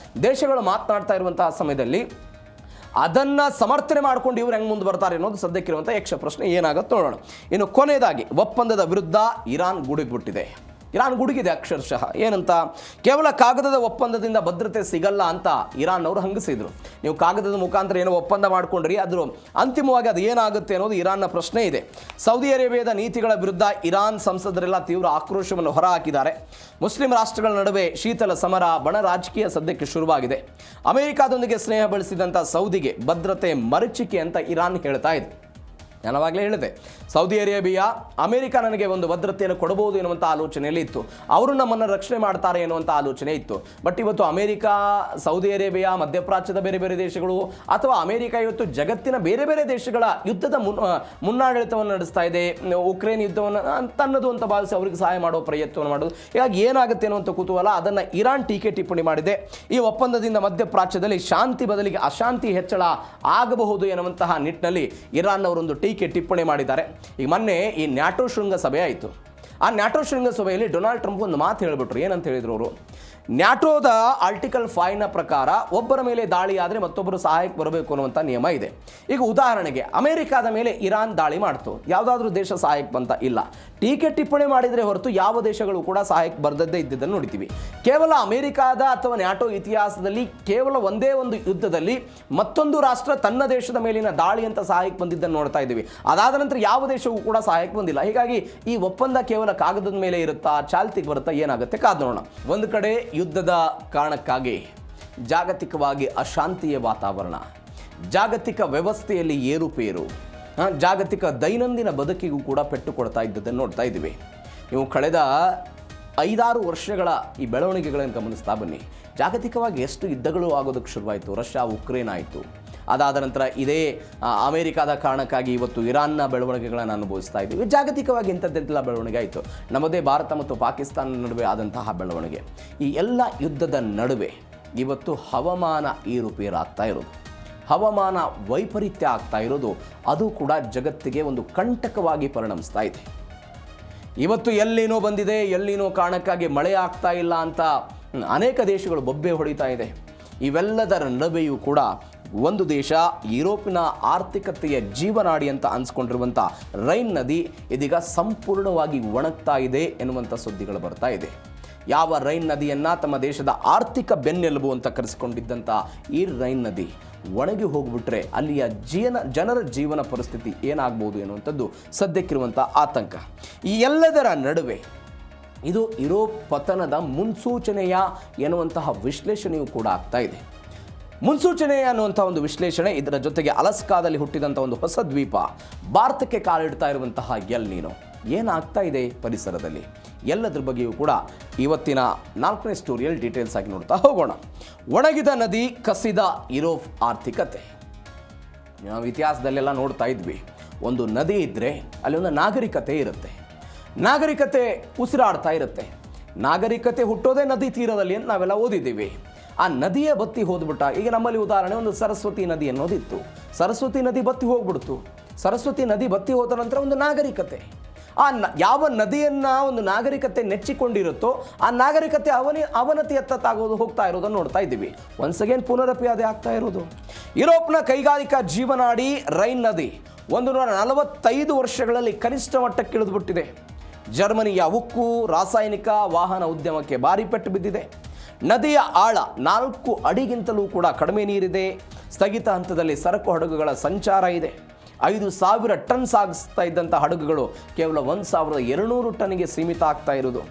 ದೇಶಗಳು ಮಾತನಾಡ್ತಾ ಇರುವಂತಹ ಸಮಯದಲ್ಲಿ ಅದನ್ನು ಸಮರ್ಥನೆ ಮಾಡ್ಕೊಂಡು ಇವರು ಹೆಂಗೆ ಮುಂದೆ ಬರ್ತಾರೆ ಅನ್ನೋದು ಸದ್ಯಕ್ಕಿರುವಂಥ ಯಕ್ಷ ಪ್ರಶ್ನೆ. ಏನಾಗುತ್ತೆ ನೋಡೋಣ. ಇನ್ನು ಕೊನೆಯದಾಗಿ ಒಪ್ಪಂದದ ವಿರುದ್ಧ ಇರಾನ್ ಗುಡುಗಿಬಿಟ್ಟಿದೆ. ಇರಾನ್ ಗುಡುಗಿದೆ ಅಕ್ಷರಶಃ. ಏನಂತ? ಕೇವಲ ಕಾಗದದ ಒಪ್ಪಂದದಿಂದ ಭದ್ರತೆ ಸಿಗಲ್ಲ ಅಂತ ಇರಾನ್ ಅವರು ಹಂಗಿಸಿದ್ರು. ನೀವು ಕಾಗದದ ಮುಖಾಂತರ ಏನೋ ಒಪ್ಪಂದ ಮಾಡ್ಕೊಂಡ್ರಿ, ಅದ್ರ ಅಂತಿಮವಾಗಿ ಅದು ಏನಾಗುತ್ತೆ ಅನ್ನೋದು ಇರಾನ್ನ ಪ್ರಶ್ನೆ ಇದೆ. ಸೌದಿ ಅರೇಬಿಯಾದ ನೀತಿಗಳ ವಿರುದ್ಧ ಇರಾನ್ ಸಂಸದರೆಲ್ಲ ತೀವ್ರ ಆಕ್ರೋಶವನ್ನು ಹೊರಹಾಕಿದ್ದಾರೆ. ಮುಸ್ಲಿಂ ರಾಷ್ಟ್ರಗಳ ನಡುವೆ ಶೀತಲ ಸಮರ, ಬಣ ರಾಜಕೀಯ ಸದ್ಯಕ್ಕೆ ಶುರುವಾಗಿದೆ. ಅಮೆರಿಕಾದೊಂದಿಗೆ ಸ್ನೇಹ ಬೆಳೆಸಿದಂಥ ಸೌದಿಗೆ ಭದ್ರತೆ ಮರೀಚಿಕೆ ಅಂತ ಇರಾನ್ ಹೇಳ್ತಾ ಇದೆ. ನಾನು ಆವಾಗಲೇ ಹೇಳಿದೆ, ಸೌದಿ ಅರೇಬಿಯಾ ಅಮೆರಿಕ ನನಗೆ ಒಂದು ಭದ್ರತೆಯನ್ನು ಕೊಡಬಹುದು ಎನ್ನುವಂಥ ಆಲೋಚನೆಯಲ್ಲಿ ಇತ್ತು. ಅವರು ನಮ್ಮನ್ನು ರಕ್ಷಣೆ ಮಾಡ್ತಾರೆ ಎನ್ನುವಂಥ ಆಲೋಚನೆ ಇತ್ತು. ಬಟ್ ಇವತ್ತು ಅಮೆರಿಕ, ಸೌದಿ ಅರೇಬಿಯಾ, ಮಧ್ಯಪ್ರಾಚ್ಯದ ಬೇರೆ ಬೇರೆ ದೇಶಗಳು ಅಥವಾ ಅಮೆರಿಕ ಇವತ್ತು ಜಗತ್ತಿನ ಬೇರೆ ಬೇರೆ ದೇಶಗಳ ಯುದ್ಧದ ಮುನ್ನಾಡಳಿತವನ್ನು ನಡೆಸ್ತಾ ಇದೆ. ಉಕ್ರೇನ್ ಯುದ್ಧವನ್ನು ತನ್ನದು ಅಂತ ಭಾವಿಸಿ ಅವರಿಗೆ ಸಹಾಯ ಮಾಡೋ ಪ್ರಯತ್ನವನ್ನು ಮಾಡೋದು. ಹೀಗಾಗಿ ಏನಾಗುತ್ತೆ ಅನ್ನುವಂಥ ಕುತೂಹಲ, ಅದನ್ನು ಇರಾನ್ ಟೀಕೆ ಟಿಪ್ಪಣಿ ಮಾಡಿದೆ. ಈ ಒಪ್ಪಂದದಿಂದ ಮಧ್ಯಪ್ರಾಚ್ಯದಲ್ಲಿ ಶಾಂತಿ ಬದಲಿಗೆ ಅಶಾಂತಿ ಹೆಚ್ಚಳ ಆಗಬಹುದು ಎನ್ನುವಂತಹ ನಿಟ್ಟಿನಲ್ಲಿ ಇರಾನ್ ಅವರೊಂದು ಟೀಕೆ ಟಿಪ್ಪಣಿ ಮಾಡಿದ್ದಾರೆ. ಈಗ ಮೊನ್ನೆ ಈ ನ್ಯಾಟೋ ಶೃಂಗಸಭೆ ಆಯಿತು. ಆ ನ್ಯಾಟೋ ಶೃಂಗಸಭೆಯಲ್ಲಿ ಡೊನಾಲ್ಡ್ ಟ್ರಂಪ್ ಒಂದು ಮಾತು ಹೇಳಿಬಿಟ್ರು. ಏನಂತ ಹೇಳಿದ್ರು ಅವರು, ನ್ಯಾಟೋದ ಆರ್ಟಿಕಲ್ 5ನ ಪ್ರಕಾರ ಒಬ್ಬರ ಮೇಲೆ ದಾಳಿ ಆದರೆ ಮತ್ತೊಬ್ಬರು ಸಹಾಯಕ್ಕೆ ಬರಬೇಕು ಅನ್ನುವಂಥ ನಿಯಮ ಇದೆ. ಈಗ ಉದಾಹರಣೆಗೆ ಅಮೆರಿಕಾದ ಮೇಲೆ ಇರಾನ್ ದಾಳಿ ಮಾಡ್ತು, ಯಾವುದಾದ್ರೂ ದೇಶ ಸಹಾಯಕ್ಕೆ ಬಂತ ಇಲ್ಲ. ಟೀಕೆ ಟಿಪ್ಪಣಿ ಮಾಡಿದರೆ ಹೊರತು ಯಾವ ದೇಶಗಳು ಕೂಡ ಸಹಾಯಕ್ಕೆ ಬರದದ್ದೇ ಇದ್ದಿದ್ದನ್ನು ನೋಡ್ತೀವಿ. ಕೇವಲ ಅಮೆರಿಕಾದ ಅಥವಾ ನ್ಯಾಟೋ ಇತಿಹಾಸದಲ್ಲಿ ಕೇವಲ ಒಂದೇ ಒಂದು ಯುದ್ಧದಲ್ಲಿ ಮತ್ತೊಂದು ರಾಷ್ಟ್ರ ತನ್ನ ದೇಶದ ಮೇಲಿನ ದಾಳಿ ಅಂತ ಸಹಾಯಕ್ಕೆ ಬಂದಿದ್ದನ್ನು ನೋಡ್ತಾ ಇದ್ದೀವಿ. ಅದಾದ ನಂತರ ಯಾವ ದೇಶವೂ ಕೂಡ ಸಹಾಯಕ್ಕೆ ಬಂದಿಲ್ಲ. ಹೀಗಾಗಿ ಈ ಒಪ್ಪಂದ ಕೇವಲ ಕಾಗದದ ಮೇಲೆ ಇರುತ್ತಾ, ಚಾಲ್ತಿಗೆ ಬರುತ್ತಾ, ಏನಾಗುತ್ತೆ ಕಾದು ನೋಡೋಣ. ಒಂದು ಕಡೆ ಯುದ್ಧದ ಕಾರಣಕ್ಕಾಗಿ ಜಾಗತಿಕವಾಗಿ ಅಶಾಂತಿಯ ವಾತಾವರಣ, ಜಾಗತಿಕ ವ್ಯವಸ್ಥೆಯಲ್ಲಿ ಏರುಪೇರು, ಜಾಗತಿಕ ದೈನಂದಿನ ಬದುಕಿಗೂ ಕೂಡ ಪೆಟ್ಟು ಕೊಡ್ತಾ ಇದ್ದದ್ದನ್ನು ನೋಡ್ತಾ ಇದ್ದೀವಿ. ನೀವು ಕಳೆದ 5-6 ವರ್ಷಗಳ ಈ ಬೆಳವಣಿಗೆಗಳನ್ನು ಗಮನಿಸ್ತಾ ಬನ್ನಿ. ಜಾಗತಿಕವಾಗಿ ಎಷ್ಟು ಯುದ್ಧಗಳು ಆಗೋದಕ್ಕೆ ಶುರುವಾಯಿತು. ರಷ್ಯಾ ಉಕ್ರೇನ್ ಆಯಿತು, ಅದಾದ ನಂತರ ಇದೇ ಅಮೆರಿಕಾದ ಕಾರಣಕ್ಕಾಗಿ ಇವತ್ತು ಇರಾನ್ನ ಬೆಳವಣಿಗೆಗಳನ್ನು ಅನುಭವಿಸ್ತಾ ಇದ್ದೀವಿ. ಜಾಗತಿಕವಾಗಿ ಇಂಥದ್ದೆಲ್ಲ ಬೆಳವಣಿಗೆ ಆಯಿತು. ನಮ್ಮದೇ ಭಾರತ ಮತ್ತು ಪಾಕಿಸ್ತಾನ ನಡುವೆ ಆದಂತಹ ಬೆಳವಣಿಗೆ, ಈ ಎಲ್ಲ ಯುದ್ಧದ ನಡುವೆ ಇವತ್ತು ಹವಾಮಾನ ಏರುಪೇರಾಗ್ತಾ ಇರೋದು, ಹವಾಮಾನ ವೈಪರೀತ್ಯ ಆಗ್ತಾ ಇರೋದು, ಅದು ಕೂಡ ಜಗತ್ತಿಗೆ ಒಂದು ಕಂಟಕವಾಗಿ ಪರಿಣಮಿಸ್ತಾ ಇದೆ. ಇವತ್ತು ಎಲ್ಲಿನೋ ಬಂದಿದೆ, ಎಲ್ಲಿನೋ ಕಾರಣಕ್ಕಾಗಿ ಮಳೆ ಆಗ್ತಾ ಇಲ್ಲ ಅಂತ ಅನೇಕ ದೇಶಗಳು ಬೊಬ್ಬೆ ಹೊಡಿತಾ ಇದೆ. ಇವೆಲ್ಲದರ ನಡುವೆಯೂ ಕೂಡ ಒಂದು ದೇಶ, ಯುರೋಪಿನ ಆರ್ಥಿಕತೆಯ ಜೀವನಾಡಿ ಅಂತ ಅನ್ಸ್ಕೊಂಡಿರುವಂಥ ರೈನ್ ನದಿ ಇದೀಗ ಸಂಪೂರ್ಣವಾಗಿ ಒಣಗ್ತಾ ಇದೆ ಎನ್ನುವಂಥ ಸುದ್ದಿಗಳು ಬರ್ತಾ ಇದೆ. ಯಾವ ರೈನ್ ನದಿಯನ್ನು ತಮ್ಮ ದೇಶದ ಆರ್ಥಿಕ ಬೆನ್ನೆಲುಬು ಅಂತ ಕರೆಸಿಕೊಂಡಿದ್ದಂಥ ಈ ರೈನ್ ನದಿ ಒಣಗಿ ಹೋಗ್ಬಿಟ್ರೆ ಅಲ್ಲಿಯ ಜನರ ಜೀವನ ಪರಿಸ್ಥಿತಿ ಏನಾಗ್ಬೋದು ಎನ್ನುವಂಥದ್ದು ಸದ್ಯಕ್ಕಿರುವಂಥ ಆತಂಕ. ಈ ಎಲ್ಲದರ ನಡುವೆ ಇದು ಯುರೋಪ್ ಪತನದ ಮುನ್ಸೂಚನೆಯ ಎನ್ನುವಂತಹ ವಿಶ್ಲೇಷಣೆಯೂ ಕೂಡ ಆಗ್ತಾ ಇದೆ. ಮುನ್ಸೂಚನೆ ಅನ್ನುವಂಥ ಒಂದು ವಿಶ್ಲೇಷಣೆ, ಇದರ ಜೊತೆಗೆ ಅಲಸ್ಕಾದಲ್ಲಿ ಹುಟ್ಟಿದಂಥ ಒಂದು ಹೊಸ ದ್ವೀಪ, ಭಾರತಕ್ಕೆ ಕಾಲಿಡ್ತಾ ಇರುವಂತಹ ಎಲ್ ನೀನೋ, ಏನಾಗ್ತಾ ಇದೆ ಪರಿಸರದಲ್ಲಿ, ಎಲ್ಲದ್ರ ಬಗ್ಗೆಯೂ ಕೂಡ ಇವತ್ತಿನ 4ನೇ ಸ್ಟೋರಿಯಲ್ಲಿ ಡೀಟೇಲ್ಸ್ ಆಗಿ ನೋಡ್ತಾ ಹೋಗೋಣ. ಒಣಗಿದ ನದಿ ಕಸಿದ ಯುರೋಪ್ ಆರ್ಥಿಕತೆ. ನಾವು ಇತಿಹಾಸದಲ್ಲೆಲ್ಲ ನೋಡ್ತಾ ಇದ್ವಿ, ಒಂದು ನದಿ ಇದ್ದರೆ ಅಲ್ಲಿ ಒಂದು ನಾಗರಿಕತೆ ಇರುತ್ತೆ, ನಾಗರಿಕತೆ ಉಸಿರಾಡ್ತಾ ಇರುತ್ತೆ. ನಾಗರಿಕತೆ ಹುಟ್ಟೋದೇ ನದಿ ತೀರದಲ್ಲಿ ಅಂತ ನಾವೆಲ್ಲ ಓದಿದ್ದೀವಿ. ಆ ನದಿಯ ಬತ್ತಿ ಹೋದ್ಬಿಟ್ಟ. ಈಗ ನಮ್ಮಲ್ಲಿ ಉದಾಹರಣೆ ಒಂದು ಸರಸ್ವತಿ ನದಿ ಅನ್ನೋದಿತ್ತು, ಸರಸ್ವತಿ ನದಿ ಬತ್ತಿ ಹೋಗ್ಬಿಡ್ತು. ಸರಸ್ವತಿ ನದಿ ಬತ್ತಿ ಹೋದ ನಂತರ ಒಂದು ನಾಗರಿಕತೆ, ಯಾವ ನದಿಯನ್ನು ಒಂದು ನಾಗರಿಕತೆ ನೆಚ್ಚಿಕೊಂಡಿರುತ್ತೋ ಆ ನಾಗರಿಕತೆ ಅವನತಿಯತ್ತಾಗೋದು ಹೋಗ್ತಾ ಇರೋದನ್ನು ನೋಡ್ತಾ ಇದ್ದೀವಿ. ಒನ್ಸ್ ಅಗೇನ್ ಪುನರಪಿ ಆಗ್ತಾ ಇರೋದು. ಯುರೋಪ್ನ ಕೈಗಾರಿಕಾ ಜೀವನಾಡಿ ರೈನ್ ನದಿ 145 ವರ್ಷಗಳಲ್ಲಿ ಕನಿಷ್ಠ ಮಟ್ಟಕ್ಕೆ ಇಳಿದುಬಿಟ್ಟಿದೆ. ಜರ್ಮನಿಯ ಉಕ್ಕು, ರಾಸಾಯನಿಕ, ವಾಹನ ಉದ್ಯಮಕ್ಕೆ ಭಾರಿ ಪೆಟ್ಟು ಬಿದ್ದಿದೆ. ನದಿಯ ಆಳ 4 ಅಡಿಗಿಂತಲೂ ಕೂಡ ಕಡಿಮೆ ನೀರಿದೆ. ಸ್ಥಗಿತ ಹಂತದಲ್ಲಿ ಸರಕು ಹಡಗುಗಳ ಸಂಚಾರ ಇದೆ. 5,000 ಟನ್ ಸಾಗಿಸ್ತಾ ಇದ್ದಂಥ ಹಡಗುಗಳು ಕೇವಲ 1,200 ಟನ್ಗೆ ಸೀಮಿತ ಆಗ್ತಾ ಇರೋದು.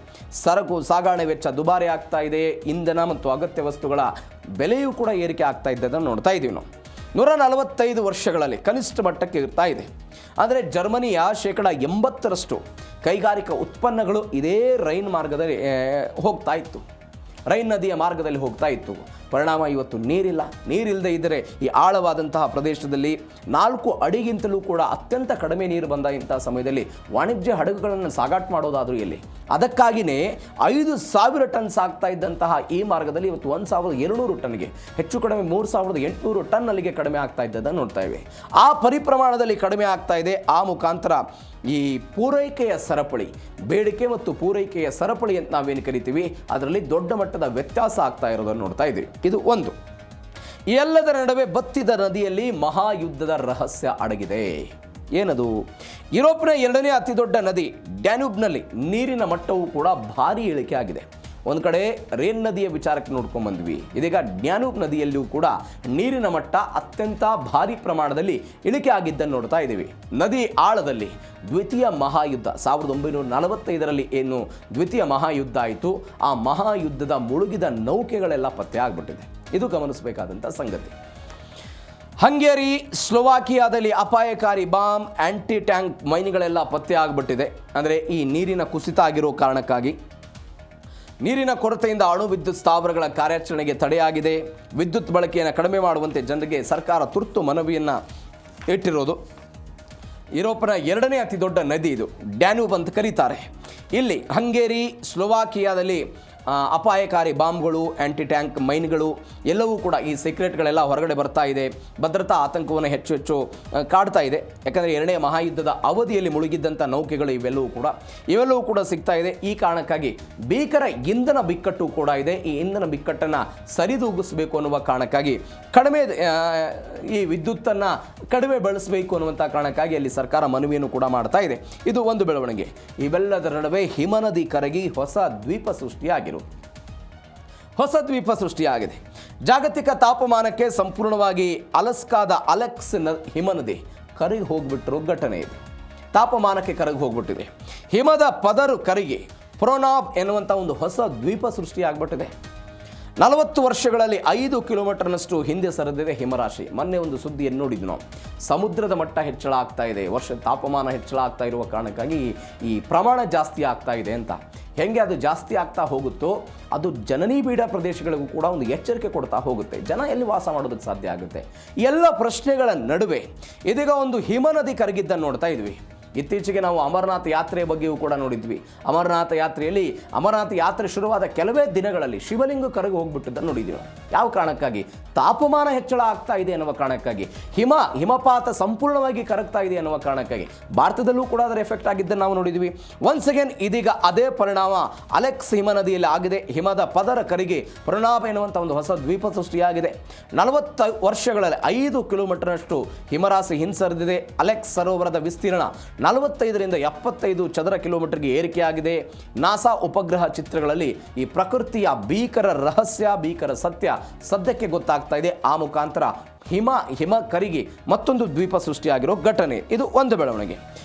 ಸರಕು ಸಾಗಣೆ ವೆಚ್ಚ ದುಬಾರಿ ಆಗ್ತಾ ಇದೆ. ಇಂಧನ ಮತ್ತು ಅಗತ್ಯ ವಸ್ತುಗಳ ಬೆಲೆಯೂ ಕೂಡ ಏರಿಕೆ ಆಗ್ತಾ ಇದ್ದದನ್ನು ನೋಡ್ತಾ ಇದ್ದೀವಿ ನಾವು. 145 ವರ್ಷಗಳಲ್ಲಿ ಕನಿಷ್ಠ ಮಟ್ಟಕ್ಕೆ ಇರ್ತಾ ಇದೆ. ಅಂದರೆ ಜರ್ಮನಿಯ 80% ಕೈಗಾರಿಕಾ ಉತ್ಪನ್ನಗಳು ಇದೇ ರೈನ್ ಮಾರ್ಗದಲ್ಲಿ ಹೋಗ್ತಾ ಇತ್ತು, ರೈನ್ ನದಿಯ ಮಾರ್ಗದಲ್ಲಿ ಹೋಗ್ತಾ ಇತ್ತು. ಪರಿಣಾಮ ಇವತ್ತು ನೀರಿಲ್ಲ. ನೀರಿಲ್ಲದೆ ಇದ್ದರೆ ಈ ಆಳವಾದಂತಹ ಪ್ರದೇಶದಲ್ಲಿ 4 ಅಡಿಗಿಂತಲೂ ಕೂಡ ಅತ್ಯಂತ ಕಡಿಮೆ ನೀರು ಬಂದ ಇಂಥ ಸಮಯದಲ್ಲಿ ವಾಣಿಜ್ಯ ಹಡಗುಗಳನ್ನು ಸಾಗಾಟ ಮಾಡೋದಾದರೂ ಎಲ್ಲಿ? ಅದಕ್ಕಾಗಿಯೇ 5,000 ಟನ್ ಸಾಗ್ತಾ ಇದ್ದಂತಹ ಈ ಮಾರ್ಗದಲ್ಲಿ ಇವತ್ತು 1,200 ಟನ್ಗೆ, ಹೆಚ್ಚು ಕಡಿಮೆ 3,800 ಟನ್ ಅಲ್ಲಿಗೆ ಕಡಿಮೆ ಆಗ್ತಾ ಇದ್ದದನ್ನು ನೋಡ್ತಾ ಇವೆ. ಆ ಪರಿಪ್ರಮಾಣದಲ್ಲಿ ಕಡಿಮೆ ಆಗ್ತಾ ಇದೆ. ಆ ಮುಖಾಂತರ ಈ ಪೂರೈಕೆಯ ಸರಪಳಿ, ಬೇಡಿಕೆ ಮತ್ತು ಪೂರೈಕೆಯ ಸರಪಳಿ ಅಂತ ನಾವೇನು ಕರಿತೀವಿ, ಅದರಲ್ಲಿ ದೊಡ್ಡ ಮಟ್ಟದ ವ್ಯತ್ಯಾಸ ಆಗ್ತಾ ಇರೋದನ್ನು ನೋಡ್ತಾ ಇದ್ದೀವಿ. ಇದು ಒಂದು. ಎಲ್ಲದರ ನಡುವೆ ಬತ್ತಿದ ನದಿಯಲ್ಲಿ ಮಹಾಯುದ್ಧದ ರಹಸ್ಯ ಅಡಗಿದೆ. ಏನದು? ಯುರೋಪ್ನ 2ನೇ ಅತಿ ದೊಡ್ಡ ನದಿ ಡ್ಯಾನ್ಯೂಬ್ನಲ್ಲಿ ನೀರಿನ ಮಟ್ಟವೂ ಕೂಡ ಭಾರಿ ಇಳಿಕೆ ಆಗಿದೆ. ಒಂದು ಕಡೆ ರೇನ್ ನದಿಯ ವಿಚಾರಕ್ಕೆ ನೋಡ್ಕೊಂಡು ಬಂದ್ವಿ, ಇದೀಗ ಡ್ಯಾನ್ಯೂಬ್ ನದಿಯಲ್ಲಿಯೂ ಕೂಡ ನೀರಿನ ಮಟ್ಟ ಅತ್ಯಂತ ಭಾರಿ ಪ್ರಮಾಣದಲ್ಲಿ ಇಳಿಕೆ ಆಗಿದ್ದನ್ನು ನೋಡ್ತಾ ಇದ್ದೀವಿ. ನದಿ ಆಳದಲ್ಲಿ ದ್ವಿತೀಯ ಮಹಾಯುದ್ಧ 1945ರಲ್ಲಿ ಏನು ದ್ವಿತೀಯ ಮಹಾಯುದ್ಧ ಆಯಿತು, ಆ ಮಹಾಯುದ್ಧದ ಮುಳುಗಿದ ನೌಕೆಗಳೆಲ್ಲ ಪತ್ತೆ ಆಗಿಬಿಟ್ಟಿದೆ. ಇದು ಗಮನಿಸಬೇಕಾದಂಥ ಸಂಗತಿ. ಹಂಗೇರಿ, ಸ್ಲೋವಾಕಿಯಾದಲ್ಲಿ ಅಪಾಯಕಾರಿ ಬಾಂಬ್, ಆಂಟಿ ಟ್ಯಾಂಕ್ ಮೈನ್ಗಳೆಲ್ಲ ಪತ್ತೆ ಆಗಿಬಿಟ್ಟಿದೆ. ಅಂದರೆ ಈ ನೀರಿನ ಕುಸಿತ ಆಗಿರೋ ಕಾರಣಕ್ಕಾಗಿ ನೀರಿನ ಕೊರತೆಯಿಂದ ಅಣು ವಿದ್ಯುತ್ ಸ್ಥಾವರಗಳ ಕಾರ್ಯಾಚರಣೆಗೆ ತಡೆಯಾಗಿದೆ. ವಿದ್ಯುತ್ ಬಳಕೆಯನ್ನು ಕಡಿಮೆ ಮಾಡುವಂತೆ ಜನರಿಗೆ ಸರ್ಕಾರ ತುರ್ತು ಮನವಿಯನ್ನು ಇಟ್ಟಿರೋದು. ಯುರೋಪ್ನ 2ನೇ ಅತಿ ದೊಡ್ಡ ನದಿ ಇದು, ಡ್ಯಾನ್ಯೂಬ್ ಅಂತ ಕರೀತಾರೆ. ಇಲ್ಲಿ ಹಂಗೇರಿ, ಸ್ಲೋವಾಕಿಯಾದಲ್ಲಿ ಅಪಾಯಕಾರಿ ಬಾಂಬ್ಗಳು, ಆ್ಯಂಟಿ ಟ್ಯಾಂಕ್ ಮೈನ್ಗಳು ಎಲ್ಲವೂ ಕೂಡ ಈ ಸೀಕ್ರೆಟ್ಗಳೆಲ್ಲ ಹೊರಗಡೆ ಬರ್ತಾ ಇದೆ. ಭದ್ರತಾ ಆತಂಕವನ್ನು ಹೆಚ್ಚು ಕಾಡ್ತಾ ಇದೆ. ಯಾಕಂದರೆ ಎರಡನೇ ಮಹಾಯುದ್ಧದ ಅವಧಿಯಲ್ಲಿ ಮುಳುಗಿದ್ದಂಥ ನೌಕೆಗಳು ಇವೆಲ್ಲವೂ ಕೂಡ ಸಿಗ್ತಾ ಇದೆ. ಈ ಕಾರಣಕ್ಕಾಗಿ ಭೀಕರ ಇಂಧನ ಬಿಕ್ಕಟ್ಟು ಕೂಡ ಇದೆ. ಈ ಇಂಧನ ಬಿಕ್ಕಟ್ಟನ್ನು ಸರಿದೂಗಿಸಬೇಕು ಅನ್ನುವ ಕಾರಣಕ್ಕಾಗಿ ಈ ವಿದ್ಯುತ್ತನ್ನು ಕಡಿಮೆ ಬಳಸಬೇಕು ಅನ್ನುವಂಥ ಕಾರಣಕ್ಕಾಗಿ ಅಲ್ಲಿ ಸರ್ಕಾರ ಮನವಿಯನ್ನು ಕೂಡ ಮಾಡ್ತಾ ಇದೆ. ಇದು ಒಂದು ಬೆಳವಣಿಗೆ. ಇವೆಲ್ಲದರ ನಡುವೆ ಹಿಮನದಿ ಕರಗಿ ಹೊಸ ದ್ವೀಪ ಸೃಷ್ಟಿಯಾಗಿದೆ. ಜಾಗತಿಕ ತಾಪಮಾನಕ್ಕೆ ಸಂಪೂರ್ಣವಾಗಿ ಅಲಸ್ಕಾದ ಅಲೆಕ್ಸ್ ಹಿಮನದಿ ಕರಗಿ ಹೋಗ್ಬಿಟ್ಟಿರೋ ಘಟನೆ ಇದೆ. ತಾಪಮಾನಕ್ಕೆ ಕರಗಿ ಹೋಗ್ಬಿಟ್ಟಿದೆ. ಹಿಮದ ಪದರು ಕರಗಿ ಪ್ರೊನಾಬ್ ಎನ್ನುವಂಥ ಒಂದು ಹೊಸ ದ್ವೀಪ ಸೃಷ್ಟಿಯಾಗ್ಬಿಟ್ಟಿದೆ. 40 ವರ್ಷಗಳಲ್ಲಿ 5 ಕಿಲೋಮೀಟರ್ನಷ್ಟು ಹಿಂದೆ ಸರಿದಿದೆ ಹಿಮರಾಶಿ. ಮೊನ್ನೆ ಒಂದು ಸುದ್ದಿಯನ್ನು ನೋಡಿದ್ವಿ ನಾವು. ಸಮುದ್ರದ ಮಟ್ಟ ಹೆಚ್ಚಳ ಆಗ್ತಾ ಇದೆ, ತಾಪಮಾನ ಹೆಚ್ಚಳ ಆಗ್ತಾ ಇರುವ ಕಾರಣಕ್ಕಾಗಿ ಈ ಪ್ರಮಾಣ ಜಾಸ್ತಿ ಆಗ್ತಾ ಇದೆ ಅಂತ. ಹೆಂಗೆ ಅದು ಜಾಸ್ತಿ ಆಗ್ತಾ ಹೋಗುತ್ತೋ ಅದು ಜನನಿಬಿಡ ಪ್ರದೇಶಗಳಿಗೂ ಕೂಡ ಒಂದು ಎಚ್ಚರಿಕೆ ಕೊಡ್ತಾ ಹೋಗುತ್ತೆ. ಜನ ಎಲ್ಲಿ ವಾಸ ಮಾಡೋದಕ್ಕೆ ಸಾಧ್ಯ ಆಗುತ್ತೆ? ಎಲ್ಲ ಪ್ರಶ್ನೆಗಳ ನಡುವೆ ಇದೀಗ ಒಂದು ಹಿಮನದಿ ಕರಗಿದ್ದನ್ನು ನೋಡ್ತಾ ಇದ್ವಿ. ಇತ್ತೀಚೆಗೆ ನಾವು ಅಮರನಾಥ ಯಾತ್ರೆಯ ಬಗ್ಗೆಯೂ ಕೂಡ ನೋಡಿದ್ವಿ. ಅಮರನಾಥ ಯಾತ್ರೆ ಶುರುವಾದ ಕೆಲವೇ ದಿನಗಳಲ್ಲಿ ಶಿವಲಿಂಗ ಕರಗಿ ಹೋಗ್ಬಿಟ್ಟಿದ್ದನ್ನು ನೋಡಿದ್ವಿ. ಯಾವ ಕಾರಣಕ್ಕಾಗಿ? ತಾಪಮಾನ ಹೆಚ್ಚಳ ಆಗ್ತಾ ಇದೆ ಅನ್ನುವ ಕಾರಣಕ್ಕಾಗಿ, ಹಿಮಪಾತ ಸಂಪೂರ್ಣವಾಗಿ ಕರಗ್ತಾ ಇದೆ ಅನ್ನುವ ಕಾರಣಕ್ಕಾಗಿ. ಭಾರತದಲ್ಲೂ ಕೂಡ ಅದರ ಎಫೆಕ್ಟ್ ಆಗಿದ್ದನ್ನು ನಾವು ನೋಡಿದ್ವಿ. ಒನ್ಸ್ ಅಗೇನ್ ಇದೀಗ ಅದೇ ಪರಿಣಾಮ ಅಲೆಕ್ಸ್ ಹಿಮನದಿಯಲ್ಲಿ ಆಗಿದೆ. ಹಿಮದ ಪದರ ಕರಿಗೆ ಪ್ರೊನಾಬ್ ಎನ್ನುವಂಥ ಒಂದು ಹೊಸ ದ್ವೀಪ ಸೃಷ್ಟಿಯಾಗಿದೆ. 40 ವರ್ಷಗಳಲ್ಲಿ 5 ಕಿಲೋಮೀಟರ್ನಷ್ಟು ಹಿಮರಾಶಿ ಹಿಂಸರಿದಿದೆ. ಅಲೆಕ್ಸ್ ಸರೋವರದ ವಿಸ್ತೀರ್ಣ 45ರಿಂದ 75 ಚದರ ಕಿಲೋಮೀಟರ್ಗೆ ಏರಿಕೆಯಾಗಿದೆ. ನಾಸಾ ಉಪಗ್ರಹ ಚಿತ್ರಗಳಲ್ಲಿ ಈ ಪ್ರಕೃತಿಯ ಭೀಕರ ರಹಸ್ಯ, ಭೀಕರ ಸತ್ಯ ಸದ್ಯಕ್ಕೆ ಗೊತ್ತಾಗ್ತಾ ಇದೆ. ಆ ಮುಖಾಂತರ ಹಿಮ ಕರಗಿ ಮತ್ತೊಂದು ದ್ವೀಪ ಸೃಷ್ಟಿಯಾಗಿರೋ ಘಟನೆ. ಇದು ಒಂದು ಬೆಳವಣಿಗೆ.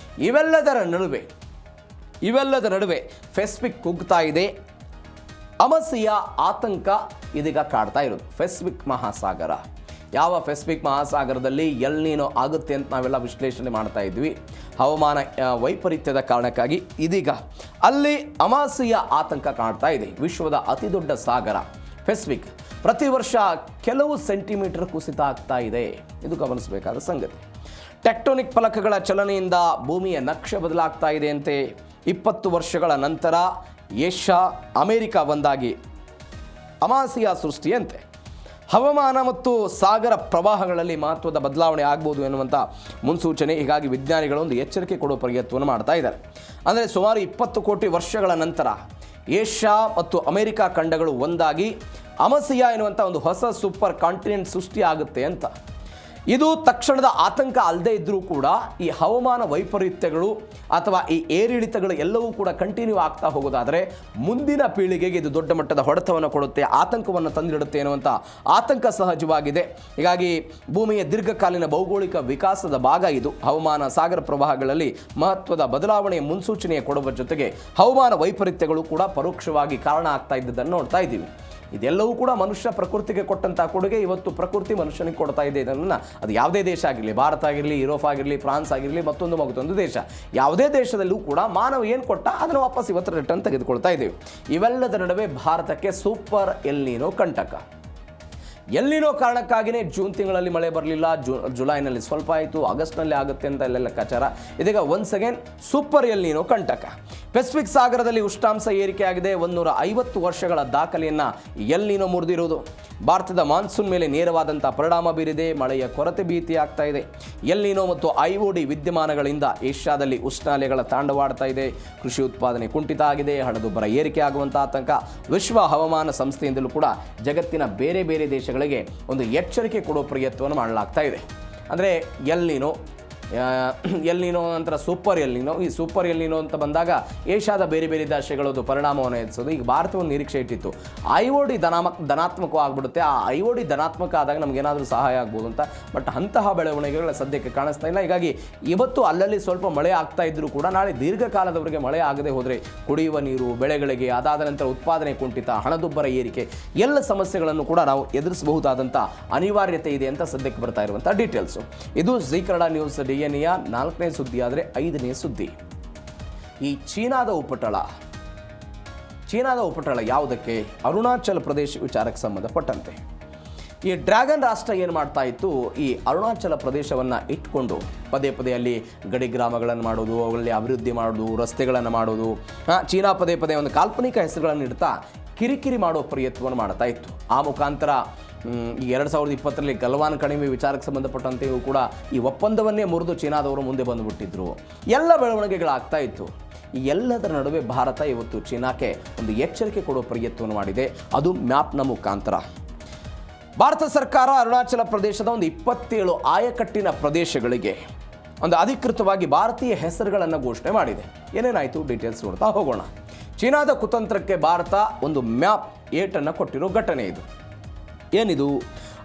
ಇವೆಲ್ಲದರ ನಡುವೆ ಪೆಸಿಫಿಕ್ ಕುಗ್ತಾ ಇದೆ. ಅಮಸಿಯ ಆತಂಕ ಇದೀಗ ಕಾಡ್ತಾ ಇರೋದು ಪೆಸಿಫಿಕ್ ಮಹಾಸಾಗರ. ಯಾವ ಪೆಸಿಫಿಕ್ ಮಹಾಸಾಗರದಲ್ಲಿ ಎಲ್ ನೀನೋ ಆಗುತ್ತೆ ಅಂತ ನಾವೆಲ್ಲ ವಿಶ್ಲೇಷಣೆ ಮಾಡ್ತಾ ಇದ್ವಿ. ಹವಾಮಾನ ವೈಪರೀತ್ಯದ ಕಾರಣಕ್ಕಾಗಿ ಇದೀಗ ಅಲ್ಲಿ ಅಮಾವಾಸ್ಯೆಯ ಆತಂಕ ಕಾಡ್ತಾ ಇದೆ. ವಿಶ್ವದ ಅತಿ ದೊಡ್ಡ ಸಾಗರ ಪೆಸಿಫಿಕ್ ಪ್ರತಿ ವರ್ಷ ಕೆಲವು ಸೆಂಟಿಮೀಟರ್ ಕುಸಿತ ಆಗ್ತಾ ಇದೆ. ಇದು ಗಮನಿಸಬೇಕಾದ ಸಂಗತಿ. ಟೆಕ್ಟೋನಿಕ್ ಫಲಕಗಳ ಚಲನೆಯಿಂದ ಭೂಮಿಯ ನಕ್ಷೆ ಬದಲಾಗ್ತಾ ಇದೆ ಅಂತೆ. 20 ವರ್ಷಗಳ ನಂತರ ಏಷ್ಯಾ ಅಮೆರಿಕ ಒಂದಾಗಿ ಅಮಾವಾಸ್ಯೆಯ ಸೃಷ್ಟಿಯಂತೆ. ಹವಾಮಾನ ಮತ್ತು ಸಾಗರ ಪ್ರವಾಹಗಳಲ್ಲಿ ಮಹತ್ವದ ಬದಲಾವಣೆ ಆಗ್ಬೋದು ಎನ್ನುವಂಥ ಮುನ್ಸೂಚನೆ. ಹೀಗಾಗಿ ವಿಜ್ಞಾನಿಗಳು ಒಂದು ಎಚ್ಚರಿಕೆ ಕೊಡುವ ಪ್ರಯತ್ನವನ್ನು ಮಾಡ್ತಾ ಇದ್ದಾರೆ. ಅಂದರೆ ಸುಮಾರು 20 ಕೋಟಿ ವರ್ಷಗಳ ನಂತರ ಏಷ್ಯಾ ಮತ್ತು ಅಮೆರಿಕ ಖಂಡಗಳು ಒಂದಾಗಿ ಅಮಸಿಯಾ ಎನ್ನುವಂಥ ಒಂದು ಹೊಸ ಸೂಪರ್ ಕಾಂಟಿನೆಂಟ್ ಸೃಷ್ಟಿಯಾಗುತ್ತೆ ಅಂತ. ಇದು ತಕ್ಷಣದ ಆತಂಕ ಅಲ್ಲದೆ ಇದ್ದರೂ ಕೂಡ ಈ ಹವಾಮಾನ ವೈಪರೀತ್ಯಗಳು ಅಥವಾ ಈ ಏರಿಳಿತಗಳು ಎಲ್ಲವೂ ಕೂಡ ಕಂಟಿನ್ಯೂ ಆಗ್ತಾ ಹೋಗೋದಾದರೆ ಮುಂದಿನ ಪೀಳಿಗೆಗೆ ಇದು ದೊಡ್ಡ ಮಟ್ಟದ ಹೊಡೆತವನ್ನು ಕೊಡುತ್ತೆ, ಆತಂಕವನ್ನು ತಂದಿಡುತ್ತೆ ಎನ್ನುವಂಥ ಆತಂಕ ಸಹಜವಾಗಿದೆ. ಹೀಗಾಗಿ ಭೂಮಿಯ ದೀರ್ಘಕಾಲೀನ ಭೌಗೋಳಿಕ ವಿಕಾಸದ ಭಾಗ ಇದು. ಹವಾಮಾನ ಸಾಗರ ಪ್ರವಾಹಗಳಲ್ಲಿ ಮಹತ್ವದ ಬದಲಾವಣೆಯ ಮುನ್ಸೂಚನೆಯ ಕೊಡುವ ಜೊತೆಗೆ ಹವಾಮಾನ ವೈಪರೀತ್ಯಗಳು ಕೂಡ ಪರೋಕ್ಷವಾಗಿ ಕಾರಣ ಆಗ್ತಾ ಇದ್ದದನ್ನು ನೋಡ್ತಾ ಇದ್ದೀವಿ. ಇದೆಲ್ಲವೂ ಕೂಡ ಮನುಷ್ಯ ಪ್ರಕೃತಿಗೆ ಕೊಟ್ಟಂಥ ಕೊಡುಗೆ. ಇವತ್ತು ಪ್ರಕೃತಿ ಮನುಷ್ಯನಿಗೆ ಕೊಡ್ತಾ ಇದೆ. ಇದನ್ನು ಅದು ಯಾವುದೇ ದೇಶ ಆಗಿರಲಿ, ಭಾರತ ಆಗಿರಲಿ, ಯುರೋಪ್ ಆಗಿರಲಿ, ಫ್ರಾನ್ಸ್ ಆಗಿರಲಿ, ಮತ್ತೊಂದು ದೇಶ, ಯಾವುದೇ ದೇಶದಲ್ಲೂ ಕೂಡ ಮಾನವ ಏನು ಕೊಟ್ಟ ಅದನ್ನು ವಾಪಸ್ ಇವತ್ತು ರಿಟರ್ನ್ ತೆಗೆದುಕೊಳ್ತಾ ಇದ್ದೇವೆ. ಇವೆಲ್ಲದರ ನಡುವೆ ಭಾರತಕ್ಕೆ ಸೂಪರ್ ಎಲ್ ನೀನೋ ಕಂಟಕ. ಎಲ್ ನೀನೋ ಕಾರಣಕ್ಕಾಗಿಯೇ ಜೂನ್ ತಿಂಗಳಲ್ಲಿ ಮಳೆ ಬರಲಿಲ್ಲ, ಜುಲೈನಲ್ಲಿ ಸ್ವಲ್ಪ ಆಯಿತು, ಆಗಸ್ಟ್ನಲ್ಲಿ ಆಗುತ್ತೆ ಅಂತ ಎಲ್ಲ ಲೆಕ್ಕಾಚಾರ. ಇದೀಗ once again super El Nino ಕಂಟಕ. ಪೆಸಿಫಿಕ್ ಸಾಗರದಲ್ಲಿ ಉಷ್ಣಾಂಶ ಏರಿಕೆಯಾಗಿದೆ. 150 ವರ್ಷಗಳ ದಾಖಲೆಯನ್ನು ಎಲ್ ನೀನೋ ಮುರಿದಿರುವುದು. ಭಾರತದ ಮಾನ್ಸೂನ್ ಮೇಲೆ ನೇರವಾದಂಥ ಪರಿಣಾಮ ಬೀರಿದೆ. ಮಳೆಯ ಕೊರತೆ ಭೀತಿ ಆಗ್ತಾ ಇದೆ. ಎಲ್ ನೀನೋ ಮತ್ತು ಐಒಡಿ ವಿದ್ಯಮಾನಗಳಿಂದ ಏಷ್ಯಾದಲ್ಲಿ ಉಷ್ಣಾಲಯಗಳ ತಾಂಡವಾಡ್ತಾ ಇದೆ. ಕೃಷಿ ಉತ್ಪಾದನೆ ಕುಂಠಿತ ಆಗಿದೆ. ಹಣದುಬ್ಬರ ಏರಿಕೆ ಆಗುವಂಥ ಆತಂಕ. ವಿಶ್ವ ಹವಾಮಾನ ಸಂಸ್ಥೆಯಿಂದಲೂ ಕೂಡ ಜಗತ್ತಿನ ಬೇರೆ ಬೇರೆ ದೇಶಗಳಿಗೆ ಒಂದು ಎಚ್ಚರಿಕೆ ಕೊಡುವ ಪ್ರಯತ್ನವನ್ನು ಮಾಡಲಾಗ್ತಾ ಇದೆ. ಅಂದರೆ ಎಲ್ ನೀನೋ ನಂತರ ಸೂಪರ್ ಎಲ್ ನೀನೋ. ಈ ಸೂಪರ್ ಎಲ್ ನೀನೋ ಅಂತ ಬಂದಾಗ ಏಷ್ಯಾದ ಬೇರೆ ಬೇರೆ ದೇಶಗಳದ್ದು ಪರಿಣಾಮವನ್ನು ಎದುರಿಸೋದು. ಈಗ ಭಾರತವನ್ನು ನಿರೀಕ್ಷೆ ಇಟ್ಟಿತ್ತು ಐಒಡಿ ಧನಾತ್ಮಕ ಆಗಿಬಿಡುತ್ತೆ. ಆ ಐಒಡಿ ಧನಾತ್ಮಕ ಆದಾಗ ನಮಗೇನಾದರೂ ಸಹಾಯ ಆಗ್ಬೋದು ಅಂತ. ಬಟ್ ಅಂತಹ ಬೆಳವಣಿಗೆಗಳ ಸದ್ಯಕ್ಕೆ ಕಾಣಿಸ್ತಾ ಇಲ್ಲ. ಹೀಗಾಗಿ ಇವತ್ತು ಅಲ್ಲಲ್ಲಿ ಸ್ವಲ್ಪ ಮಳೆ ಆಗ್ತಾ ಇದ್ದರೂ ಕೂಡ ನಾಳೆ ದೀರ್ಘಕಾಲದವರೆಗೆ ಮಳೆ ಆಗದೆ ಹೋದರೆ ಕುಡಿಯುವ ನೀರು, ಬೆಳೆಗಳಿಗೆ, ಅದಾದ ನಂತರ ಉತ್ಪಾದನೆ ಕುಂಠಿತ, ಹಣದುಬ್ಬರ ಏರಿಕೆ ಎಲ್ಲ ಸಮಸ್ಯೆಗಳನ್ನು ಕೂಡ ನಾವು ಎದುರಿಸಬಹುದಾದಂಥ ಅನಿವಾರ್ಯತೆ ಇದೆ ಅಂತ ಸದ್ಯಕ್ಕೆ ಬರ್ತಾ ಇರುವಂಥ ಡೀಟೇಲ್ಸು. ಇದು ಜೀ ಕನ್ನಡ ನ್ಯೂಸ್ ಡಿಎನ್ಎಯ 4ನೇ ಸುದ್ದಿ. ಆದರೆ 5ನೇ ಸುದ್ದಿ ಈ ಚೀನಾದ ಉಪಟಳ ಯಾವುದಕ್ಕೆ? ಅರುಣಾಚಲ ಪ್ರದೇಶ ವಿಚಾರಕ್ಕೆ ಸಂಬಂಧಪಟ್ಟಂತೆ. ಈ ಡ್ರ್ಯಾಗನ್ ರಾಷ್ಟ್ರ ಏನು ಮಾಡ್ತಾ ಇತ್ತು, ಈ ಅರುಣಾಚಲ ಪ್ರದೇಶವನ್ನು ಇಟ್ಕೊಂಡು ಪದೇ ಪದೇ ಅಲ್ಲಿ ಗಡಿ ಗ್ರಾಮಗಳನ್ನು ಮಾಡೋದು, ಅವುಗಳಲ್ಲಿ ಅಭಿವೃದ್ಧಿ ಮಾಡೋದು, ರಸ್ತೆಗಳನ್ನು ಮಾಡೋದು. ಚೀನಾ ಪದೇ ಪದೇ ಒಂದು ಕಾಲ್ಪನಿಕ ಹೆಸರುಗಳನ್ನು ಇಡ್ತಾ ಕಿರಿಕಿರಿ ಮಾಡೋ ಪ್ರಯತ್ನವನ್ನು ಮಾಡ್ತಾ ಇತ್ತು. ಆ ಮುಖಾಂತರ ಈ 2020ರಲ್ಲಿ ಗಲ್ವಾನ್ ಕಣಿವೆ ವಿಚಾರಕ್ಕೆ ಸಂಬಂಧಪಟ್ಟಂತೆಯೂ ಕೂಡ ಈ ಒಪ್ಪಂದವನ್ನೇ ಮುರಿದು ಚೀನಾದವರು ಮುಂದೆ ಬಂದುಬಿಟ್ಟಿದ್ರು. ಎಲ್ಲ ಬೆಳವಣಿಗೆಗಳಾಗ್ತಾ ಇತ್ತು. ಈ ಎಲ್ಲದರ ನಡುವೆ ಭಾರತ ಇವತ್ತು ಚೀನಾಕ್ಕೆ ಒಂದು ಎಚ್ಚರಿಕೆ ಕೊಡುವ ಪ್ರಯತ್ನವನ್ನು ಮಾಡಿದೆ, ಅದು ಮ್ಯಾಪ್ನ ಮುಖಾಂತರ. ಭಾರತ ಸರ್ಕಾರ ಅರುಣಾಚಲ ಪ್ರದೇಶದ ಒಂದು 27 ಆಯಕಟ್ಟಿನ ಪ್ರದೇಶಗಳಿಗೆ ಒಂದು ಅಧಿಕೃತವಾಗಿ ಭಾರತೀಯ ಹೆಸರುಗಳನ್ನು ಘೋಷಣೆ ಮಾಡಿದೆ. ಏನೇನಾಯಿತು ಡೀಟೇಲ್ಸ್ ನೋಡ್ತಾ ಹೋಗೋಣ. ಚೀನಾದ ಕುತಂತ್ರಕ್ಕೆ ಭಾರತ ಒಂದು ಮ್ಯಾಪ್ ಏಟನ್ನು ಕೊಟ್ಟಿರೋ ಘಟನೆ ಇದು. ಏನಿದು?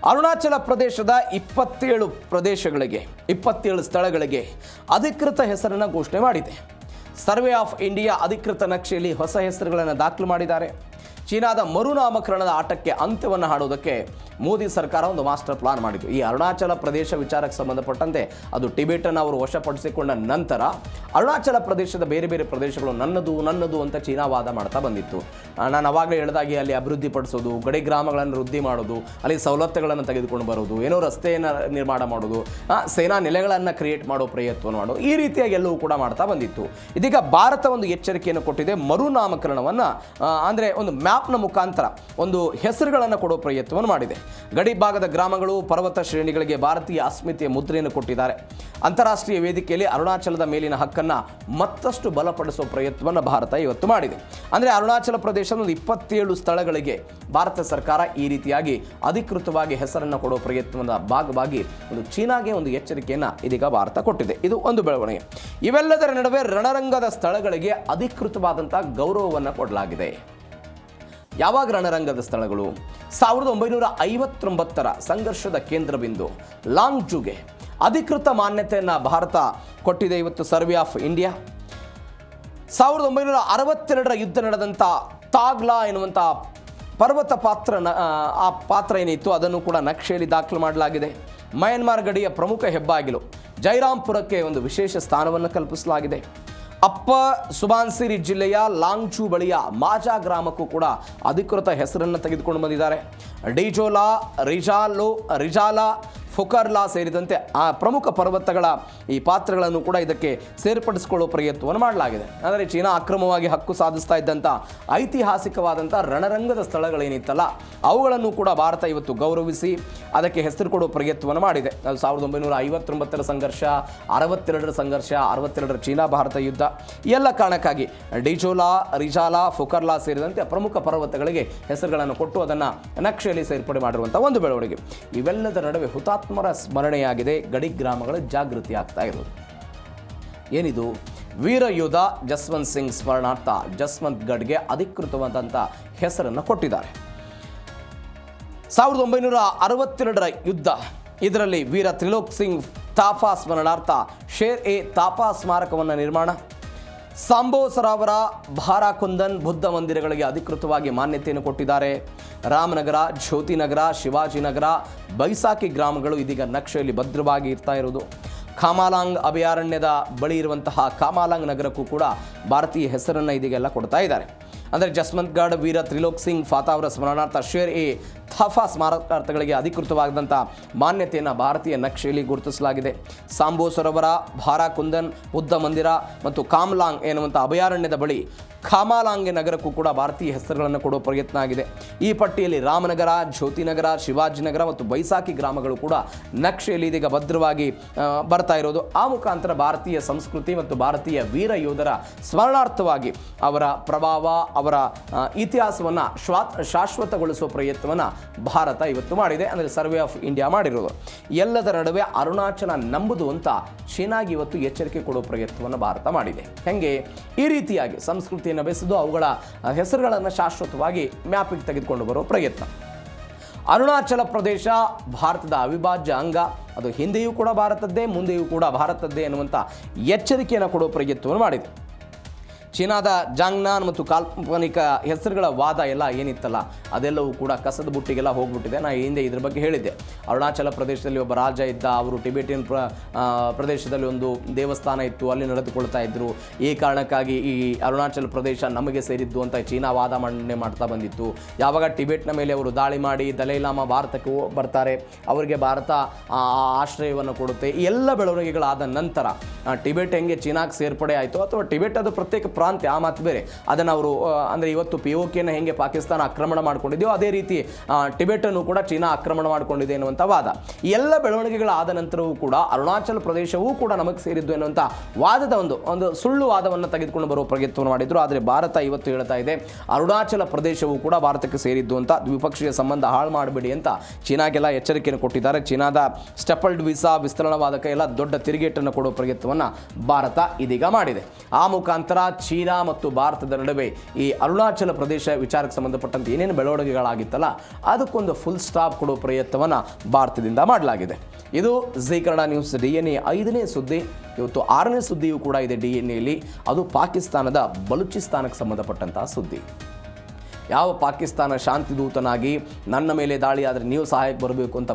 ಅರುಣಾಚಲ ಪ್ರದೇಶದ 27 ಪ್ರದೇಶಗಳಿಗೆ 27 ಸ್ಥಳಗಳಿಗೆ ಅಧಿಕೃತ ಹೆಸರನ್ನು ಘೋಷಣೆ ಮಾಡಿದೆ. ಸರ್ವೆ ಆಫ್ ಇಂಡಿಯಾ ಅಧಿಕೃತ ನಕ್ಷೆಯಲ್ಲಿ ಹೊಸ ಹೆಸರುಗಳನ್ನು ದಾಖಲು ಮಾಡಿದ್ದಾರೆ. ಚೀನಾದ ಮರುನಾಮಕರಣದ ಆಟಕ್ಕೆ ಅಂತ್ಯವನ್ನು ಹಾಡೋದಕ್ಕೆ ಮೋದಿ ಸರ್ಕಾರ ಒಂದು ಮಾಸ್ಟರ್ ಪ್ಲಾನ್ ಮಾಡಿತು. ಈ ಅರುಣಾಚಲ ಪ್ರದೇಶ ವಿಚಾರಕ್ಕೆ ಸಂಬಂಧಪಟ್ಟಂತೆ ಅದು ಟಿಬೆಟನ್ನು ಅವರು ವಶಪಡಿಸಿಕೊಂಡ ನಂತರ ಅರುಣಾಚಲ ಪ್ರದೇಶದ ಬೇರೆ ಬೇರೆ ಪ್ರದೇಶಗಳು ನನ್ನದು ಅಂತ ಚೀನಾ ವಾದ ಮಾಡ್ತಾ ಬಂದಿತ್ತು. ನಾನು ಅವಾಗಲೇ ಹೇಳಿದಾಗೆ ಅಲ್ಲಿ ಅಭಿವೃದ್ಧಿಪಡಿಸೋದು, ಗಡಿ ಗ್ರಾಮಗಳನ್ನು ವೃದ್ಧಿ ಮಾಡೋದು, ಅಲ್ಲಿ ಸವಲತ್ತುಗಳನ್ನು ತೆಗೆದುಕೊಂಡು ಬರೋದು, ಏನೋ ರಸ್ತೆಯನ್ನು ನಿರ್ಮಾಣ ಮಾಡೋದು, ಸೇನಾ ನೆಲೆಗಳನ್ನು ಕ್ರಿಯೇಟ್ ಮಾಡೋ ಪ್ರಯತ್ನವನ್ನು ಮಾಡೋದು, ಈ ರೀತಿಯಾಗಿ ಎಲ್ಲವೂ ಕೂಡ ಮಾಡ್ತಾ ಬಂದಿತ್ತು. ಇದೀಗ ಭಾರತ ಒಂದು ಎಚ್ಚರಿಕೆಯನ್ನು ಕೊಟ್ಟಿದೆ. ಮರುನಾಮಕರಣವನ್ನು ಅಂದರೆ ಒಂದು ಮ್ಯಾಪ್ನ ಮುಖಾಂತರ ಒಂದು ಹೆಸರುಗಳನ್ನು ಕೊಡೋ ಪ್ರಯತ್ನವನ್ನು ಮಾಡಿದೆ. ಗಡಿ ಭಾಗದ ಗ್ರಾಮಗಳು, ಪರ್ವತ ಶ್ರೇಣಿಗಳಿಗೆ ಭಾರತೀಯ ಅಸ್ಮಿತೆಯ ಮುದ್ರೆಯನ್ನು ಕೊಟ್ಟಿದ್ದಾರೆ. ಅಂತಾರಾಷ್ಟ್ರೀಯ ವೇದಿಕೆಯಲ್ಲಿ ಅರುಣಾಚಲದ ಮೇಲಿನ ಹಕ್ಕನ್ನು ಮತ್ತಷ್ಟು ಬಲಪಡಿಸುವ ಪ್ರಯತ್ನವನ್ನು ಭಾರತ ಇವತ್ತು ಮಾಡಿದೆ. ಅಂದರೆ ಅರುಣಾಚಲ ಪ್ರದೇಶದ ಒಂದು 27 ಸ್ಥಳಗಳಿಗೆ ಭಾರತ ಸರ್ಕಾರ ಈ ರೀತಿಯಾಗಿ ಅಧಿಕೃತವಾಗಿ ಹೆಸರನ್ನು ಕೊಡುವ ಪ್ರಯತ್ನದ ಭಾಗವಾಗಿ ಒಂದು ಚೀನಾಗೆ ಒಂದು ಎಚ್ಚರಿಕೆಯನ್ನು ಇದೀಗ ಭಾರತ ಕೊಟ್ಟಿದೆ. ಇದು ಒಂದು ಬೆಳವಣಿಗೆ. ಇವೆಲ್ಲದರ ನಡುವೆ ರಣರಂಗದ ಸ್ಥಳಗಳಿಗೆ ಅಧಿಕೃತವಾದಂಥ ಗೌರವವನ್ನು ಕೊಡಲಾಗಿದೆ. ಯಾವಾಗ ರಣರಂಗದ ಸ್ಥಳಗಳು? 1959ರ ಸಂಘರ್ಷದ ಕೇಂದ್ರ ಬಿಂದು ಲಾಂಗ್ಜೂಗೆ ಅಧಿಕೃತ ಮಾನ್ಯತೆಯನ್ನು ಭಾರತ ಕೊಟ್ಟಿದೆ. ಇವತ್ತು ಸರ್ವೆ ಆಫ್ ಇಂಡಿಯಾ 1962ರ ಯುದ್ಧ ನಡೆದಂಥ ತಾಗ್ಲಾ ಎನ್ನುವಂಥ ಪರ್ವತ ಆ ಪಾತ್ರ ಏನಿತ್ತು ಅದನ್ನು ಕೂಡ ನಕ್ಷೆಯಲ್ಲಿ ದಾಖಲು ಮಾಡಲಾಗಿದೆ. ಮಯನ್ಮಾರ್ ಗಡಿಯ ಪ್ರಮುಖ ಹೆಬ್ಬಾಗಿಲು ಜೈರಾಂಪುರಕ್ಕೆ ಒಂದು ವಿಶೇಷ ಸ್ಥಾನವನ್ನು ಕಲ್ಪಿಸಲಾಗಿದೆ. ಅಪ್ಪರ್ ಸುಬಾನ್ಸಿರಿ ಜಿಲ್ಲೆಯ ಲಾಂಗ್ಚೂ ಬಳಿಯ ಮಾಜಾ ಗ್ರಾಮಕ್ಕೂ ಕೂಡ ಅಧಿಕೃತ ಹೆಸರನ್ನು ತೆಗೆದುಕೊಂಡು ಬಂದಿದ್ದಾರೆ. ಡಿಜೋಲಾ, ರಿಜಾಲಾ, ಫುಕರ್ಲಾ ಸೇರಿದಂತೆ ಆ ಪ್ರಮುಖ ಪರ್ವತಗಳ ಈ ಪಾತ್ರಗಳನ್ನು ಕೂಡ ಇದಕ್ಕೆ ಸೇರ್ಪಡಿಸಿಕೊಳ್ಳುವ ಪ್ರಯತ್ನವನ್ನು ಮಾಡಲಾಗಿದೆ. ಅಂದರೆ ಚೀನಾ ಅಕ್ರಮವಾಗಿ ಹಕ್ಕು ಸಾಧಿಸ್ತಾ ಇದ್ದಂಥ ಐತಿಹಾಸಿಕವಾದಂಥ ರಣರಂಗದ ಸ್ಥಳಗಳೇನಿತ್ತಲ್ಲ ಅವುಗಳನ್ನು ಕೂಡ ಭಾರತ ಇವತ್ತು ಗೌರವಿಸಿ ಅದಕ್ಕೆ ಹೆಸರು ಕೊಡುವ ಪ್ರಯತ್ನವನ್ನು ಮಾಡಿದೆ. ಅದು 1959ರ ಸಂಘರ್ಷ, 62ರ ಸಂಘರ್ಷ, 62ರ ಚೀನಾ ಭಾರತ ಯುದ್ಧ, ಎಲ್ಲ ಕಾರಣಕ್ಕಾಗಿ ಡಿಜೋಲಾ, ರಿಜಾಲಾ, ಫುಕರ್ಲಾ ಸೇರಿದಂತೆ ಪ್ರಮುಖ ಪರ್ವತಗಳಿಗೆ ಹೆಸರುಗಳನ್ನು ಕೊಟ್ಟು ಅದನ್ನು ನಕ್ಷೆಯಲ್ಲಿ ಸೇರ್ಪಡೆ ಮಾಡಿರುವಂಥ ಒಂದು ಬೆಳವಣಿಗೆ. ಇವೆಲ್ಲದರ ನಡುವೆ ಹುತಾತ್ಮರ ಸ್ಮರಣೆಯಾಗಿದೆ. ಗಡಿ ಗ್ರಾಮಗಳ ಜಾಗೃತಿ ಆಗ್ತಾ ಇರೋದು. ಏನಿದು? ವೀರ ಯೋಧ ಜಸ್ವಂತ್ ಸಿಂಗ್ ಸ್ಮರಣಾರ್ಥ ಜಸ್ವಂತ್ ಗಢ್ಗೆ ಅಧಿಕೃತವಾದಂಥ ಹೆಸರನ್ನು ಕೊಟ್ಟಿದ್ದಾರೆ. 1962ರ ಯುದ್ಧ, ಇದರಲ್ಲಿ ವೀರ ತ್ರಿಲೋಕ್ ಸಿಂಗ್ ತಾಫಾ ಸ್ಮರಣಾರ್ಥ ಶೇರ್ ಎ ತಾಫಾ ಸ್ಮಾರಕವನ್ನು ನಿರ್ಮಾಣ. ಸಾಂಬೋ ಸರೋವರ, ಭಾರಾಕುಂದನ್ ಬುದ್ಧ ಮಂದಿರಗಳಿಗೆ ಅಧಿಕೃತವಾಗಿ ಮಾನ್ಯತೆಯನ್ನು ಕೊಟ್ಟಿದ್ದಾರೆ. ರಾಮನಗರ, ಜ್ಯೋತಿನಗರ, ಶಿವಾಜಿನಗರ, ಬೈಸಾಖಿ ಗ್ರಾಮಗಳು ಇದೀಗ ನಕ್ಷೆಯಲ್ಲಿ ಭದ್ರವಾಗಿ ಇರ್ತಾ ಇರೋದು. ಖಾಮಾಲಾಂಗ್ ಅಭಯಾರಣ್ಯದ ಬಳಿ ಇರುವಂತಹ ಖಾಮಾಲಾಂಗ್ ನಗರಕ್ಕೂ ಕೂಡ ಭಾರತೀಯ ಹೆಸರನ್ನು ಇದೀಗೆಲ್ಲ ಕೊಡ್ತಾ ಇದ್ದಾರೆ. ಅಂದರೆ ಜಸ್ವಂತ್ ಗಢ್, ವೀರ ತ್ರಿಲೋಕ್ ಸಿಂಗ್ ಫಾತಾ ಅವರ ಸ್ಮರಣಾರ್ಥ ಶೇರ್ ಎ ತಾಫಾ ಸ್ಮಾರಕಾರ್ಥಗಳಿಗೆ ಅಧಿಕೃತವಾದಂಥ ಮಾನ್ಯತೆಯನ್ನು ಭಾರತೀಯ ನಕ್ಷೆಯಲ್ಲಿ ಗುರುತಿಸಲಾಗಿದೆ. ಸಾಂಬೋ ಸರೋವರ, ಭಾರಾಕುಂದನ್ ಬುದ್ಧ ಮಂದಿರ ಮತ್ತು ಕಾಮ್ಲಾಂಗ್ ಎನ್ನುವಂಥ ಅಭಯಾರಣ್ಯದ ಬಳಿ ಖಾಮಾಲಾಂಗ್ ನಗರಕ್ಕೂ ಕೂಡ ಭಾರತೀಯ ಹೆಸರುಗಳನ್ನು ಕೊಡುವ ಪ್ರಯತ್ನ ಆಗಿದೆ. ಈ ಪಟ್ಟಿಯಲ್ಲಿ ರಾಮನಗರ, ಜ್ಯೋತಿನಗರ, ಶಿವಾಜಿನಗರ ಮತ್ತು ಬೈಸಾಖಿ ಗ್ರಾಮಗಳು ಕೂಡ ನಕ್ಷೆಯಲ್ಲಿ ಇದೀಗ ಭದ್ರವಾಗಿ ಬರ್ತಾ ಇರೋದು. ಆ ಮುಖಾಂತರ ಭಾರತೀಯ ಸಂಸ್ಕೃತಿ ಮತ್ತು ಭಾರತೀಯ ವೀರ ಯೋಧರ ಸ್ಮರಣಾರ್ಥವಾಗಿ ಅವರ ಪ್ರಭಾವ, ಅವರ ಇತಿಹಾಸವನ್ನು ಶಾಶ್ವತಗೊಳಿಸುವ ಪ್ರಯತ್ನವನ್ನು ಭಾರತ ಇವತ್ತು ಮಾಡಿದೆ. ಅಂದರೆ ಸರ್ವೆ ಆಫ್ ಇಂಡಿಯಾ ಮಾಡಿರೋದು. ಎಲ್ಲದರ ನಡುವೆ ಅರುಣಾಚಲ ನಂಬುದು ಅಂತ ಚೀನಾಗಿ ಇವತ್ತು ಎಚ್ಚರಿಕೆ ಕೊಡುವ ಪ್ರಯತ್ನವನ್ನು ಭಾರತ ಮಾಡಿದೆ. ಹೆಂಗೆ? ಈ ರೀತಿಯಾಗಿ ಸಂಸ್ಕೃತಿಯನ್ನು ಬೆಸೆದು ಅವುಗಳ ಹೆಸರುಗಳನ್ನು ಶಾಶ್ವತವಾಗಿ ಮ್ಯಾಪಿಗೆ ತೆಗೆದುಕೊಂಡು ಬರುವ ಪ್ರಯತ್ನ. ಅರುಣಾಚಲ ಪ್ರದೇಶ ಭಾರತದ ಅವಿಭಾಜ್ಯ ಅಂಗ, ಅದು ಹಿಂದೆಯೂ ಕೂಡ ಭಾರತದ್ದೇ, ಮುಂದೆಯೂ ಕೂಡ ಭಾರತದ್ದೇ ಎನ್ನುವಂಥ ಎಚ್ಚರಿಕೆಯನ್ನು ಕೊಡುವ ಪ್ರಯತ್ನವನ್ನು ಮಾಡಿದೆ. ಚೀನಾದ ಜಾಂಗ್ನಾನ್ ಮತ್ತು ಕಾಲ್ಪನಿಕ ಹೆಸರುಗಳ ವಾದ ಎಲ್ಲ ಏನಿತ್ತಲ್ಲ ಅದೆಲ್ಲವೂ ಕೂಡ ಕಸದ ಬುಟ್ಟಿಗೆಲ್ಲ ಹೋಗ್ಬಿಟ್ಟಿದೆ. ನಾನು ಹಿಂದೆ ಇದ್ರ ಬಗ್ಗೆ ಹೇಳಿದ್ದೆ. ಅರುಣಾಚಲ ಪ್ರದೇಶದಲ್ಲಿ ಒಬ್ಬ ರಾಜ ಇದ್ದ, ಅವರು ಟಿಬೆಟಿಯನ್ ಪ್ರದೇಶದಲ್ಲಿ ಒಂದು ದೇವಸ್ಥಾನ ಇತ್ತು, ಅಲ್ಲಿ ನಡೆದುಕೊಳ್ತಾ ಇದ್ದರು. ಈ ಕಾರಣಕ್ಕಾಗಿ ಈ ಅರುಣಾಚಲ ಪ್ರದೇಶ ನಮಗೆ ಸೇರಿದ್ದು ಅಂತ ಚೀನಾ ವಾದ ಮಂಡನೆ ಮಾಡ್ತಾ ಬಂದಿತ್ತು. ಯಾವಾಗ ಟಿಬೆಟ್ನ ಮೇಲೆ ಅವರು ದಾಳಿ ಮಾಡಿ ದಲೈಲಾಮಾ ಭಾರತಕ್ಕೆ ಬರ್ತಾರೆ, ಅವರಿಗೆ ಭಾರತ ಆಶ್ರಯವನ್ನು ಕೊಡುತ್ತೆ. ಈ ಎಲ್ಲ ಬೆಳವಣಿಗೆಗಳಾದ ನಂತರ ಟಿಬೆಟ್ ಹೆಂಗೆ ಚೀನಾಗೆ ಸೇರ್ಪಡೆ ಆಯಿತು ಅಥವಾ ಟಿಬೆಟ್ ಅದು ಪ್ರತ್ಯೇಕ ಪ್ರಾಂತ್ಯ ಆ ಮಾತು ಬೇರೆ. ಅದನ್ನು ಅವರು ಅಂದರೆ ಇವತ್ತು POKನ ಹೆಂಗೆ ಪಾಕಿಸ್ತಾನ ಆಕ್ರಮಣ ಮಾಡ್ಕೊಂಡಿದೆಯೋ ಅದೇ ರೀತಿ ಟಿಬೆಟನ್ನು ಕೂಡ ಚೀನಾ ಆಕ್ರಮಣ ಮಾಡಿಕೊಂಡಿದೆ ಎನ್ನುವಂಥ ವಾದ. ಈ ಎಲ್ಲ ಬೆಳವಣಿಗೆಗಳಾದ ನಂತರವೂ ಕೂಡ ಅರುಣಾಚಲ ಪ್ರದೇಶವೂ ಕೂಡ ನಮಗೆ ಸೇರಿದ್ದು ಎನ್ನುವಂಥ ವಾದದ ಒಂದು ಸುಳ್ಳು ವಾದವನ್ನು ತೆಗೆದುಕೊಂಡು ಬರುವ ಪ್ರಯತ್ನವನ್ನು ಮಾಡಿದ್ರು. ಆದರೆ ಭಾರತ ಇವತ್ತು ಹೇಳ್ತಾ ಇದೆ ಅರುಣಾಚಲ ಪ್ರದೇಶವೂ ಕೂಡ ಭಾರತಕ್ಕೆ ಸೇರಿದ್ದು ಅಂತ, ದ್ವಿಪಕ್ಷೀಯ ಸಂಬಂಧ ಹಾಳು ಮಾಡಬೇಡಿ ಅಂತ ಚೀನಾಗೆಲ್ಲ ಎಚ್ಚರಿಕೆಯನ್ನು ಕೊಟ್ಟಿದ್ದಾರೆ. ಚೀನಾದ ಸ್ಟೆಪಲ್ಡ್ ವೀಸಾ ವಿಸ್ತರಣವಾದಕ್ಕೆ ಎಲ್ಲ ದೊಡ್ಡ ತಿರುಗೇಟನ್ನು ಕೊಡುವ ಪ್ರಯತ್ನವನ್ನು ಭಾರತ ಇದೀಗ ಮಾಡಿದೆ. ಆ ಮುಖಾಂತರ ಚೀನಾ ಮತ್ತು ಭಾರತದ ನಡುವೆ ಈ ಅರುಣಾಚಲ ಪ್ರದೇಶ ವಿಚಾರಕ್ಕೆ ಸಂಬಂಧಪಟ್ಟಂತೆ ಏನೇನು ಬೆಳವಣಿಗೆಗಳಾಗಿತ್ತಲ್ಲ ಅದಕ್ಕೊಂದು ಫುಲ್ ಸ್ಟಾಪ್ ಕೊಡುವ ಪ್ರಯತ್ನವನ್ನು ಭಾರತದಿಂದ ಮಾಡಲಾಗಿದೆ. ಇದು ಜೀ ಕನ್ನಡ ನ್ಯೂಸ್ DNA 5ನೇ ಸುದ್ದಿ. ಇವತ್ತು 6ನೇ ಸುದ್ದಿಯೂ ಕೂಡ ಇದೆ DNAಯಲ್ಲಿ. ಅದು ಪಾಕಿಸ್ತಾನದ ಬಲೂಚಿಸ್ತಾನಕ್ಕೆ ಸಂಬಂಧಪಟ್ಟಂತಹ ಸುದ್ದಿ. ಯಾವ ಪಾಕಿಸ್ತಾನ ಶಾಂತಿದೂತನಾಗಿ ನನ್ನ ಮೇಲೆ ದಾಳಿ ಆದರೆ ನೀವು ಸಹಾಯಕ್ಕೆ ಬರಬೇಕು ಅಂತ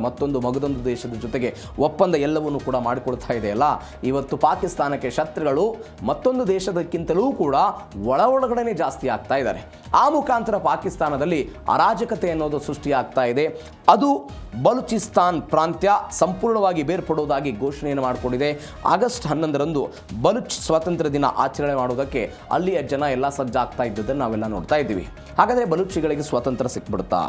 ಮಗದೊಂದು ದೇಶದ ಜೊತೆಗೆ ಒಪ್ಪಂದ ಎಲ್ಲವನ್ನೂ ಕೂಡ ಮಾಡಿಕೊಡ್ತಾ ಇದೆಯಲ್ಲ, ಇವತ್ತು ಪಾಕಿಸ್ತಾನಕ್ಕೆ ಶತ್ರುಗಳು ಮತ್ತೊಂದು ದೇಶದಕ್ಕಿಂತಲೂ ಕೂಡ ಒಳಗಡೆ ಜಾಸ್ತಿ ಆಗ್ತಾ ಇದ್ದಾರೆ. ಆ ಮುಖಾಂತರ ಪಾಕಿಸ್ತಾನದಲ್ಲಿ ಅರಾಜಕತೆ ಅನ್ನೋದು ಸೃಷ್ಟಿಯಾಗ್ತಾ ಇದೆ. ಅದು ಬಲೂಚಿಸ್ತಾನ್ ಪ್ರಾಂತ್ಯ ಸಂಪೂರ್ಣವಾಗಿ ಬೇರ್ಪಡುವುದಾಗಿ ಘೋಷಣೆಯನ್ನು ಮಾಡಿಕೊಂಡಿದೆ. ಆಗಸ್ಟ್ 11ರಂದು ಬಲೂಚ್ ಸ್ವಾತಂತ್ರ್ಯ ದಿನ ಆಚರಣೆ ಮಾಡುವುದಕ್ಕೆ ಅಲ್ಲಿಯ ಜನ ಎಲ್ಲ ಸಜ್ಜಾಗ್ತಾ ಇದ್ದದನ್ನು ನಾವೆಲ್ಲ ನೋಡ್ತಾ ಇದ್ದೀವಿ. ಹಾಗಾದರೆ ಬಲೂಚಿಗಳಿಗೆ ಸ್ವಾತಂತ್ರ್ಯ ಸಿಕ್ಬಿಡುತ್ತಾ?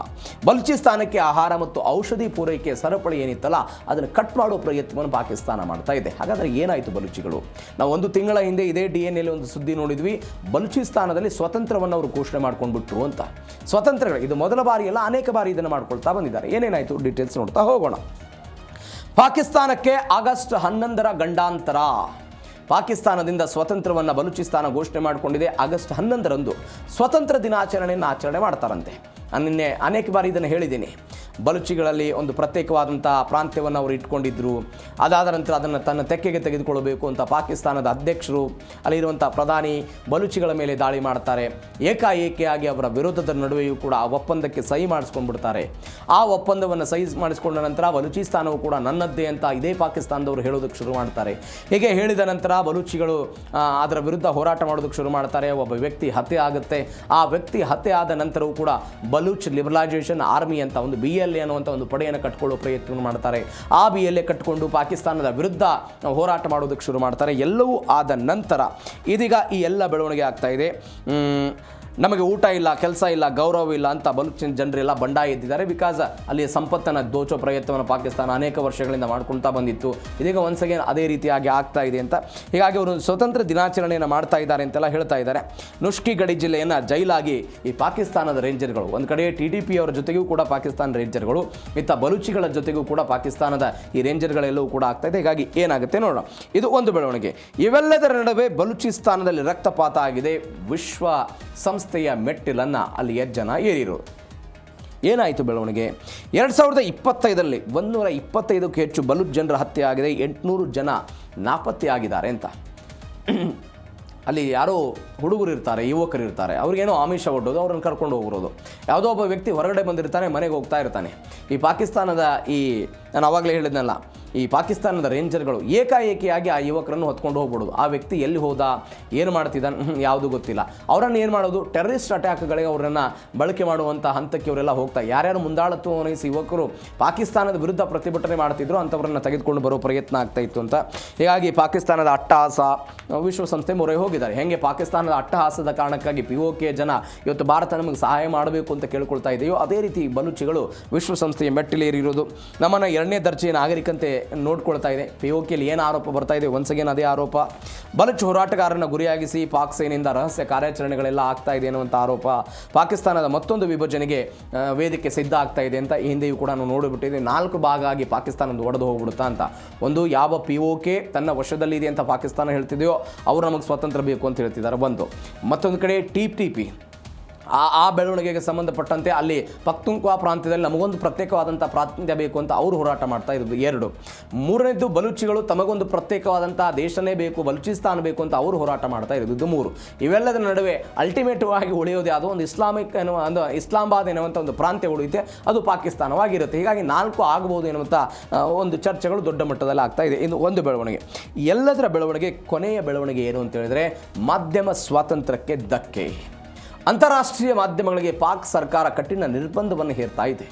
ಬಲೂಚಿಸ್ತಾನಕ್ಕೆ ಆಹಾರ ಮತ್ತು ಔಷಧಿ ಪೂರೈಕೆ ಸರಪಳಿ ಏನಿತ್ತಲ್ಲ ಅದನ್ನು ಕಟ್ ಮಾಡುವ ಪ್ರಯತ್ನವನ್ನು ಪಾಕಿಸ್ತಾನ ಮಾಡ್ತಾ ಇದೆ. ಹಾಗಾದರೆ ಏನಾಯಿತು ಬಲೂಚಿಗಳು? ನಾವು 1 ತಿಂಗಳ ಹಿಂದೆ ಇದೇ DNAಯಲ್ಲಿ ಒಂದು ಸುದ್ದಿ ನೋಡಿದ್ವಿ. ಬಲೂಚಿಸ್ತಾನದಲ್ಲಿ ಸ್ವಾತಂತ್ರ್ಯವನ್ನು ಅವರು ಘೋಷಣೆ ಮಾಡ್ಕೊಂಡ್ಬಿಟ್ರು ಅಂತ. ಸ್ವಾತಂತ್ರ್ಯಗಳು ಇದು ಮೊದಲ ಬಾರಿ ಅಲ್ಲ, ಅನೇಕ ಬಾರಿ ಇದನ್ನು ಮಾಡ್ಕೊಳ್ತಾ ಬಂದಿದ್ದಾರೆ. ಏನೇನಾಯಿತು ಡೀಟೇಲ್ಸ್ ನೋಡ್ತಾ ಹೋಗೋಣ. ಪಾಕಿಸ್ತಾನಕ್ಕೆ ಆಗಸ್ಟ್ 11ರ ಗಂಡಾಂತರ. ಪಾಕಿಸ್ತಾನದಿಂದ ಸ್ವತಂತ್ರವನ್ನು ಬಲೂಚಿಸ್ತಾನ ಘೋಷಣೆ ಮಾಡಿಕೊಂಡಿದೆ. ಆಗಸ್ಟ್ 11ರಂದು ಸ್ವತಂತ್ರ ದಿನಾಚರಣೆಯನ್ನು ಆಚರಣೆ ಮಾಡ್ತಾರಂತೆ. ನಾನು ನಿನ್ನೆ ಅನೇಕ ಬಾರಿ ಇದನ್ನು ಹೇಳಿದ್ದೀನಿ. ಬಲೂಚಿಗಳಲ್ಲಿ ಒಂದು ಪ್ರತ್ಯೇಕವಾದಂಥ ಪ್ರಾಂತ್ಯವನ್ನು ಅವರು ಇಟ್ಕೊಂಡಿದ್ದರು. ಅದಾದ ನಂತರ ಅದನ್ನು ತನ್ನ ತೆಕ್ಕೆಗೆ ತೆಗೆದುಕೊಳ್ಳಬೇಕು ಅಂತ ಪಾಕಿಸ್ತಾನದ ಅಧ್ಯಕ್ಷರು, ಅಲ್ಲಿರುವಂಥ ಪ್ರಧಾನಿ ಬಲೂಚಿಗಳ ಮೇಲೆ ದಾಳಿ ಮಾಡ್ತಾರೆ. ಏಕಾಏಕಿಯಾಗಿ ಅವರ ವಿರೋಧದ ನಡುವೆಯೂ ಕೂಡ ಆ ಒಪ್ಪಂದಕ್ಕೆ ಸಹಿ ಮಾಡಿಸ್ಕೊಂಡ್ಬಿಡ್ತಾರೆ. ಆ ಒಪ್ಪಂದವನ್ನು ಸಹಿ ಮಾಡಿಸ್ಕೊಂಡ ನಂತರ ಬಲೂಚಿಸ್ತಾನವು ಕೂಡ ನನ್ನದ್ದೇ ಅಂತ ಇದೇ ಪಾಕಿಸ್ತಾನದವರು ಹೇಳೋದಕ್ಕೆ ಶುರು ಮಾಡ್ತಾರೆ. ಹೀಗೆ ಹೇಳಿದ ನಂತರ ಬಲೂಚಿಗಳು ಅದರ ವಿರುದ್ಧ ಹೋರಾಟ ಮಾಡೋದಕ್ಕೆ ಶುರು ಮಾಡ್ತಾರೆ. ಒಬ್ಬ ವ್ಯಕ್ತಿ ಹತ್ಯೆ ಆಗುತ್ತೆ. ಆ ವ್ಯಕ್ತಿ ಹತ್ಯೆ ಆದ ನಂತರವೂ ಕೂಡ ಬಲೂಚ್ ಲಿಬರಲೈಸೇಷನ್ ಆರ್ಮಿ ಅಂತ ಒಂದು BLA ಅನ್ನುವಂಥ ಒಂದು ಪಡೆಯನ್ನು ಕಟ್ಕೊಳ್ಳೋ ಪ್ರಯತ್ನ ಮಾಡ್ತಾರೆ. ಆ BLA ಕಟ್ಟಿಕೊಂಡು ಪಾಕಿಸ್ತಾನದ ವಿರುದ್ಧ ಹೋರಾಟ ಮಾಡೋದಕ್ಕೆ ಶುರು ಮಾಡ್ತಾರೆ. ಎಲ್ಲವೂ ಆದ ನಂತರ ಇದೀಗ ಈ ಎಲ್ಲ ಬೆಳವಣಿಗೆ ಆಗ್ತಾ ಇದೆ. ನಮಗೆ ಊಟ ಇಲ್ಲ, ಕೆಲಸ ಇಲ್ಲ, ಗೌರವ ಇಲ್ಲ ಅಂತ ಬಲೂಚಿನ ಜನರೆಲ್ಲ ಬಂಡಾಯ ಎದ್ದಿದ್ದಾರೆ. ಬಿಕಾಸ್ ಅಲ್ಲಿ ಸಂಪತ್ತನ್ನು ದೋಚೋ ಪ್ರಯತ್ನವನ್ನು ಪಾಕಿಸ್ತಾನ ಅನೇಕ ವರ್ಷಗಳಿಂದ ಮಾಡ್ಕೊಳ್ತಾ ಬಂದಿತ್ತು. ಇದೀಗ ಒನ್ಸ್ ಅಗೇನ್ ಅದೇ ರೀತಿಯಾಗಿ ಆಗ್ತಾ ಇದೆ ಅಂತ. ಹೀಗಾಗಿ ಅವರು ಸ್ವತಂತ್ರ ದಿನಾಚರಣೆಯನ್ನು ಮಾಡ್ತಾ ಇದ್ದಾರೆ ಅಂತೆಲ್ಲ ಹೇಳ್ತಾ ಇದ್ದಾರೆ. ನುಷ್ಕಿ ಗಡಿ ಜಿಲ್ಲೆಯನ್ನು ಜೈಲಾಗಿ ಈ ಪಾಕಿಸ್ತಾನದ ರೇಂಜರ್ಗಳು, ಒಂದು ಕಡೆ TTP ಅವರ ಜೊತೆಗೂ ಕೂಡ ಪಾಕಿಸ್ತಾನ ರೇಂಜರ್ಗಳು, ಇತ್ತ ಬಲೂಚಿಗಳ ಜೊತೆಗೂ ಕೂಡ ಪಾಕಿಸ್ತಾನದ ಈ ರೇಂಜರ್ಗಳೆಲ್ಲವೂ ಕೂಡ ಆಗ್ತಾ ಇದೆ. ಹೀಗಾಗಿ ಏನಾಗುತ್ತೆ ನೋಡೋಣ. ಇದು ಒಂದು ಬೆಳವಣಿಗೆ. ಇವೆಲ್ಲದರ ನಡುವೆ ಬಲೂಚಿಸ್ತಾನದಲ್ಲಿ ರಕ್ತಪಾತ ಆಗಿದೆ. ವಿಶ್ವ ಸಂಸ್ಥೆಯ ಮೆಟ್ಟಿಲನ್ನು ಅಲ್ಲಿಯ ಜನ ಏರಿರೋರು. ಏನಾಯಿತು ಬೆಳವಣಿಗೆ? 2025ರಲ್ಲಿ 125ಕ್ಕೂ ಹೆಚ್ಚು ಬಲೂಚ್ ಜನರ ಹತ್ಯೆ ಆಗಿದೆ. 800 ಜನ ನಾಪತ್ತೆಯಾಗಿದ್ದಾರೆ ಅಂತ. ಅಲ್ಲಿ ಯಾರೋ ಹುಡುಗರು ಇರ್ತಾರೆ, ಯುವಕರು ಇರ್ತಾರೆ, ಅವ್ರಿಗೇನೋ ಆಮಿಷ ಒಡ್ಡೋದು, ಅವ್ರನ್ನ ಕರ್ಕೊಂಡು ಹೋಗಿರೋದು. ಯಾವುದೋ ಒಬ್ಬ ವ್ಯಕ್ತಿ ಹೊರಗಡೆ ಬಂದಿರ್ತಾನೆ, ಮನೆಗೆ ಹೋಗ್ತಾ ಇರ್ತಾನೆ. ಈ ಪಾಕಿಸ್ತಾನದ ನಾನು ಆವಾಗಲೇ ಹೇಳಿದ್ನಲ್ಲ, ಈ ಪಾಕಿಸ್ತಾನದ ರೇಂಜರ್ಗಳು ಏಕಾಏಕಿಯಾಗಿ ಆ ಯುವಕರನ್ನು ಹೊತ್ಕೊಂಡು ಹೋಗ್ಬಿಡೋದು. ಆ ವ್ಯಕ್ತಿ ಎಲ್ಲಿ ಹೋದ, ಏನು ಮಾಡ್ತಿದ್ದಾನೆ, ಯಾವುದು ಗೊತ್ತಿಲ್ಲ. ಅವರನ್ನು ಏನು ಮಾಡೋದು, ಟೆರರಿಸ್ಟ್ ಅಟ್ಯಾಕ್ಗಳಿಗೆ ಅವರನ್ನು ಬಳಕೆ ಮಾಡುವಂಥ ಹಂತಕ್ಕೆ ಅವರೆಲ್ಲ ಹೋಗ್ತಾ. ಯಾರ್ಯಾರು ಮುಂದಾಳತ್ವ ವಹಿಸಿ ಯುವಕರು ಪಾಕಿಸ್ತಾನದ ವಿರುದ್ಧ ಪ್ರತಿಭಟನೆ ಮಾಡ್ತಿದ್ರು ಅಂಥವ್ರನ್ನ ತೆಗೆದುಕೊಂಡು ಬರೋ ಪ್ರಯತ್ನ ಆಗ್ತಾ ಇತ್ತು ಅಂತ. ಹೀಗಾಗಿ ಪಾಕಿಸ್ತಾನದ ಅಟ್ಟಹಾಸ ವಿಶ್ವಸಂಸ್ಥೆ ಮೊರೆ ಹೋಗಿದ್ದಾರೆ. ಹೇಗೆ ಪಾಕಿಸ್ತಾನದ ಅಟ್ಟಹಾಸದ ಕಾರಣಕ್ಕಾಗಿ POK ಜನ ಇವತ್ತು ಭಾರತ ನಮಗೆ ಸಹಾಯ ಮಾಡಬೇಕು ಅಂತ ಕೇಳ್ಕೊಳ್ತಾ ಇದೆಯೋ, ಅದೇ ರೀತಿ ಬಲೂಚಿಗಳು ವಿಶ್ವಸಂಸ್ಥೆಯ ಮೆಟ್ಟಿಲೇರಿರೋದು. ನಮ್ಮನ್ನು 2ನೇ ದರ್ಜೆಯ ನಾಗರಿಕಂತೆ ನೋಡ್ಕೊಳ್ತಾ ಇದೆ. POKಯಲ್ಲಿ ಏನು ಆರೋಪ ಬರ್ತಾ ಇದೆ, ಒನ್ಸ್ ಅಗೇನ್ ಅದೇ ಆರೋಪ. ಬಲೂಚ್ ಹೋರಾಟಗಾರರನ್ನು ಗುರಿಯಾಗಿಸಿ ಪಾಕ್ ಸೇನೆಯಿಂದ ರಹಸ್ಯ ಕಾರ್ಯಾಚರಣೆಗಳೆಲ್ಲ ಆಗ್ತಾ ಇದೆ ಅನ್ನುವಂಥ ಆರೋಪ. ಪಾಕಿಸ್ತಾನದ ಮತ್ತೊಂದು ವಿಭಜನೆಗೆ ವೇದಿಕೆ ಸಿದ್ಧ ಆಗ್ತಾ ಇದೆ ಅಂತ ಈ ಹಿಂದೆಯೂ ಕೂಡ ನಾವು ನೋಡಿಬಿಟ್ಟಿದೆ. 4 ಭಾಗ ಆಗಿ ಪಾಕಿಸ್ತಾನದ ಒಡೆದು ಹೋಗ್ಬಿಡುತ್ತಾ ಅಂತ. ಒಂದು, ಯಾವ POK ತನ್ನ ವಶದಲ್ಲಿದೆ ಅಂತ ಪಾಕಿಸ್ತಾನ ಹೇಳ್ತಿದೆಯೋ ಅವರು ನಮಗೆ ಸ್ವಾತಂತ್ರ್ಯ ಬೇಕು ಅಂತ ಹೇಳ್ತಿದ್ದಾರೆ. ಒಂದು. ಮತ್ತೊಂದು ಕಡೆ TTP ಆ ಬೆಳವಣಿಗೆಗೆ ಸಂಬಂಧಪಟ್ಟಂತೆ ಅಲ್ಲಿ ಪಖ್ತೂನ್ಖ್ವಾ ಪ್ರಾಂತ್ಯದಲ್ಲಿ ನಮಗೊಂದು ಪ್ರತ್ಯೇಕವಾದಂಥ ಪ್ರಾಂತ್ಯ ಬೇಕು ಅಂತ ಅವರು ಹೋರಾಟ ಮಾಡ್ತಾ ಇರೋದು. 2. ಮೂರನೇದು, ಬಲೂಚಿಗಳು ತಮಗೊಂದು ಪ್ರತ್ಯೇಕವಾದಂಥ ದೇಶನೇ ಬೇಕು, ಬಲೂಚಿಸ್ತಾನ ಬೇಕು ಅಂತ ಅವರು ಹೋರಾಟ ಮಾಡ್ತಾ ಇರೋದು. ಇದು 3. ಇವೆಲ್ಲದರ ನಡುವೆ ಅಲ್ಟಿಮೇಟಿವ್ ಆಗಿ ಉಳಿಯೋದು ಯಾವುದೋ ಒಂದು ಇಸ್ಲಾಮಾಬಾದ್ ಎನ್ನುವಂಥ ಒಂದು ಪ್ರಾಂತ್ಯ ಉಳಿಯುತ್ತೆ, ಅದು ಪಾಕಿಸ್ತಾನವಾಗಿರುತ್ತೆ. ಹೀಗಾಗಿ 4 ಆಗಬಹುದು ಎನ್ನುವಂಥ ಒಂದು ಚರ್ಚೆಗಳು ದೊಡ್ಡ ಮಟ್ಟದಲ್ಲಿ ಆಗ್ತಾ ಇದೆ. ಇದು ಒಂದು ಬೆಳವಣಿಗೆ. ಎಲ್ಲದರ ಬೆಳವಣಿಗೆ, ಕೊನೆಯ ಬೆಳವಣಿಗೆ ಏನು ಅಂತ ಹೇಳಿದ್ರೆ ಮಾಧ್ಯಮ ಸ್ವಾತಂತ್ರ್ಯಕ್ಕೆ ಧಕ್ಕೆ. ಅಂತಾರಾಷ್ಟ್ರೀಯ ಮಾಧ್ಯಮಗಳಿಗೆ ಪಾಕ್ ಸರ್ಕಾರ ಕಠಿಣ ನಿರ್ಬಂಧವನ್ನು ಹೇರ್ತಾ ಇದೆ.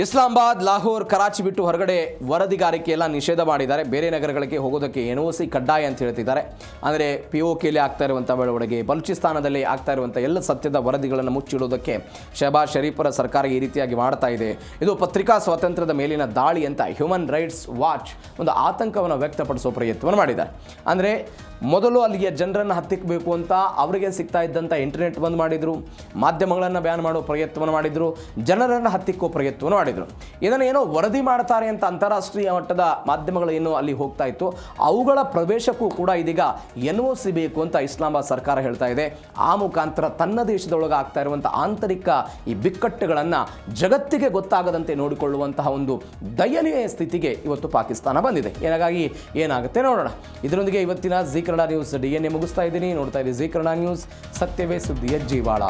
ಇಸ್ಲಾಮಾಬಾದ್, ಲಾಹೋರ್, ಕರಾಚಿ ಬಿಟ್ಟು ಹೊರಗಡೆ ವರದಿಗಾರಿಕೆ ಎಲ್ಲ ನಿಷೇಧ ಮಾಡಿದ್ದಾರೆ. ಬೇರೆ ನಗರಗಳಿಗೆ ಹೋಗೋದಕ್ಕೆ NOC ಕಡ್ಡಾಯ ಅಂತ ಹೇಳ್ತಿದ್ದಾರೆ. ಅಂದರೆ POKಲಿ ಆಗ್ತಾ ಇರುವಂಥ ಬೆಳವಣಿಗೆ, ಬಲೂಚಿಸ್ತಾನದಲ್ಲಿ ಆಗ್ತಾ ಇರುವಂಥ ಎಲ್ಲ ಸತ್ಯದ ವರದಿಗಳನ್ನು ಮುಚ್ಚಿಡೋದಕ್ಕೆ ಶಹಬಾಜ್ ಶರೀಫರ ಸರ್ಕಾರ ಈ ರೀತಿಯಾಗಿ ಮಾಡ್ತಾ ಇದೆ. ಇದು ಪತ್ರಿಕಾ ಸ್ವಾತಂತ್ರ್ಯದ ಮೇಲಿನ ದಾಳಿ ಅಂತ ಹ್ಯೂಮನ್ ರೈಟ್ಸ್ ವಾಚ್ ಒಂದು ಆತಂಕವನ್ನು ವ್ಯಕ್ತಪಡಿಸೋ ಪ್ರಯತ್ನವನ್ನು ಮಾಡಿದ್ದಾರೆ. ಅಂದರೆ ಮೊದಲು ಅಲ್ಲಿಯ ಜನರನ್ನು ಹತ್ತಿಕ್ಕಬೇಕು ಅಂತ ಅವರಿಗೆ ಸಿಗ್ತಾ ಇದ್ದಂಥ ಇಂಟರ್ನೆಟ್ ಬಂದ್ ಮಾಡಿದರು, ಮಾಧ್ಯಮಗಳನ್ನು ಬ್ಯಾನ್ ಮಾಡೋ ಪ್ರಯತ್ನವನ್ನು ಮಾಡಿದರು, ಜನರನ್ನು ಹತ್ತಿಕ್ಕೋ ಪ್ರಯತ್ನವನ್ನು ಮಾಡಿದರು. ಇದನ್ನು ಏನೋ ವರದಿ ಮಾಡ್ತಾರೆ ಅಂತ ಅಂತಾರಾಷ್ಟ್ರೀಯ ಮಟ್ಟದ ಮಾಧ್ಯಮಗಳು ಏನು ಅಲ್ಲಿ ಹೋಗ್ತಾ ಇತ್ತು, ಅವುಗಳ ಪ್ರವೇಶಕ್ಕೂ ಕೂಡ ಇದೀಗ NOC ಬೇಕು ಅಂತ ಇಸ್ಲಾಮಾಬಾದ್ ಸರ್ಕಾರ ಹೇಳ್ತಾ ಇದೆ. ಆ ಮುಖಾಂತರ ತನ್ನ ದೇಶದೊಳಗೆ ಆಗ್ತಾ ಇರುವಂಥ ಆಂತರಿಕ ಈ ಬಿಕ್ಕಟ್ಟುಗಳನ್ನು ಜಗತ್ತಿಗೆ ಗೊತ್ತಾಗದಂತೆ ನೋಡಿಕೊಳ್ಳುವಂತಹ ಒಂದು ದಯನೀಯ ಸ್ಥಿತಿಗೆ ಇವತ್ತು ಪಾಕಿಸ್ತಾನ ಬಂದಿದೆ. ಹಾಗಾಗಿ ಏನಾಗುತ್ತೆ ನೋಡೋಣ. ಇದರೊಂದಿಗೆ ಇವತ್ತಿನ ಜೀ ಕನ್ನಡ ನ್ಯೂಸ್ DNA ಮುಗಿಸ್ತಾ ಇದ್ದೀನಿ. ನೋಡ್ತಾ ಇದ್ದೀವಿ ಜೀ ಕನ್ನಡ ನ್ಯೂಸ್, ಸತ್ಯವೇ ಸುದ್ದಿಯ ಜೀವಾಳ.